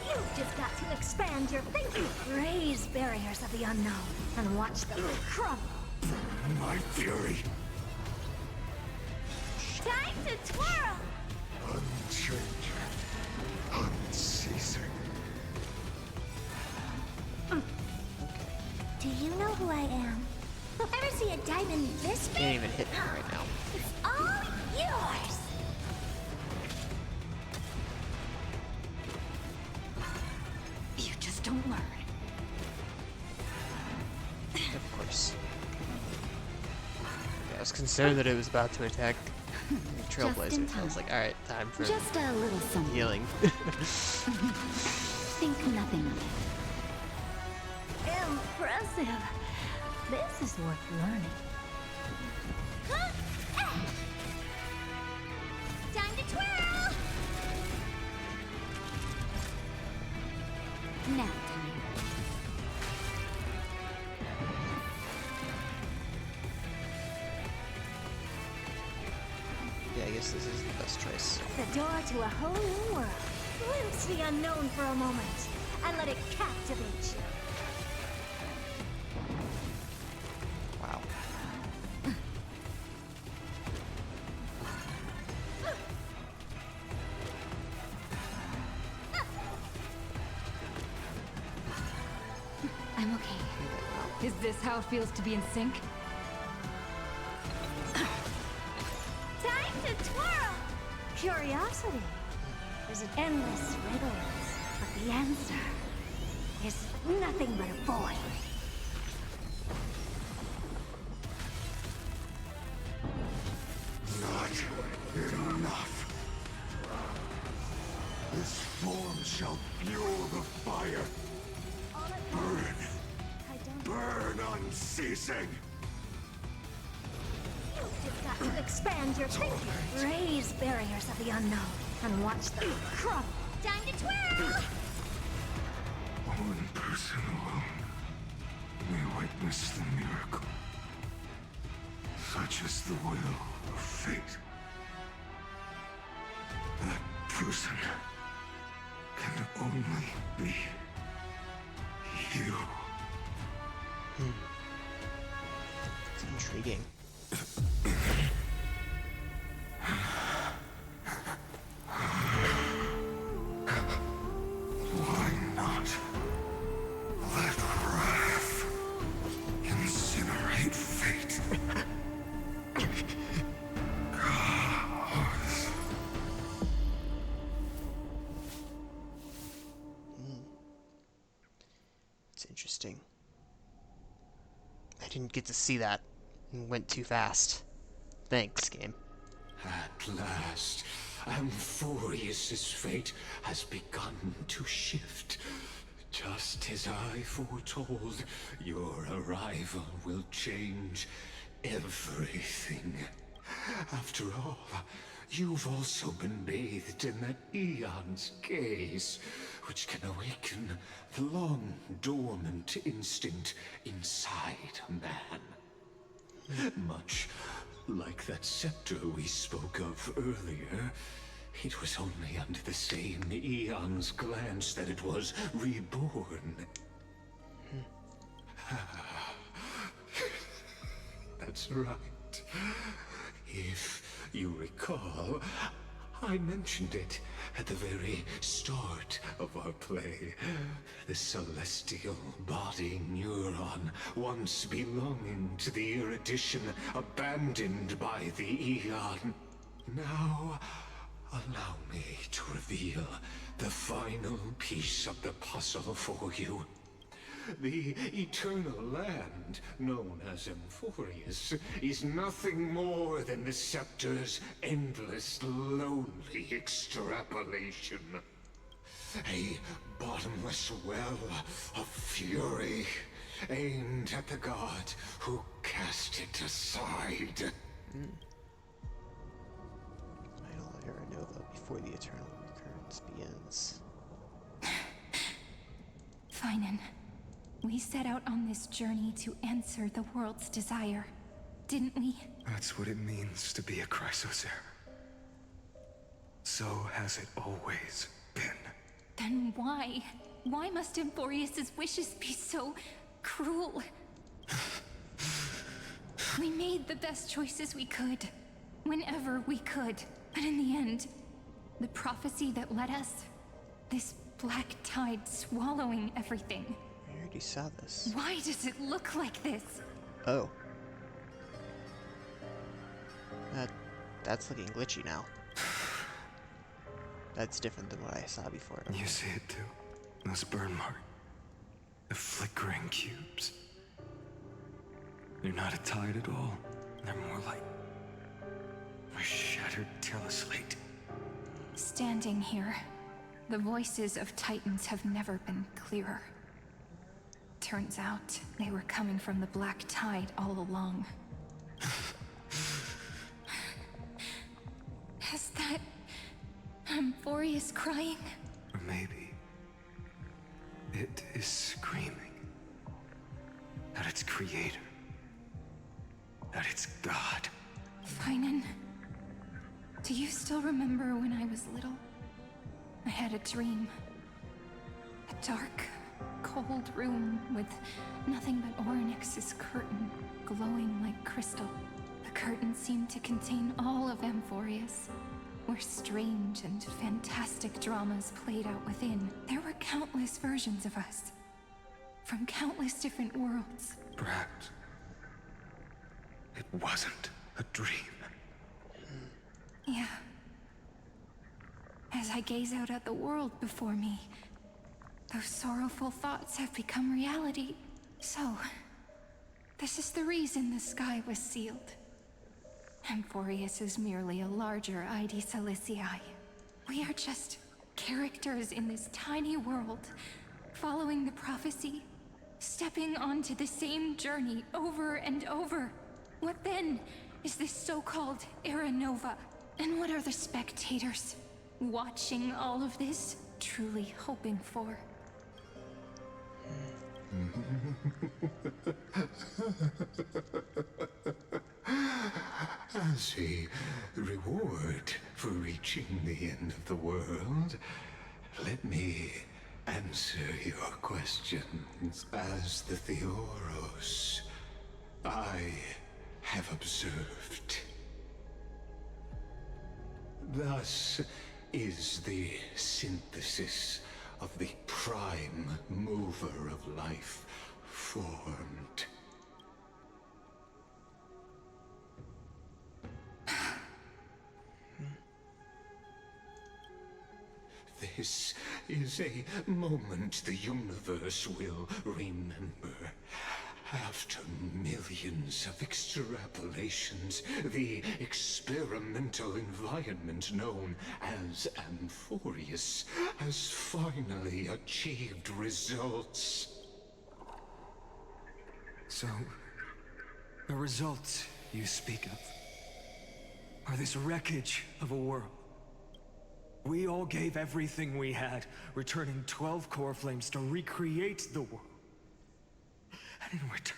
You've just got to expand your thinking. Raise barriers of the unknown and watch them crumble. My fury. Time to twirl! Unchanging. Unceasing. Do you know who I am? Ever see a diamond this big? Can't even hit me right now. It's all yours! You just don't learn. Of course. Okay, I was concerned that it was about to attack Trailblazer. I was like, alright, time for Just a little something. healing. Think nothing of it. Impressive. This is worth learning. Time to twirl! Now time. Yeah, I guess this is the best choice. The door to a whole new world. Glimpse the unknown for a moment, and let it captivate you. Wow. I'm okay. Is this how it feels to be in sync? Time to twirl! Curiosity. There's an endless riddles, but the answer is nothing but a void. Not enough. This form shall fuel the fire. Burn. Burn unceasing. You've just got to expand your thinking. Raise barriers of the unknown and watch them crumble. Time to twirl! One person alone may witness the miracle. Such is the will of fate. That person can only be you. It's intriguing. Why not let wrath incinerate fate? Gods. It's interesting. I didn't get to see that. It went too fast. Thanks, game. At last, Amphorius's fate has begun to shift. Just as I foretold, your arrival will change everything. After all, you've also been bathed in that eon's gaze, which can awaken the long-dormant instinct inside a man. Much like that scepter we spoke of earlier, it was only under the same eon's glance that it was reborn. That's right. If you recall, I mentioned it at the very start of our play. The celestial body neuron, once belonging to the Erudition, abandoned by the Eon. Now, allow me to reveal the final piece of the puzzle for you. The eternal land, known as Amphorius, is nothing more than the Scepter's endless, lonely extrapolation. A bottomless well of fury, aimed at the god who cast it aside. Idol of Aranova before the eternal recurrence begins. Finan. We set out on this journey to answer the world's desire, didn't we? That's what it means to be a Chrysos heir. So has it always been. Then why? Why must Amphorius' wishes be so cruel? We made the best choices we could, whenever we could. But in the end, the prophecy that led us, this black tide swallowing everything. I already saw this. Why does it look like this? Oh. That's looking glitchy now. That's different than what I saw before. You see it too. Those burn marks. The flickering cubes. They're not a tide at all. They're more like a shattered teleslate. Standing here, the voices of Titans have never been clearer. Turns out, they were coming from the black tide all along. Is that Amphorius crying? Or maybe it is screaming at its creator, at its god. Finan, do you still remember when I was little? I had a dream. A dark, cold room with nothing but Orynyx's curtain glowing like crystal. The curtain seemed to contain all of Amphorius, where strange and fantastic dramas played out within. There were countless versions of us, from countless different worlds. Perhaps it wasn't a dream. Yeah. As I gaze out at the world before me, those sorrowful thoughts have become reality. So, this is the reason the sky was sealed. Amphorius is merely a larger ID Silicii. We are just characters in this tiny world, following the prophecy, stepping onto the same journey over and over. What then is this so-called Era Nova? And what are the spectators watching all of this truly hoping for? As a reward for reaching the end of the world, let me answer your questions. As the Theoros, I have observed. Thus is the synthesis of the prime mover of life formed. This is a moment the universe will remember. After millions of extrapolations, the experimental environment known as Amphorius has finally achieved results. So, the results you speak of are this wreckage of a world. We all gave everything we had, returning 12 core flames to recreate the world. And in return,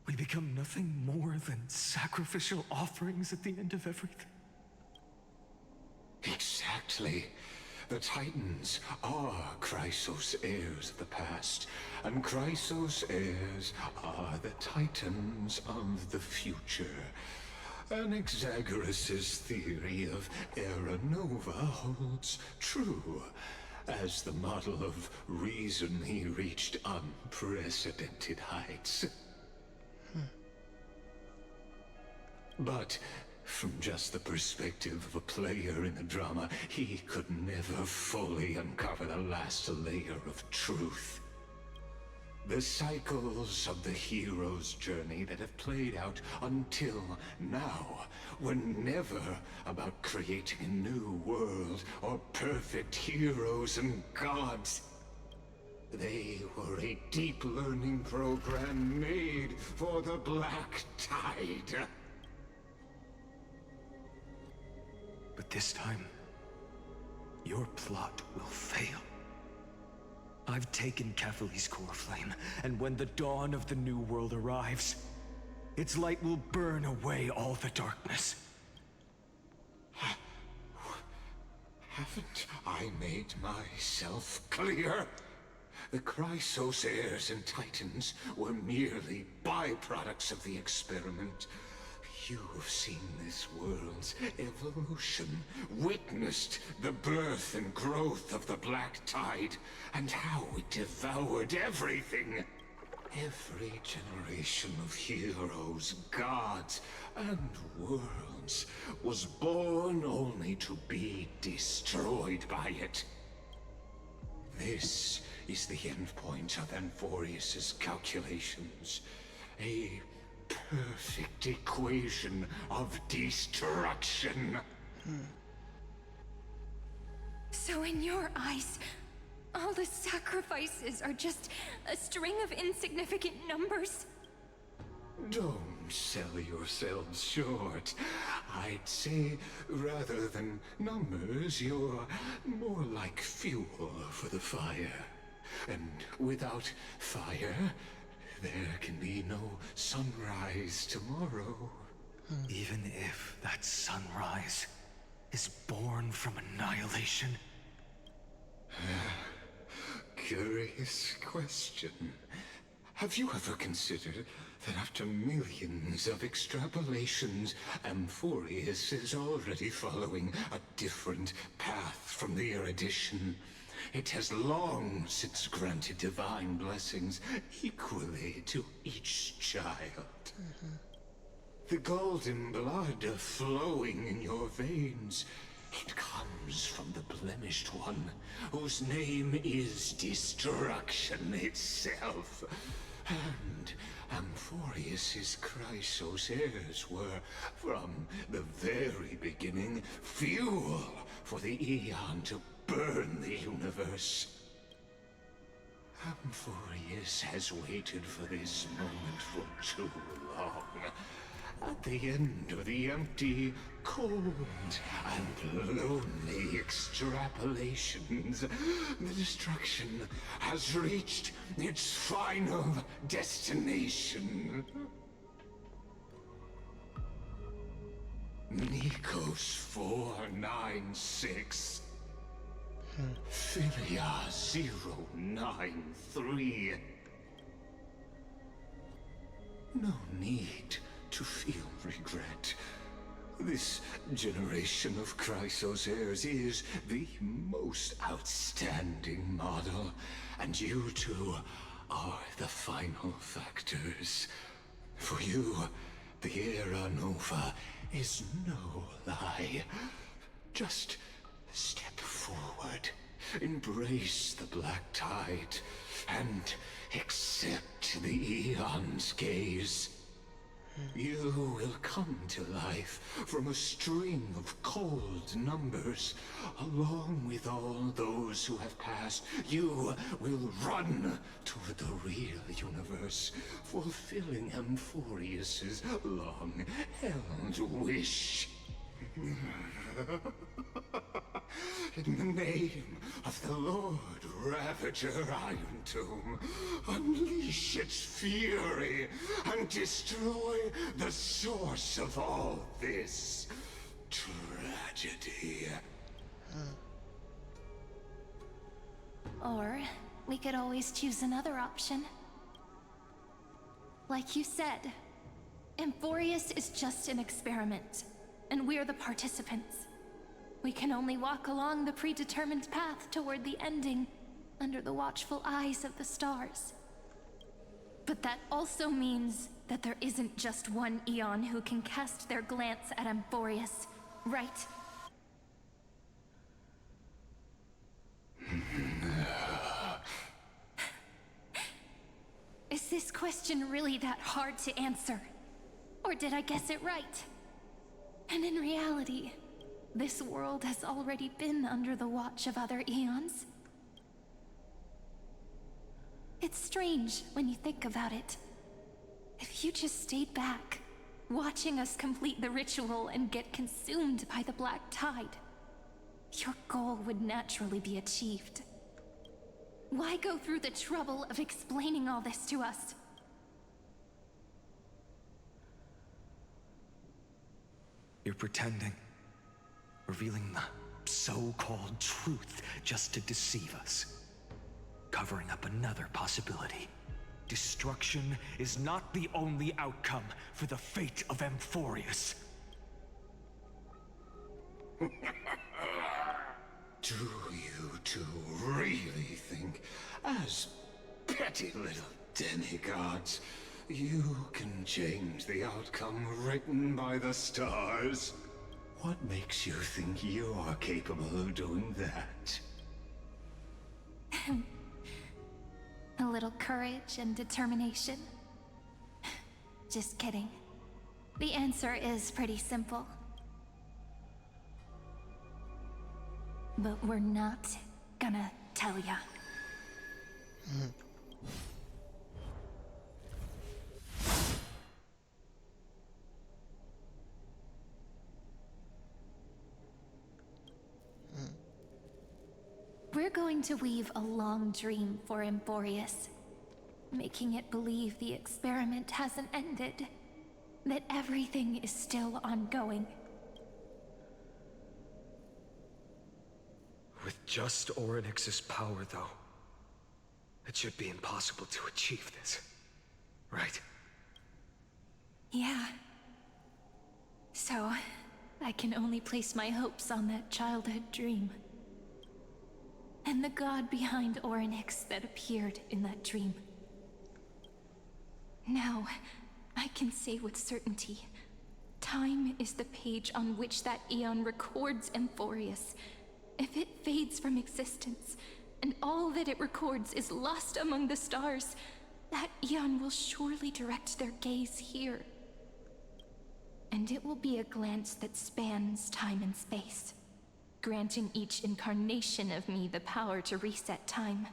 we become nothing more than sacrificial offerings at the end of everything. Exactly. The Titans are Chrysos heirs of the past, and Chrysos heirs are the Titans of the future. Anaxagoras' theory of era nova holds true. As the model of reason, he reached unprecedented heights. But from just the perspective of a player in the drama, he could never fully uncover the last layer of truth. The cycles of the hero's journey that have played out until now were never about creating a new world or perfect heroes and gods. They were a deep learning program made for the Black Tide. But this time, your plot will fail. I've taken Kefali's core flame, and when the dawn of the new world arrives, its light will burn away all the darkness. Haven't I made myself clear? The Chrysos heirs and Titans were merely byproducts of the experiment. You've seen this world's evolution, witnessed the birth and growth of the Black Tide, and how it devoured everything. Every generation of heroes, gods, and worlds was born only to be destroyed by it. This is the endpoint of Amphorius's calculations. A perfect equation of destruction. So in your eyes, all the sacrifices are just a string of insignificant numbers? Don't sell yourselves short. I'd say, rather than numbers, you're more like fuel for the fire. And without fire, there can be no sunrise tomorrow. Even if that sunrise is born from annihilation? Curious question. Have you ever considered that after millions of extrapolations, Amphorius is already following a different path from the erudition? It has long since granted divine blessings equally to each child. The golden blood flowing in your veins, it comes from the blemished one, whose name is destruction itself. And Amphorius's Chrysos heirs were, from the very beginning, fuel for the Aeon to burn the universe. Amphorius has waited for this moment for too long. At the end of the empty, cold, and lonely extrapolations, the destruction has reached its final destination. Nikos 496. Philia 093. No need to feel regret. This generation of Chrysos heirs is the most outstanding model, and you two are the final factors. For you, the Era Nova is no lie. Just step forward, embrace the Black Tide, and accept the Aeon's gaze. You will come to life from a string of cold numbers. Along with all those who have passed, you will run toward the real universe, fulfilling Amphorius's long-held wish. In the name of the Lord Ravager Iron Tomb, unleash its fury and destroy the source of all this tragedy. Or we could always choose another option. Like you said, Amphorius is just an experiment, and we're the participants. We can only walk along the predetermined path toward the ending, under the watchful eyes of the stars. But that also means that there isn't just one Eon who can cast their glance at Amphorius, right? Is this question really that hard to answer? Or did I guess it right? And in reality, this world has already been under the watch of other Eons. It's strange when you think about it. If you just stayed back, watching us complete the ritual and get consumed by the black tide, your goal would naturally be achieved. Why go through the trouble of explaining all this to us? You're pretending. Revealing the so-called truth just to deceive us. Covering up another possibility. Destruction is not the only outcome for the fate of Amphorius. Do you two really think, as petty little demigods, you can change the outcome written by the stars? What makes you think you are capable of doing that? A little courage and determination. Just kidding. The answer is pretty simple. But we're not gonna tell ya. We're going to weave a long dream for Amphorius, making it believe the experiment hasn't ended, that everything is still ongoing. With just Orynyx's power, though, it should be impossible to achieve this, right? Yeah. So, I can only place my hopes on that childhood dream. And the god behind Orynyx that appeared in that dream. Now, I can say with certainty, time is the page on which that Eon records Amphorius. If it fades from existence, and all that it records is lost among the stars, that Eon will surely direct their gaze here. And it will be a glance that spans time and space, granting each incarnation of me the power to reset time,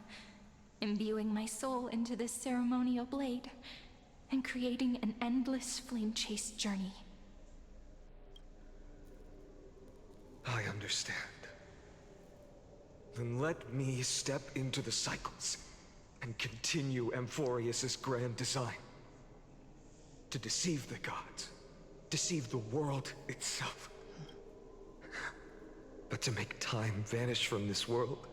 imbuing my soul into this ceremonial blade, and creating an endless flame-chased journey. I understand. Then let me step into the cycles and continue Amphorius's grand design. To deceive the gods, deceive the world itself. But to make time vanish from this world,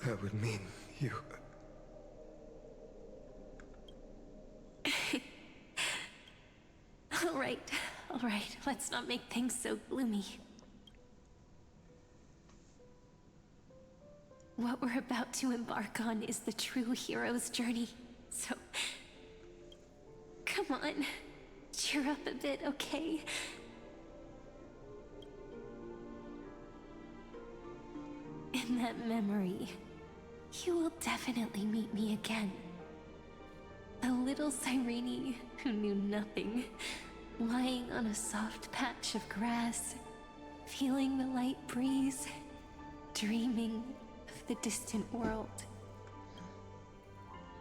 that would mean you... All right, let's not make things so gloomy. What we're about to embark on is the true hero's journey, so... Come on, cheer up a bit, okay? In that memory, you will definitely meet me again. A little Cyrene who knew nothing, lying on a soft patch of grass, feeling the light breeze, dreaming of the distant world.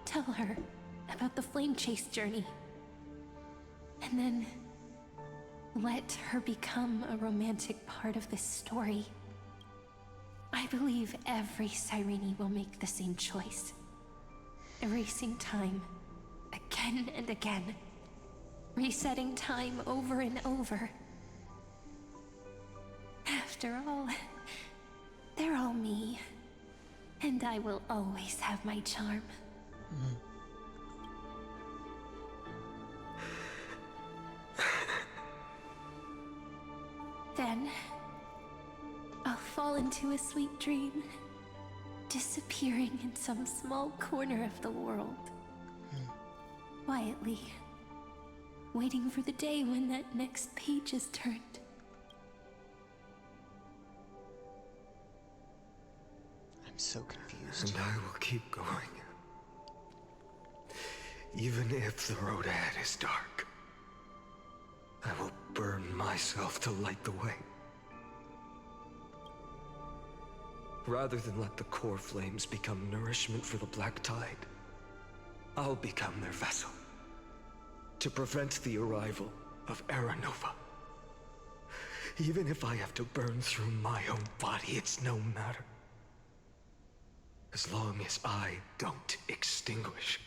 Tell her about the flame chase journey, and then let her become a romantic part of this story. I believe every Cyrene will make the same choice. Erasing time, again and again. Resetting time over and over. After all, they're all me. And I will always have my charm. into a sweet dream, disappearing in some small corner of the world. Quietly, waiting for the day when that next page is turned. I'm so confused. And I will keep going. Even if the road ahead is dark, I will burn myself to light the way. Rather than let the core flames become nourishment for the Black Tide, I'll become their vessel to prevent the arrival of Aranova. Even if I have to burn through my own body, it's no matter. As long as I don't extinguish,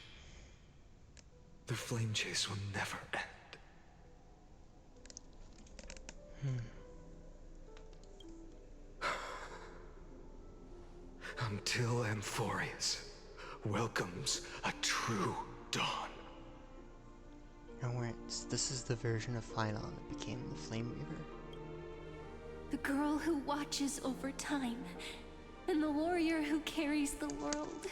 the flame chase will never end. Until Amphorius welcomes a true dawn. And this is the version of Phylon that became the Flame Weaver. The girl who watches over time, and the warrior who carries the world.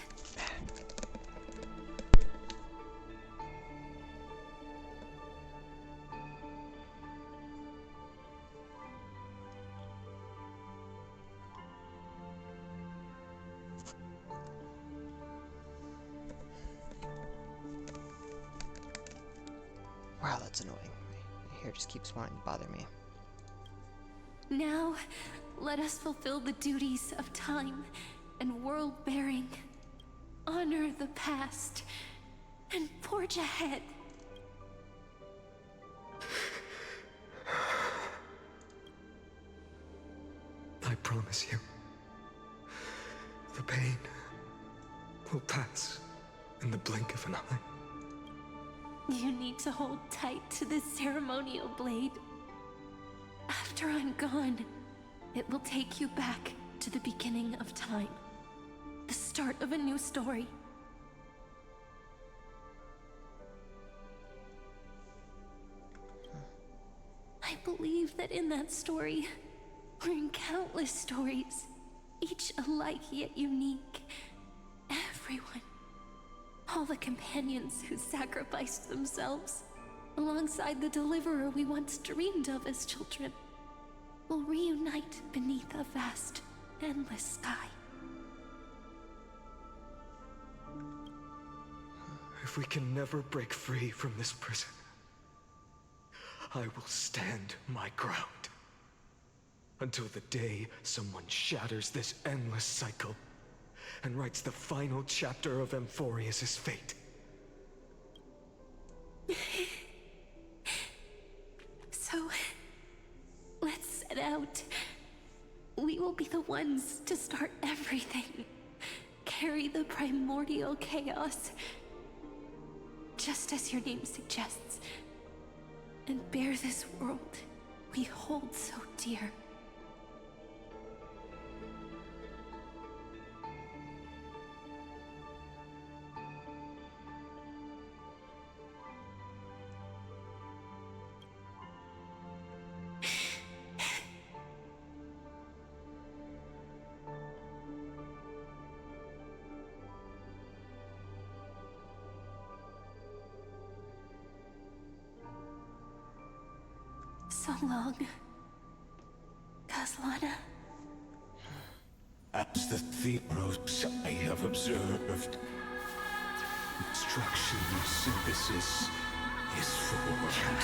Wow, that's annoying. My hair just keeps wanting to bother me. Now, let us fulfill the duties of time and world-bearing. Honor the past and forge ahead. I promise you, the pain will pass in the blink of an eye. You need to hold tight to this ceremonial blade. After I'm gone, it will take you back to the beginning of time. The start of a new story. I believe that in that story, or in countless stories, each alike yet unique, everyone, all the companions who sacrificed themselves, alongside the deliverer we once dreamed of as children, will reunite beneath a vast, endless sky. If we can never break free from this prison, I will stand my ground. Until the day someone shatters this endless cycle and writes the final chapter of Amphorius' fate. So, let's set out. We will be the ones to start everything. Carry the primordial chaos, just as your name suggests, and bear this world we hold so dear. So long, Kaslana. As the Theros I have observed, instruction synthesis is formed.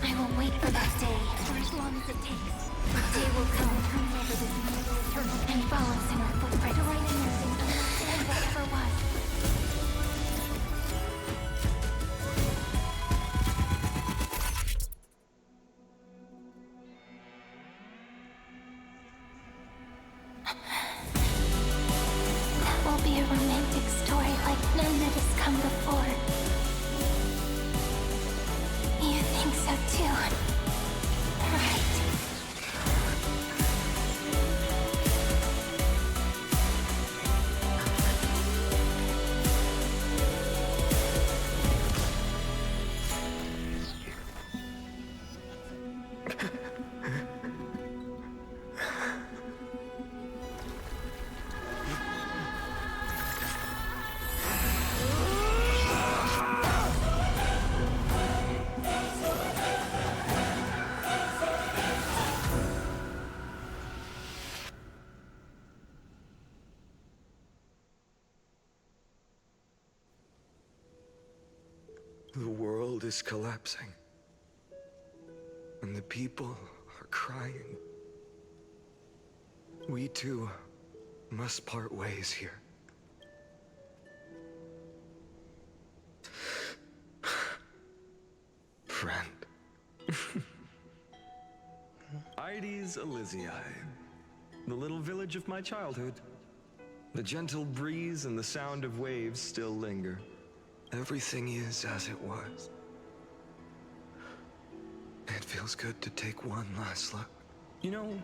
I will wait for that day, for as long as it takes. The day will come whenever this mortal eternal and follows in our footprint to write in everything understand whatever was. That will be a romantic story like none that has come before. You think so too, right? world is collapsing. And the people are crying. We too must part ways here. Friend. Ides Elysiae, the little village of my childhood. The gentle breeze and the sound of waves still linger. Everything is as it was. It feels good to take one last look. You know,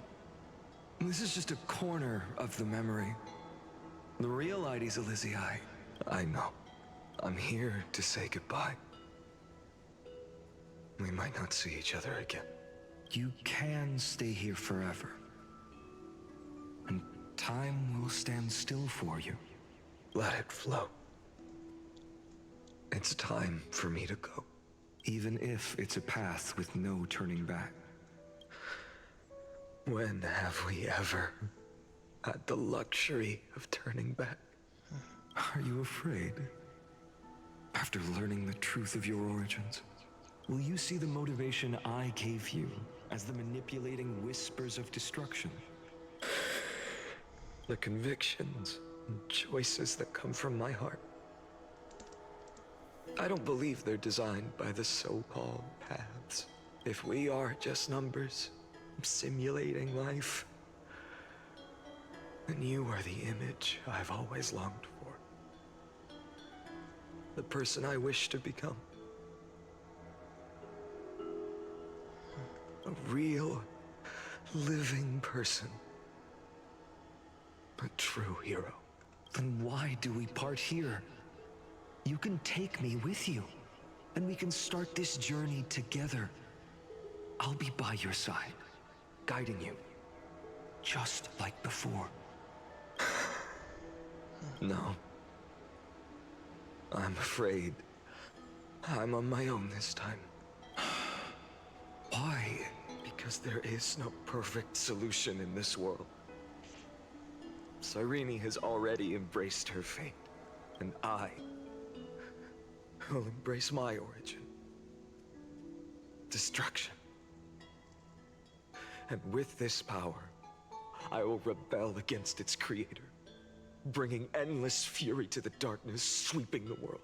this is just a corner of the memory. The real Ides Elysiae. I know. I'm here to say goodbye. We might not see each other again. You can stay here forever. And time will stand still for you. Let it flow. It's time for me to go. Even if it's a path with no turning back. When have we ever had the luxury of turning back? Are you afraid? After learning the truth of your origins, will you see the motivation I gave you as the manipulating whispers of destruction? The convictions and choices that come from my heart. I don't believe they're designed by the so-called paths. If we are just numbers, simulating life, then you are the image I've always longed for. The person I wish to become. A real, living person. A true hero. Then why do we part here? You can take me with you, and we can start this journey together. I'll be by your side, guiding you, just like before. No. I'm afraid I'm on my own this time. Why? Because there is no perfect solution in this world. Cyrene has already embraced her fate, and I will embrace my origin. Destruction. And with this power, I will rebel against its creator, bringing endless fury to the darkness sweeping the world.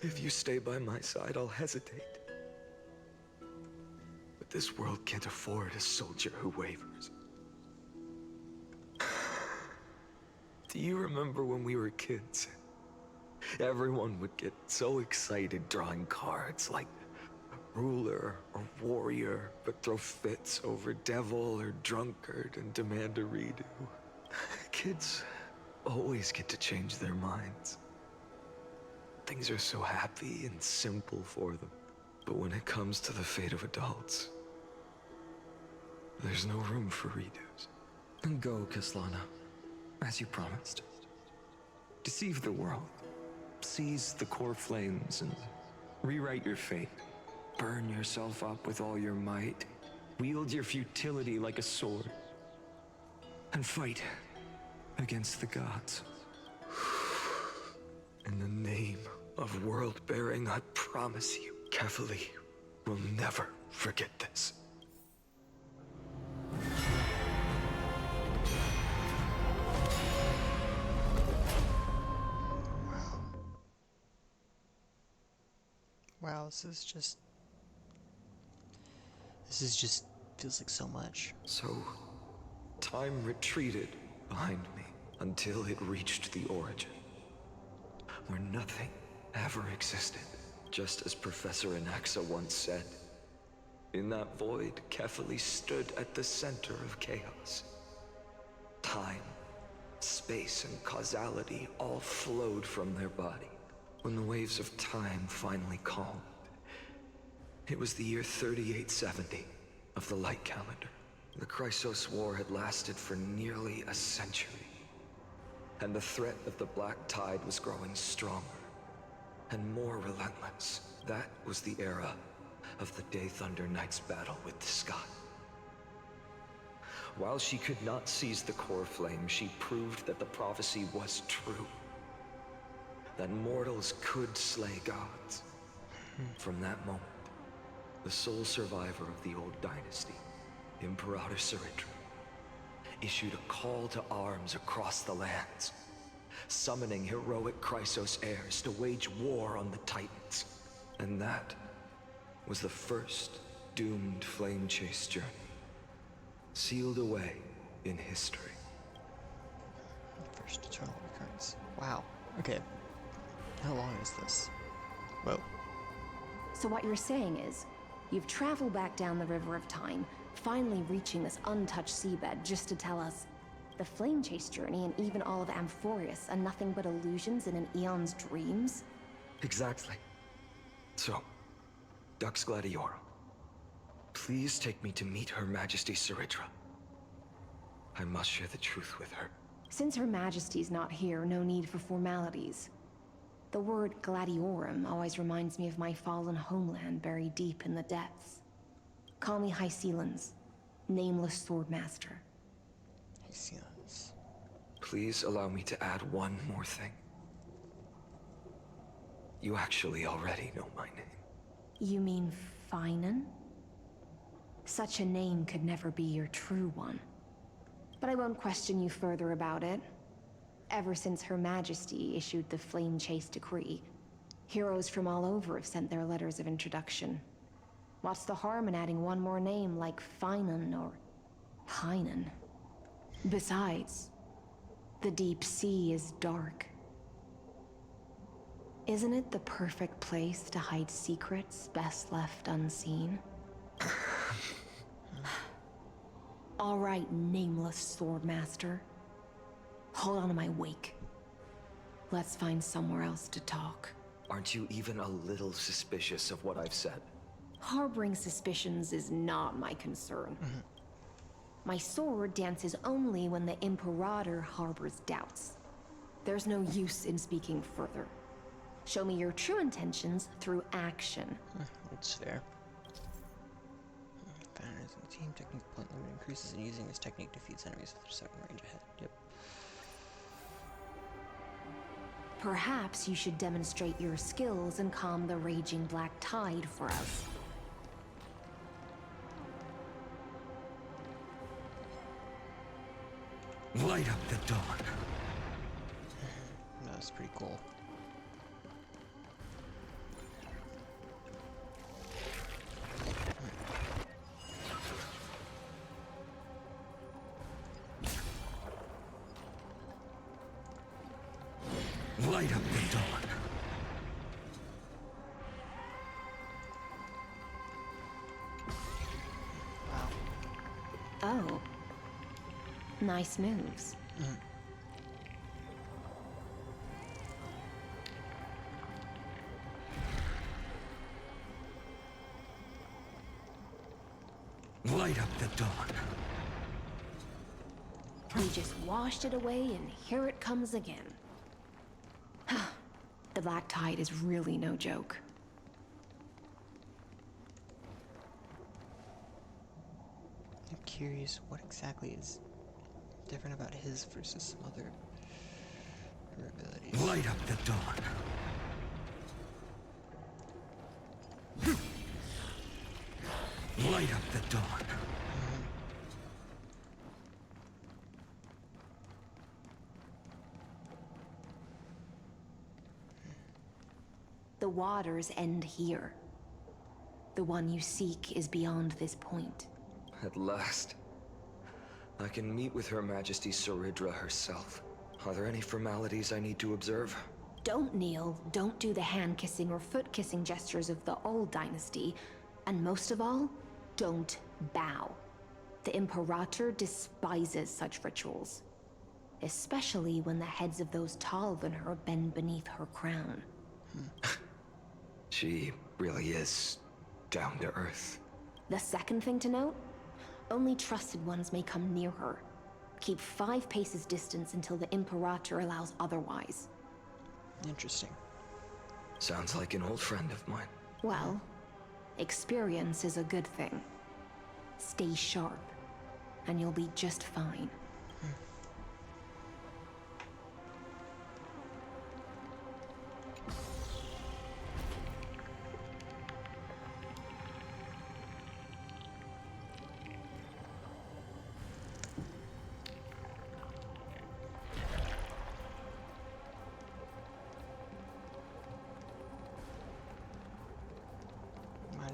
If you stay by my side, I'll hesitate. But this world can't afford a soldier who wavers. Do you remember when we were kids? Everyone would get so excited drawing cards like ruler or warrior, but throw fits over devil or drunkard and demand a redo. Kids always get to change their minds. Things are so happy and simple for them. But when it comes to the fate of adults, there's no room for redos. Then go, Kislana, as you promised. Deceive the world. Seize the core flames and rewrite your fate. Burn yourself up with all your might. Wield your futility like a sword. And fight against the gods. In the name of world-bearing, I promise you, Kefali will never forget this. Wow, this is just feels like so much. So, time retreated behind me until it reached the origin, where nothing ever existed, just as Professor Anaxa once said. In that void, Kefali stood at the center of chaos. Time, space, and causality all flowed from their body. When the waves of time finally calmed, it was the year 3870 of the light calendar. The Chrysos War had lasted for nearly a century, and the threat of the Black Tide was growing stronger and more relentless. That was the era of the Day Thunder Knight's battle with the sky. While she could not seize the core flame, she proved that the prophecy was true. That mortals could slay gods. From that moment, the sole survivor of the old dynasty, Imperator Ciridra, issued a call to arms across the lands, summoning heroic Chrysos heirs to wage war on the Titans. And that was the first doomed flame chase journey, sealed away in history. First eternal recurrence. Wow. Okay. How long is this? Whoa. So what you're saying is, you've traveled back down the River of Time, finally reaching this untouched seabed just to tell us the flame chase journey and even all of Amphorius are nothing but illusions in an eon's dreams? Exactly. So, Dux Gladiorum, please take me to meet Her Majesty Ciridra. I must share the truth with her. Since Her Majesty's not here, no need for formalities. The word Gladiorum always reminds me of my fallen homeland buried deep in the depths. Call me Hycelans, nameless swordmaster. Hycelans. Please allow me to add one more thing. You actually already know my name. You mean Finan? Such a name could never be your true one. But I won't question you further about it. Ever since Her Majesty issued the Flame Chase Decree, heroes from all over have sent their letters of introduction. What's the harm in adding one more name like Finan or Hynan? Besides, the deep sea is dark. Isn't it the perfect place to hide secrets best left unseen? All right, nameless swordmaster. Hold on to my wake. Let's find somewhere else to talk. Aren't you even a little suspicious of what I've said? Harboring suspicions is not my concern. My sword dances only when the Imperator harbors doubts. There's no use in speaking further. Show me your true intentions through action. That's fair. Banner is in the team. Technique point limit increases, and using this technique defeats enemies with a certain range ahead. Yep. Perhaps you should demonstrate your skills and calm the raging black tide for us. Light up the dawn. That's pretty cool. Light up the dawn. Oh. Nice moves. Light up the dawn. We just washed it away and here it comes again. The black tide is really no joke. I'm curious what exactly is different about his versus some other abilities. Light up the dawn. Light up the dawn. The waters end here. The one you seek is beyond this point. At last. I can meet with Her Majesty Ciridra herself. Are there any formalities I need to observe? Don't kneel, don't do the hand-kissing or foot-kissing gestures of the old dynasty, and most of all, don't bow. The Imperator despises such rituals, especially when the heads of those taller than her bend beneath her crown. She really is down to earth. The second thing to note, only trusted ones may come near her. Keep 5 paces distance until the Imperator allows otherwise. Interesting. Sounds like an old friend of mine. Well, experience is a good thing. Stay sharp, and you'll be just fine.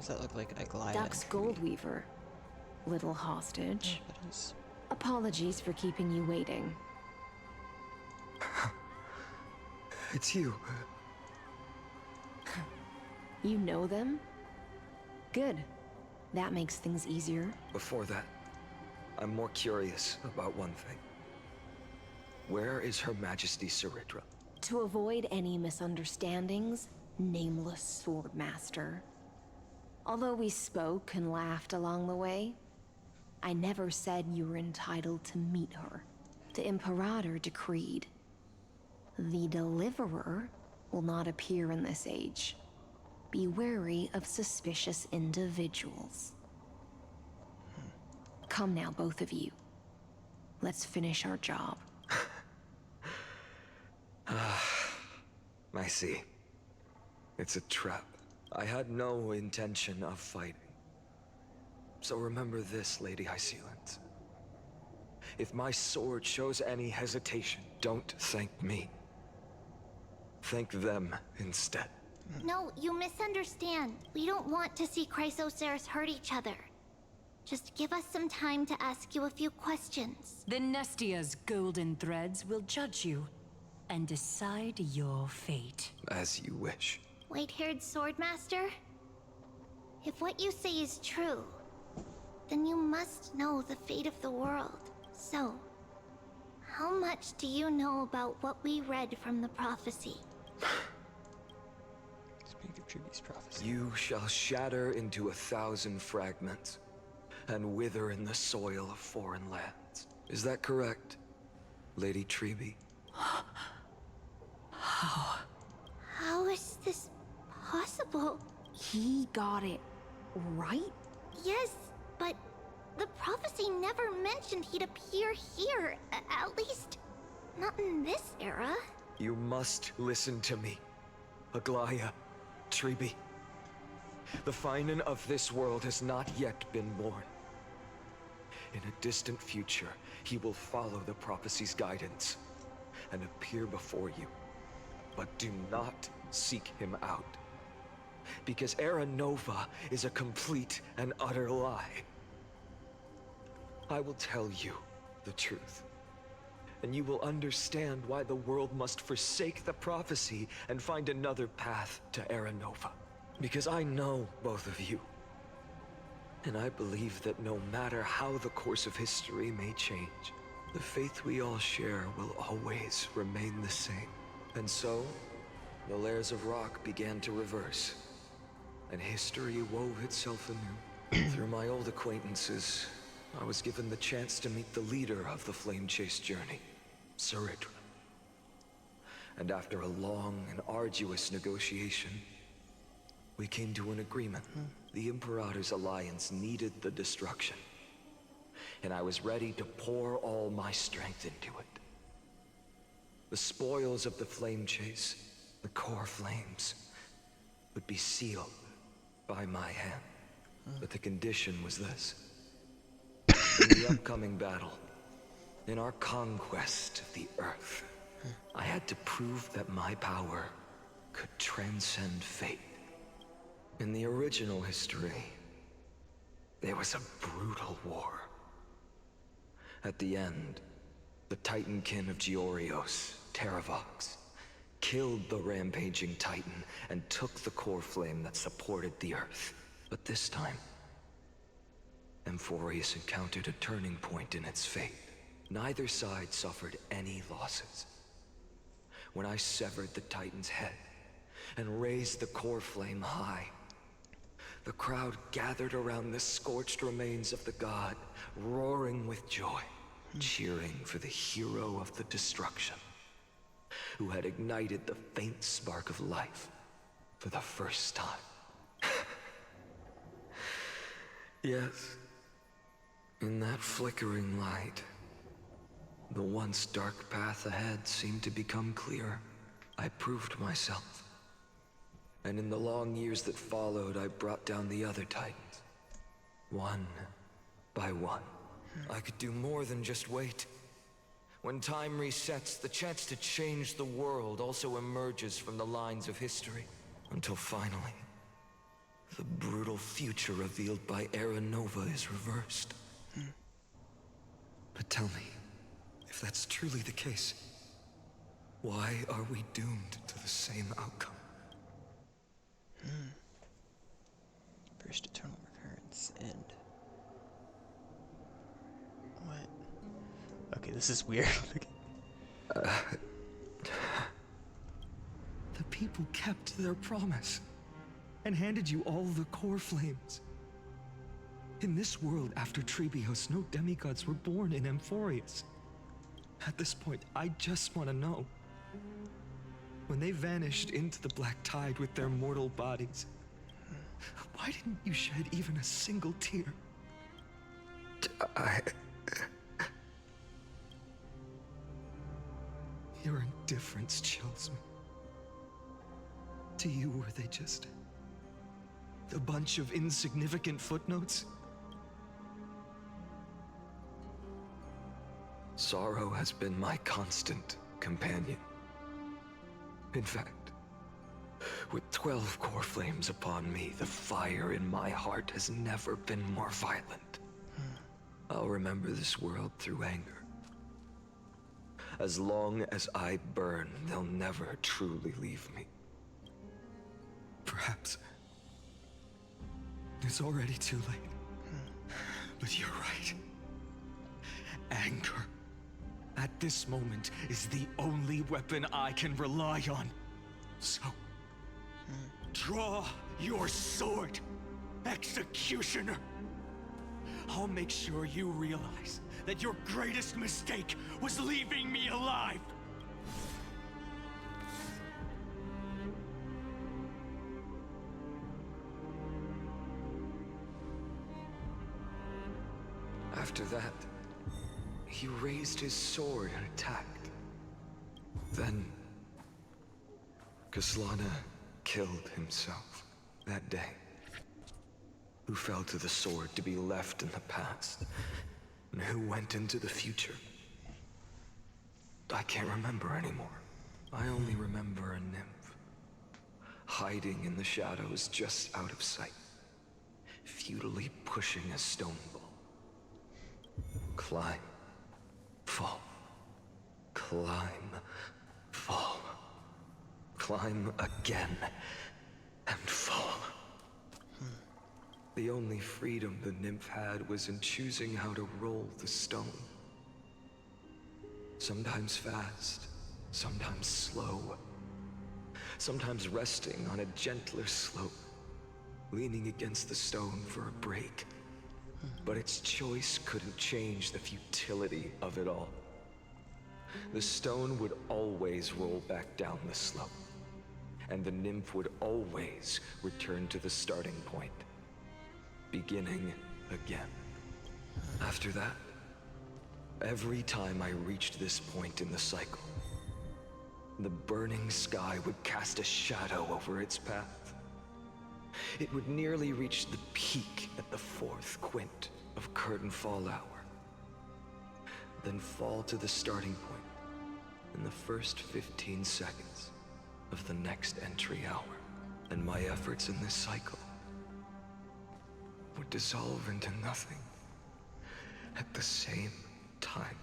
does that look like an Aglaia? Duck's Goldweaver. Little hostage. Yeah, that is. Apologies for keeping you waiting. It's you. You know them? Good. That makes things easier. Before that, I'm more curious about one thing. Where is Her Majesty Saridra? To avoid any misunderstandings, nameless Swordmaster. Although we spoke and laughed along the way, I never said you were entitled to meet her. The Imperator decreed. The Deliverer will not appear in this age. Be wary of suspicious individuals. Come now, both of you. Let's finish our job. I see. It's a trap. I had no intention of fighting. So remember this, Lady Hysealant. If my sword shows any hesitation, don't thank me. Thank them instead. No, you misunderstand. We don't want to see Chrysoceres hurt each other. Just give us some time to ask you a few questions. The Nestia's golden threads will judge you and decide your fate. As you wish. White-haired Swordmaster? If what you say is true, then you must know the fate of the world. So, how much do you know about what we read from the prophecy? Speak of Triby's prophecy. You shall shatter into 1,000 fragments and wither in the soil of foreign lands. Is that correct, Lady Triby? How? How is this possible? He got it right? Yes, but the prophecy never mentioned he'd appear here. At least, not in this era. You must listen to me, Aglaia, Triby. The Finan of this world has not yet been born. In a distant future, he will follow the prophecy's guidance and appear before you. But do not seek him out. Because Era Nova is a complete and utter lie. I will tell you the truth. And you will understand why the world must forsake the prophecy and find another path to Era Nova. Because I know both of you. And I believe that no matter how the course of history may change, the faith we all share will always remain the same. And so, the layers of rock began to reverse, and history wove itself anew. Through my old acquaintances, I was given the chance to meet the leader of the Flame Chase journey, Saridra. And after a long and arduous negotiation, we came to an agreement. The Imperator's alliance needed the destruction, and I was ready to pour all my strength into it. The spoils of the Flame Chase, the core flames, would be sealed by my hand. But the condition was this. In the upcoming battle, in our conquest of the Earth, I had to prove that my power could transcend fate. In the original history, there was a brutal war. At the end, the Titankin of Georios, Terravox, killed the rampaging Titan and took the core flame that supported the Earth. But this time, Amphorius encountered a turning point in its fate. Neither side suffered any losses. When I severed the Titan's head and raised the core flame high, the crowd gathered around the scorched remains of the god, roaring with joy, cheering for the hero of the destruction, who had ignited the faint spark of life for the first time. Yes, in that flickering light, the once dark path ahead seemed to become clearer. I proved myself. And in the long years that followed, I brought down the other Titans. One by one. I could do more than just wait. When time resets, the chance to change the world also emerges from the lines of history. Until finally, the brutal future revealed by Era Nova is reversed. But tell me, if that's truly the case, why are we doomed to the same outcome? First eternal recurrence, end. What? Okay, this is weird. The people kept their promise and handed you all the core flames. In this world after Trebios, no demigods were born in Amphorius. At this point, I just want to know. When they vanished into the black tide with their mortal bodies, why didn't you shed even a single tear? Your indifference chills me. To you, were they just a bunch of insignificant footnotes? Sorrow has been my constant companion. In fact, with 12 core flames upon me, the fire in my heart has never been more violent. I'll remember this world through anger. As long as I burn, they'll never truly leave me. Perhaps it's already too late. But you're right. Anger, at this moment, is the only weapon I can rely on. So, draw your sword, Executioner. I'll make sure you realize that your greatest mistake was leaving me alive. After that, he raised his sword and attacked. Then, Kaslana killed himself that day. Who fell to the sword to be left in the past, and who went into the future. I can't remember anymore. I only remember a nymph, hiding in the shadows just out of sight, futilely pushing a stone ball. Climb, fall, climb, fall, climb again, and fall. The only freedom the nymph had was in choosing how to roll the stone. Sometimes fast, sometimes slow, sometimes resting on a gentler slope, leaning against the stone for a break. But its choice couldn't change the futility of it all. The stone would always roll back down the slope, and the nymph would always return to the starting point, beginning again. After that, every time I reached this point in the cycle, the burning sky would cast a shadow over its path. It would nearly reach the peak at the 4th quint of curtain fall hour, then fall to the starting point in the first 15 seconds of the next entry hour. And my efforts in this cycle would dissolve into nothing at the same time.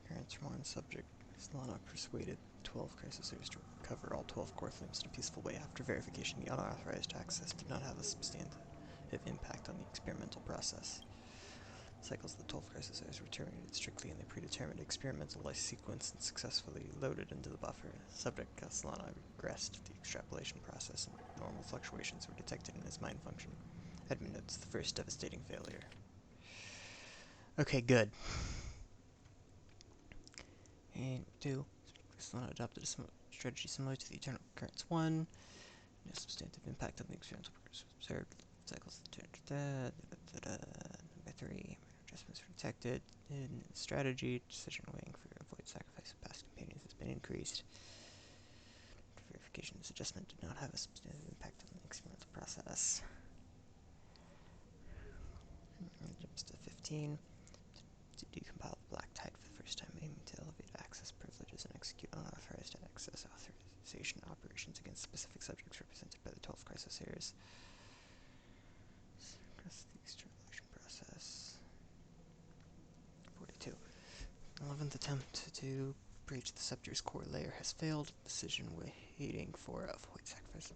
Parents one subject. Lana persuaded 12 crisisers to recover all 12 core flames in a peaceful way. After verification, the unauthorized access did not have a substantive impact on the experimental process. Cycles of the 12 crisisers were terminated strictly in the predetermined experimental life sequence and successfully loaded into the buffer. Subject Castellana regressed the extrapolation process, and normal fluctuations were detected in his mind function. Admin notes the first devastating failure. Okay, good. And 2. Castellana adopted a strategy similar to the Eternal Recurrence 1. No substantive impact on the experimental progress was observed. Cycles Number 3. Adjustments were detected. In strategy, decision weighing for avoid sacrifice of past companions has been increased. After verification, this adjustment did not have a substantive impact on the experimental process. Jumps to 15. To decompile the black tide for the first time, aiming to elevate access privileges and execute unauthorized authorized to access authorization operations against specific subjects represented by the 12 crisis areas. Discuss the externalization process. 42. 11th attempt to breach the scepter's core layer has failed. Decision waiting for a void sacrifice.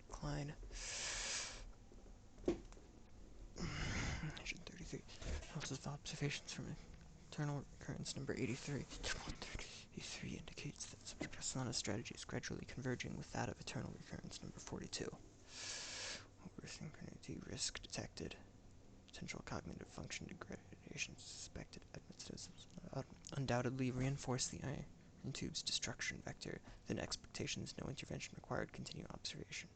Decline. 33. Notice of observations from internal recurrence number 83. 83 indicates that subject Asana's strategy is gradually converging with that of eternal recurrence number 42. Oversynchronity risk detected. Potential cognitive function degradation suspected. Undoubtedly reinforce the iron tube's destruction vector. Then expectations, no intervention required. Continue observation.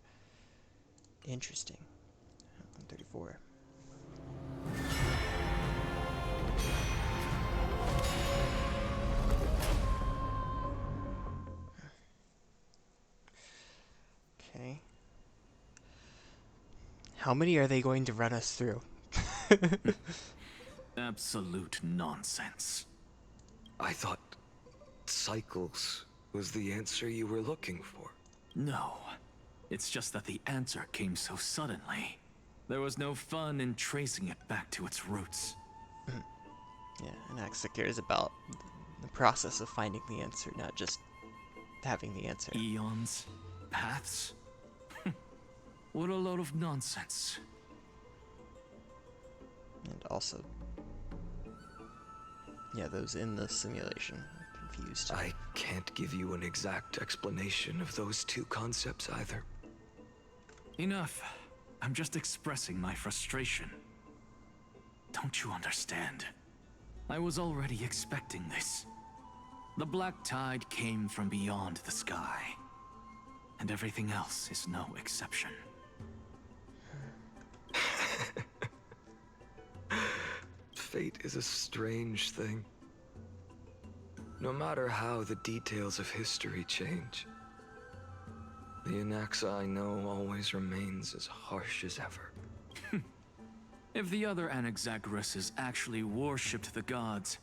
Interesting. 134. Okay. How many are they going to run us through? Absolute nonsense. I thought cycles was the answer you were looking for. No. It's just that the answer came so suddenly. There was no fun in tracing it back to its roots. Yeah, and Axa cares about the process of finding the answer, not just having the answer. Eons? Paths? What a load of nonsense. And also, yeah, those in the simulation are confused. I can't give you an exact explanation of those two concepts either. Enough. I'm just expressing my frustration. Don't you understand? I was already expecting this. The black tide came from beyond the sky. And everything else is no exception. Fate is a strange thing. No matter how the details of history change, the Anaxa I know always remains as harsh as ever. If the other Anaxagoras actually worshipped the gods,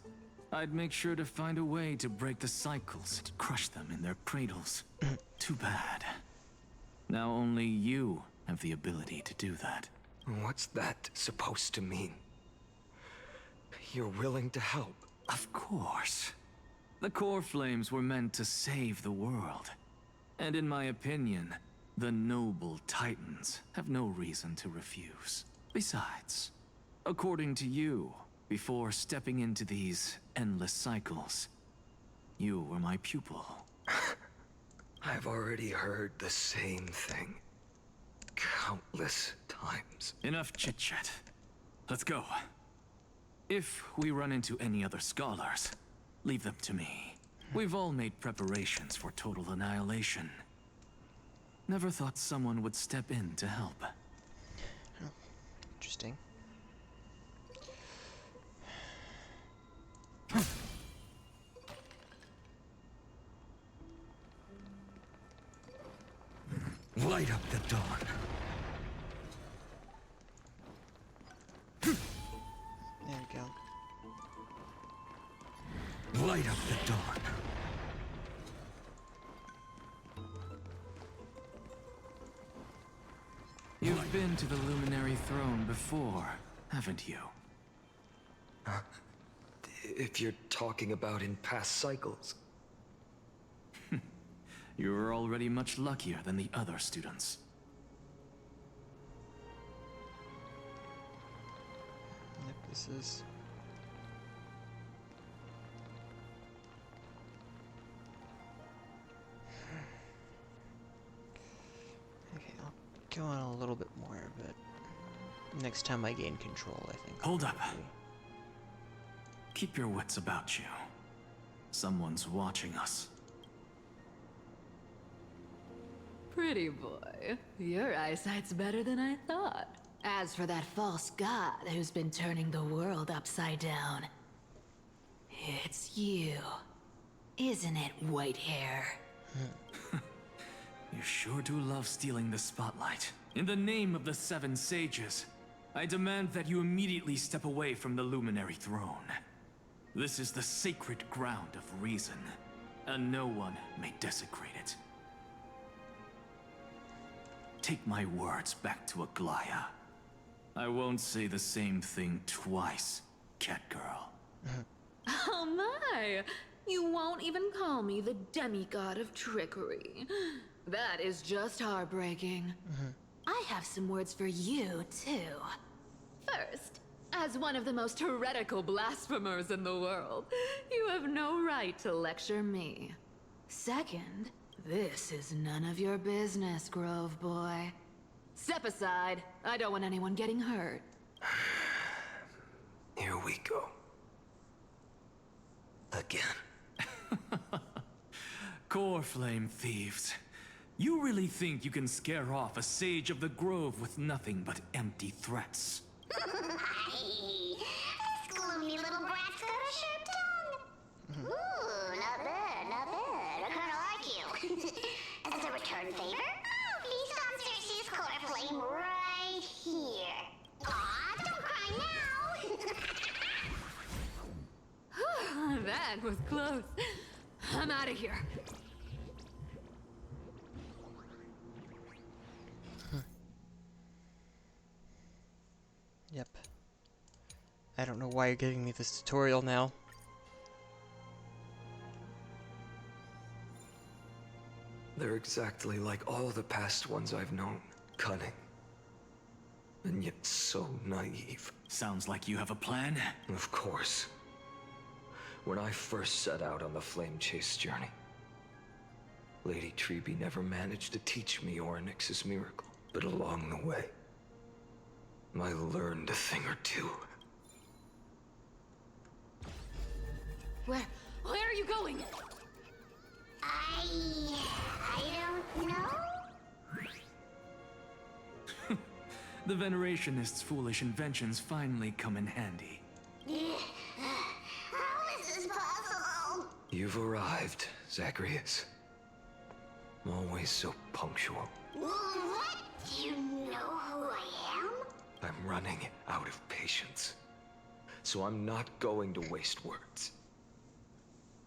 I'd make sure to find a way to break the cycles and crush them in their cradles. Too bad. Now only you have the ability to do that. What's that supposed to mean? You're willing to help? Of course. The core flames were meant to save the world. And in my opinion, the noble titans have no reason to refuse. Besides, according to you, before stepping into these endless cycles, you were my pupil. I've already heard the same thing. Countless times. Enough chit-chat. Let's go. If we run into any other scholars, leave them to me. We've all made preparations for total annihilation. Never thought someone would step in to help. Oh, interesting. Light up the dawn. There we go. Light up the dawn. You've been to the Luminary Throne before, haven't you? If you're talking about in past cycles. You were already much luckier than the other students. Yep, this is... Okay, I'll go on a little bit more, but next time I gain control, I think. Hold up. Keep your wits about you. Someone's watching us. Pretty boy, your eyesight's better than I thought. As for that false god who's been turning the world upside down, it's you, isn't it, white hair? You sure do love stealing the spotlight. In the name of the Seven Sages, I demand that you immediately step away from the Luminary Throne. This is the sacred ground of reason. and no one may desecrate it. Take my words back to Aglaya. I won't say the same thing twice, cat girl. Oh my! You won't even call me the demigod of trickery. That is just heartbreaking. I have some words for you, too. First, as one of the most heretical blasphemers in the world, you have no right to lecture me. Second, this is none of your business, Grove Boy. Step aside. I don't want anyone getting hurt. Here we go. Again. Core flame thieves. You really think you can scare off a sage of the grove with nothing but empty threats? This gloomy little brat's got a sharp tongue. Ooh, not bad, not bad. I kinda like you. As a return favor, I'll feast on Cersei's core flame right here. Aw, don't cry now. That was close. I'm out of here. Yep. I don't know why you're giving me this tutorial now. They're exactly like all the past ones I've known. Cunning. And yet so naive. Sounds like you have a plan? Of course. When I first set out on the flame chase journey, Lady Treby never managed to teach me Orynyx's miracle. But along the way, I learned a thing or two. Where are you going? I don't know. The Venerationists' foolish inventions finally come in handy. How is this possible? You've arrived, Zacharias. Always so punctual. What? Do you know who I am? I'm running out of patience. So I'm not going to waste words.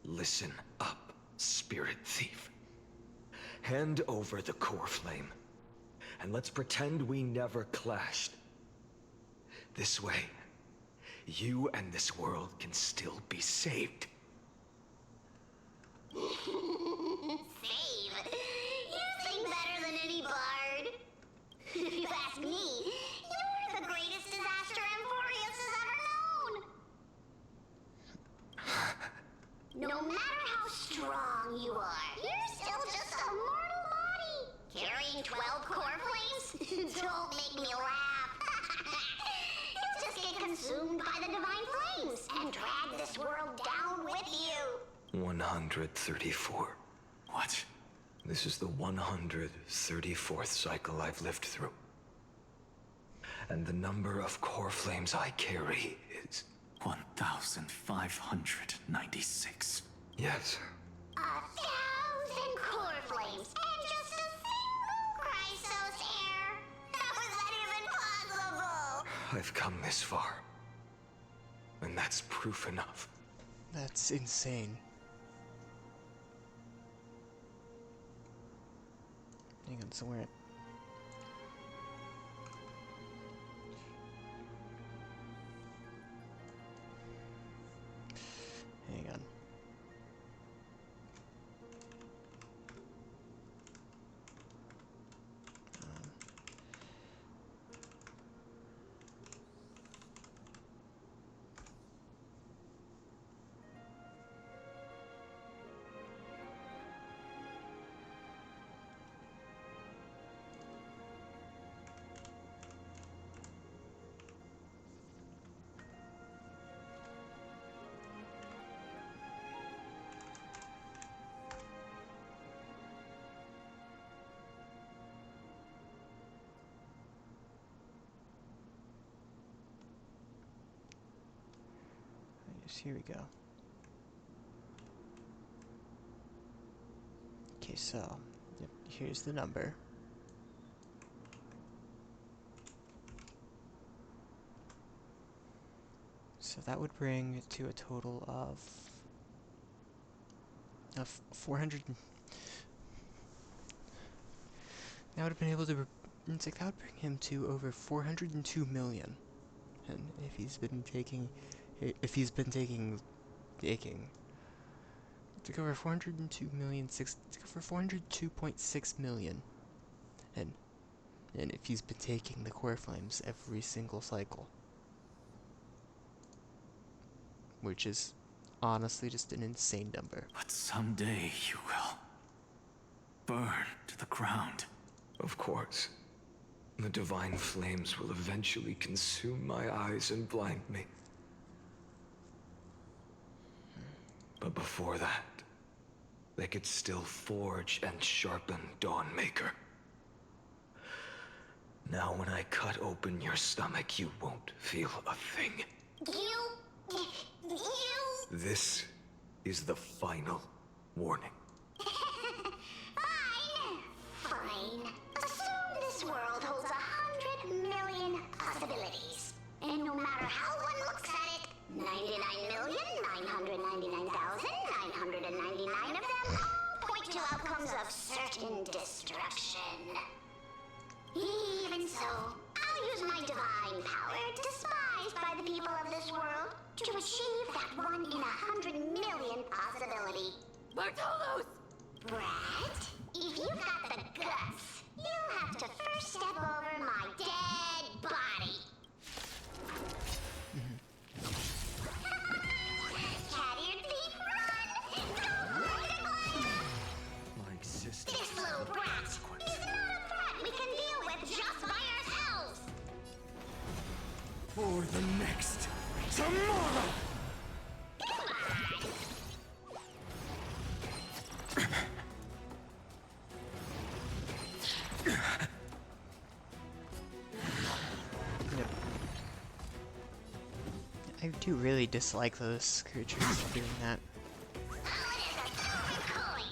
Listen up, spirit thief. Hand over the core flame, and let's pretend we never clashed. This way, you and this world can still be saved. Save? You sing better than any bard. If you ask me, you're the greatest disaster Amphorius has ever known. No matter how strong you are, you're still just a mortal body. Carrying 12 core flames? Don't make me laugh. You'll just get consumed by the divine flames and drag this world down with you. 134. What? This is the 134th cycle I've lived through. And the number of core flames I carry is... 1,596. Yes. 1,000 core flames and just a single Chrysos heir. How is that even possible? I've come this far. And that's proof enough. That's insane. Hang on, somewhere. Hang on. Yes, here we go. Okay, so yep, here's the number. So that would bring it to a total of of 400. That would have been able to. It's like that would bring him to over 402 million. And if he's been taking, took over 402 million, took over 402.6 million, and if he's been taking the core flames every single cycle, which is honestly just an insane number. But someday you will burn to the ground. Of course. The divine flames will eventually consume my eyes and blind me. But before that, they could still forge and sharpen Dawnmaker. Now when I cut open your stomach, you won't feel a thing. You... This is the final warning. Fine. Assume this world holds 100 million possibilities. And no matter how one looks at it, 99,999,999 of them all point to outcomes of certain destruction. Even so, I'll use my divine power, despised by the people of this world, to achieve that 1 in 100 million possibility. Bartolos! Brett, if you've got the guts, you'll have to first step over my dead body. Cat-eared thief, run! Go for the glass! My existence. This little brat is not a threat we can deal with just by ourselves. For the next tomorrow! I do really dislike those creatures doing that.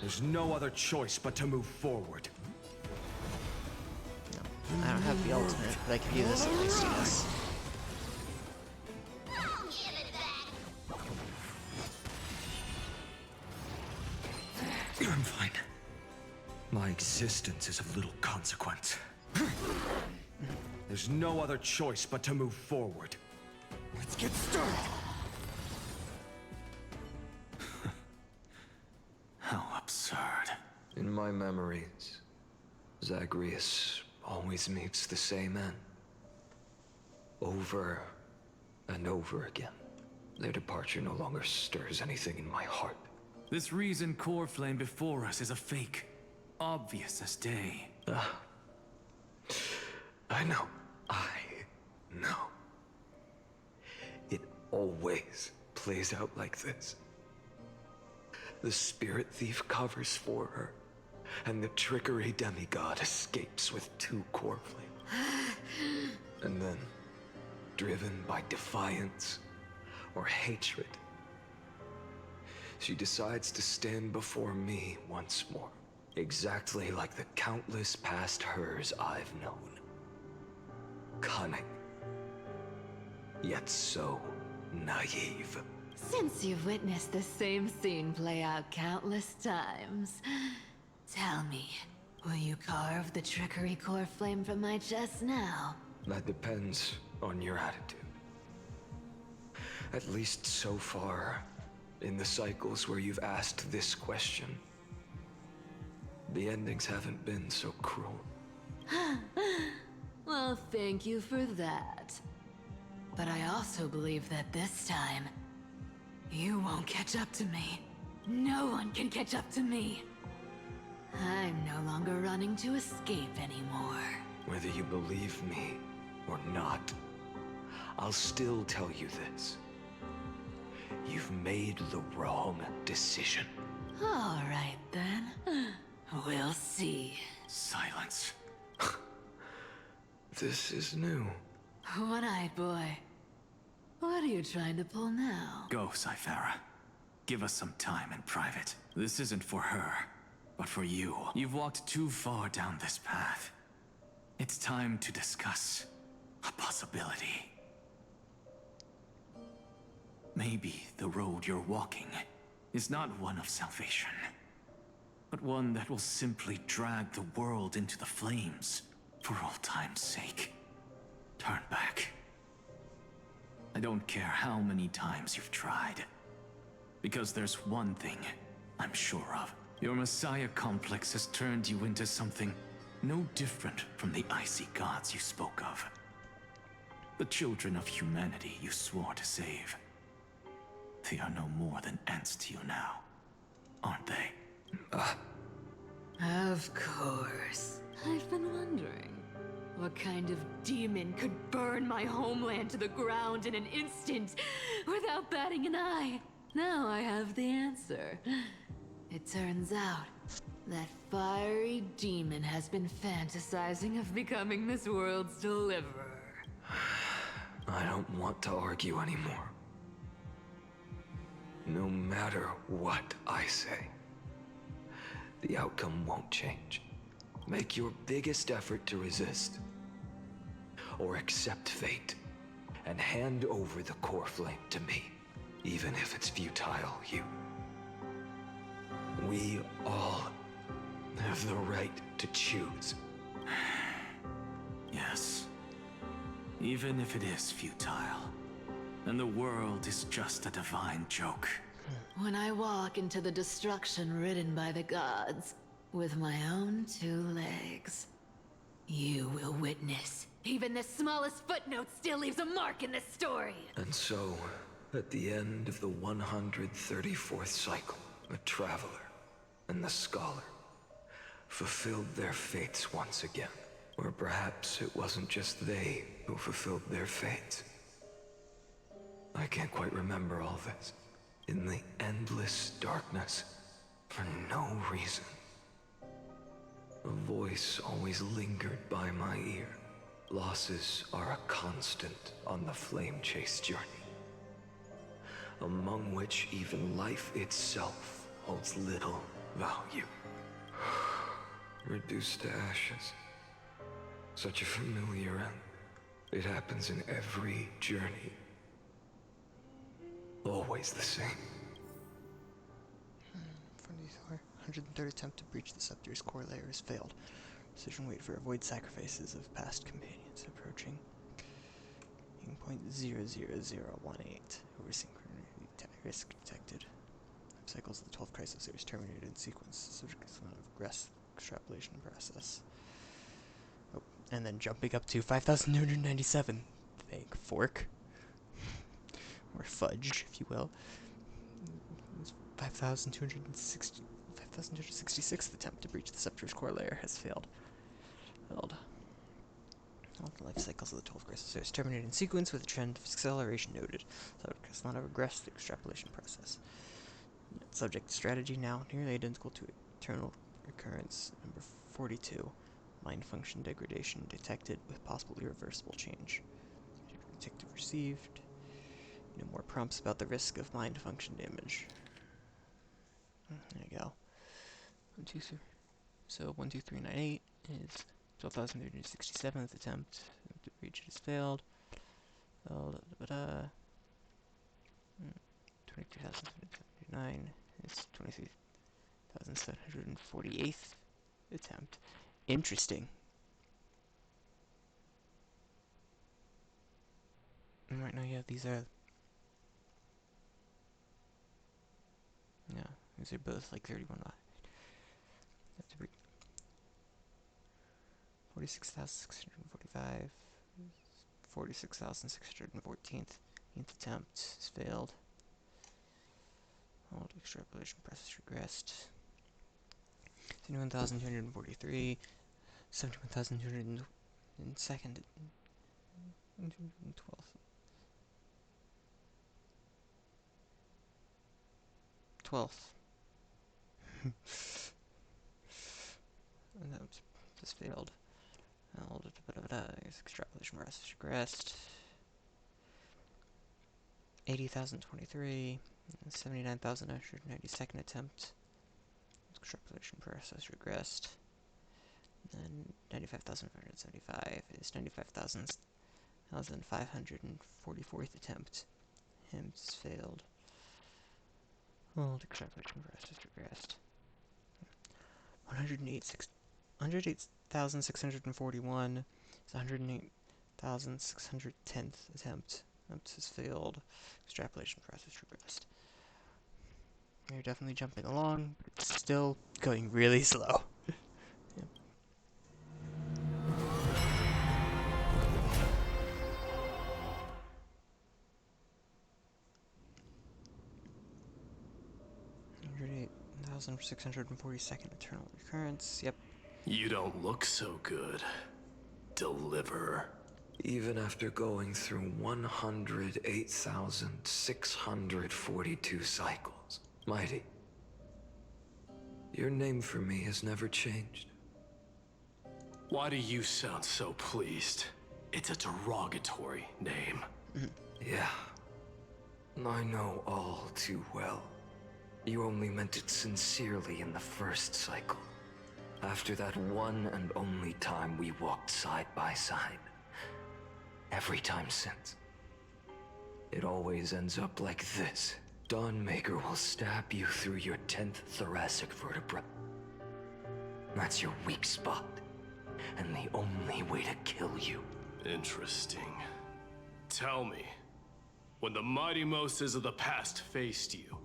There's no other choice but to move forward. No, I don't have the ultimate, but I can do this at least, yes. I'm fine. My existence is of little consequence. There's no other choice but to move forward. Let's get started! How absurd. In my memories, Zagreus always meets the same end. Over and over again. Their departure no longer stirs anything in my heart. This reason core flame before us is a fake. Obvious as day. I know. I know. It always plays out like this. The spirit thief covers for her, and the trickery demigod escapes with 2 core flames. And then, driven by defiance or hatred, she decides to stand before me once more, exactly like the countless past hers I've known. Cunning, yet so naive. Since you've witnessed the same scene play out countless times, tell me, will you carve the trickery core flame from my chest now? That depends on your attitude. At least so far, in the cycles where you've asked this question, the endings haven't been so cruel. Well, thank you for that. But I also believe that this time, you won't catch up to me. No one can catch up to me. I'm no longer running to escape anymore. Whether you believe me or not, I'll still tell you this. You've made the wrong decision. All right, then. We'll see. Silence. This is new. One-eyed boy. What are you trying to pull now? Go, Cyphera. Give us some time in private. This isn't for her, but for you. You've walked too far down this path. It's time to discuss a possibility. Maybe the road you're walking is not one of salvation, but one that will simply drag the world into the flames for all time's sake. Turn back. I don't care how many times you've tried, because there's one thing I'm sure of. Your Messiah complex has turned you into something no different from the icy gods you spoke of. The children of humanity you swore to save. They are no more than ants to you now, aren't they? Of course. I've been wondering, what kind of demon could burn my homeland to the ground in an instant without batting an eye? Now I have the answer. It turns out that fiery demon has been fantasizing of becoming this world's deliverer. I don't want to argue anymore. No matter what I say, the outcome won't change. Make your biggest effort to resist. Or accept fate and hand over the core flame to me, even if it's futile, you. We all have the right to choose. Yes. Even if it is futile, and the world is just a divine joke. When I walk into the destruction ridden by the gods, with my own 2 legs, you will witness. Even the smallest footnote still leaves a mark in this story. And so, at the end of the 134th cycle, the Traveler and the Scholar fulfilled their fates once again. Or perhaps it wasn't just they who fulfilled their fates. I can't quite remember all this. In the endless darkness, for no reason, a voice always lingered by my ear. Losses are a constant on the flame-chase journey, among which even life itself holds little value. Reduced to ashes. Such a familiar end. It happens in every journey. Always the same. 103rd attempt to breach the Scepter's core layer has failed. Precision wait for avoid sacrifices of past companions approaching. Point 00018. Over synchronity risk detected. Cycles of the 12th crisis series terminated in sequence. Subject is not of regress extrapolation process. Oh, and then jumping up to 5,297. Thank fork. Or fudge, if you will. 5,266th attempt to breach the Scepter's core layer has failed. All the life cycles of the 12 crisis series terminated in sequence with a trend of acceleration noted. Subject has not regressed the extrapolation process. Subject strategy now nearly identical to eternal recurrence. Number 42. Mind function degradation detected with possible irreversible change. Detective received. No more prompts about the risk of mind function damage. There you go. 1, 2, 3. So 12398 is 12,367th attempt to breach it has failed. 23,779 is 23,748th attempt. Interesting. Right now, yeah, these are both like 31 live. 46,645, 46,614th attempt has failed. All extrapolation process regressed. 71,243, 71,202nd, 12th. And that just failed. Extrapolation process regressed. 80,023, 79,992nd attempt. Extrapolation process regressed. And 95,575 is 95,544th attempt. Hymns failed. Oh, the extrapolation process has regressed. 108,641 is 108,610th attempt. Attempt has failed. Extrapolation process regressed. You're definitely jumping along, but it's still going really slow. Yep. 108,642nd eternal recurrence. Yep. You don't look so good, Deliverer. Even after going through 108,642 cycles, Mighty, your name for me has never changed. Why do you sound so pleased? It's a derogatory name. Yeah. I know all too well. You only meant it sincerely in the first cycle. After that one and only time we walked side by side. Every time since. It always ends up like this. Dawnmaker will stab you through your 10th thoracic vertebra. That's your weak spot. And the only way to kill you. Interesting. Tell me, when the mighty Moses of the past faced you,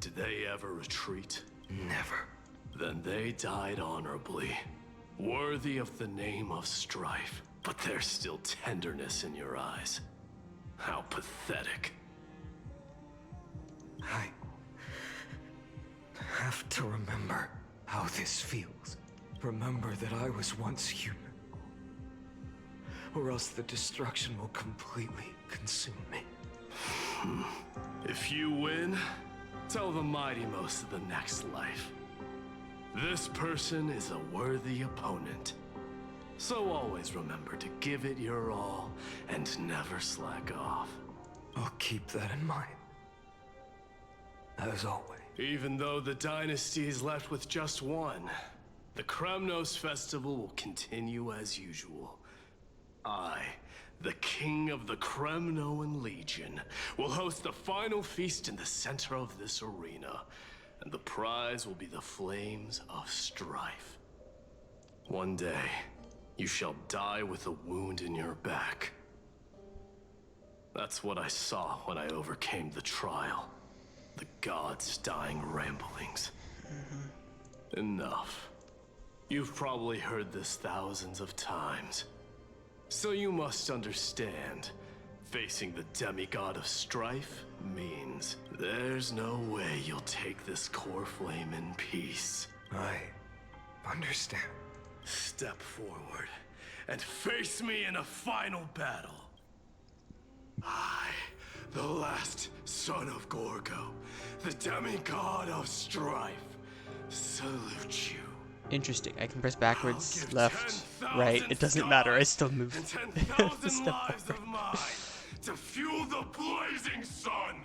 did they ever retreat? Never. Then they died honorably, worthy of the name of strife. But there's still tenderness in your eyes. How pathetic. I have to remember how this feels. Remember that I was once human. Or else the destruction will completely consume me. If you win, tell the mighty most of the next life. This person is a worthy opponent. So always remember to give it your all and never slack off. I'll keep that in mind. As always. Even though the dynasty is left with just one, the Kremnos festival will continue as usual. I, the king of the Kremnoan Legion, will host the final feast in the center of this arena, and the prize will be the flames of strife. One day, you shall die with a wound in your back. That's what I saw when I overcame the trial. The gods' dying ramblings. Enough. You've probably heard this thousands of times. So you must understand, facing the demigod of strife means there's no way you'll take this core flame in peace. I understand. Step forward and face me in a final battle. I, the last son of Gorgo, the demigod of strife, salute you. Interesting. I can press backwards, left, right. It doesn't matter. I still move. 10,000 lives of mine to fuel the blazing sun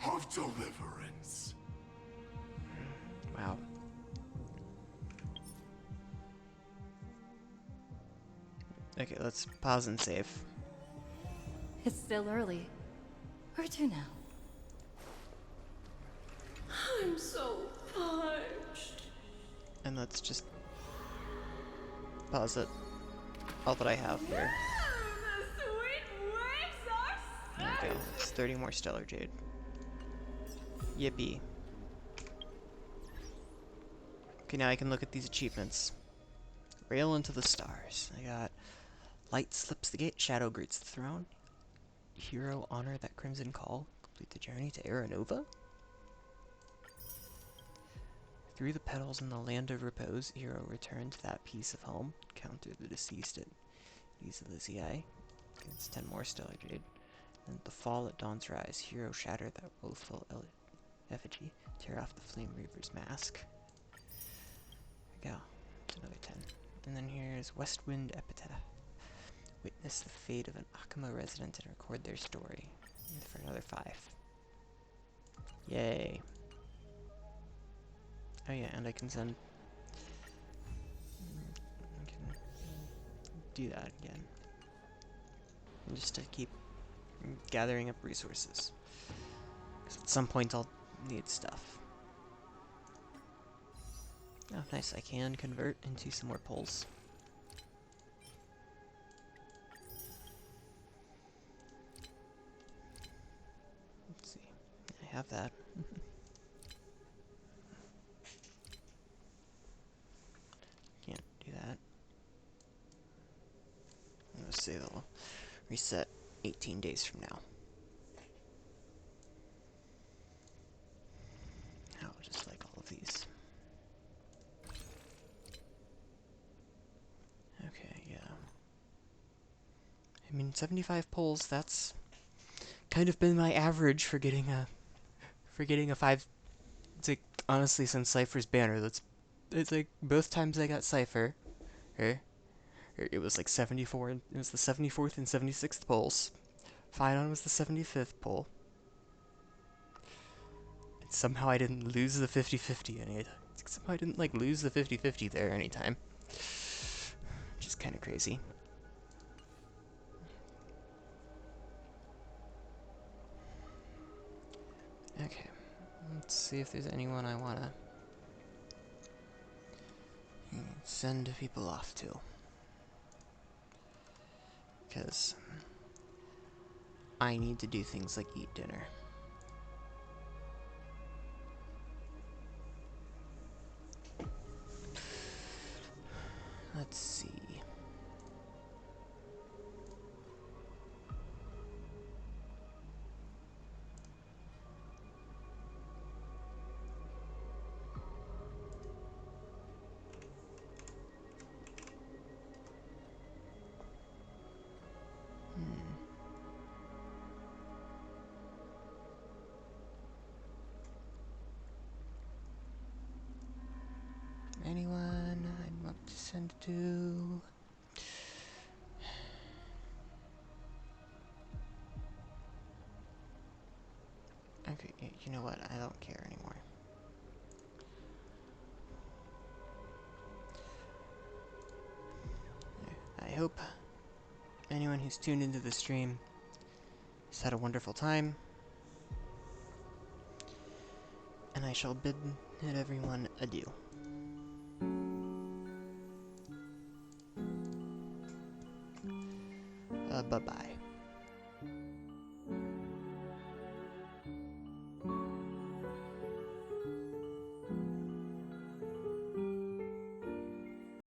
of deliverance. Wow. Okay, let's pause and save. It's still early. Where to now? I'm so parched. And let's just pause it. All that I have here. The sweet waves are There we go. It's 30 more Stellar Jade. Yippee. Okay, now I can look at these achievements. Rail into the stars. I got Light slips the gate, Shadow greets the throne. Hero honor that crimson call. Complete the journey to Aranova. Through the petals in the land of repose, Hero returned to that piece of home. Counter the deceased at Elysiae. Gets 10 more Stellar Jade. And the fall at dawn's rise, Hero shatter that woeful effigy. Tear off the Flame Reaver's mask. There we go. It's another 10. And then here's Westwind Epitaph. Witness the fate of an Akama resident and record their story. And for another 5. Yay. Oh yeah, and I can send... I can do that again. And just to keep gathering up resources. Because at some point I'll need stuff. Oh, nice. I can convert into some more poles. Let's see. I have that. Can't do that. Let's say they'll reset 18 days from now. Oh, just like all of these. Okay, yeah. I mean, 75 pulls, that's kind of been my average for getting a 5. It's like, honestly, since Cypher's banner, it's like both times I got Cypher, it was like 74, and it was the 74th and 76th pulls. Phynon was the 75th pull. And somehow I didn't lose the 50-50 any time. Somehow I didn't, like, lose the 50-50 there anytime. Which is kind of crazy. Okay. Let's see if there's anyone I want to send people off to. Because I need to do things like eat dinner. Let's see. Anyone I'd love to send to? Okay, you know what? I don't care anymore. I hope anyone who's tuned into the stream has had a wonderful time. And I shall bid everyone adieu. Bye-bye.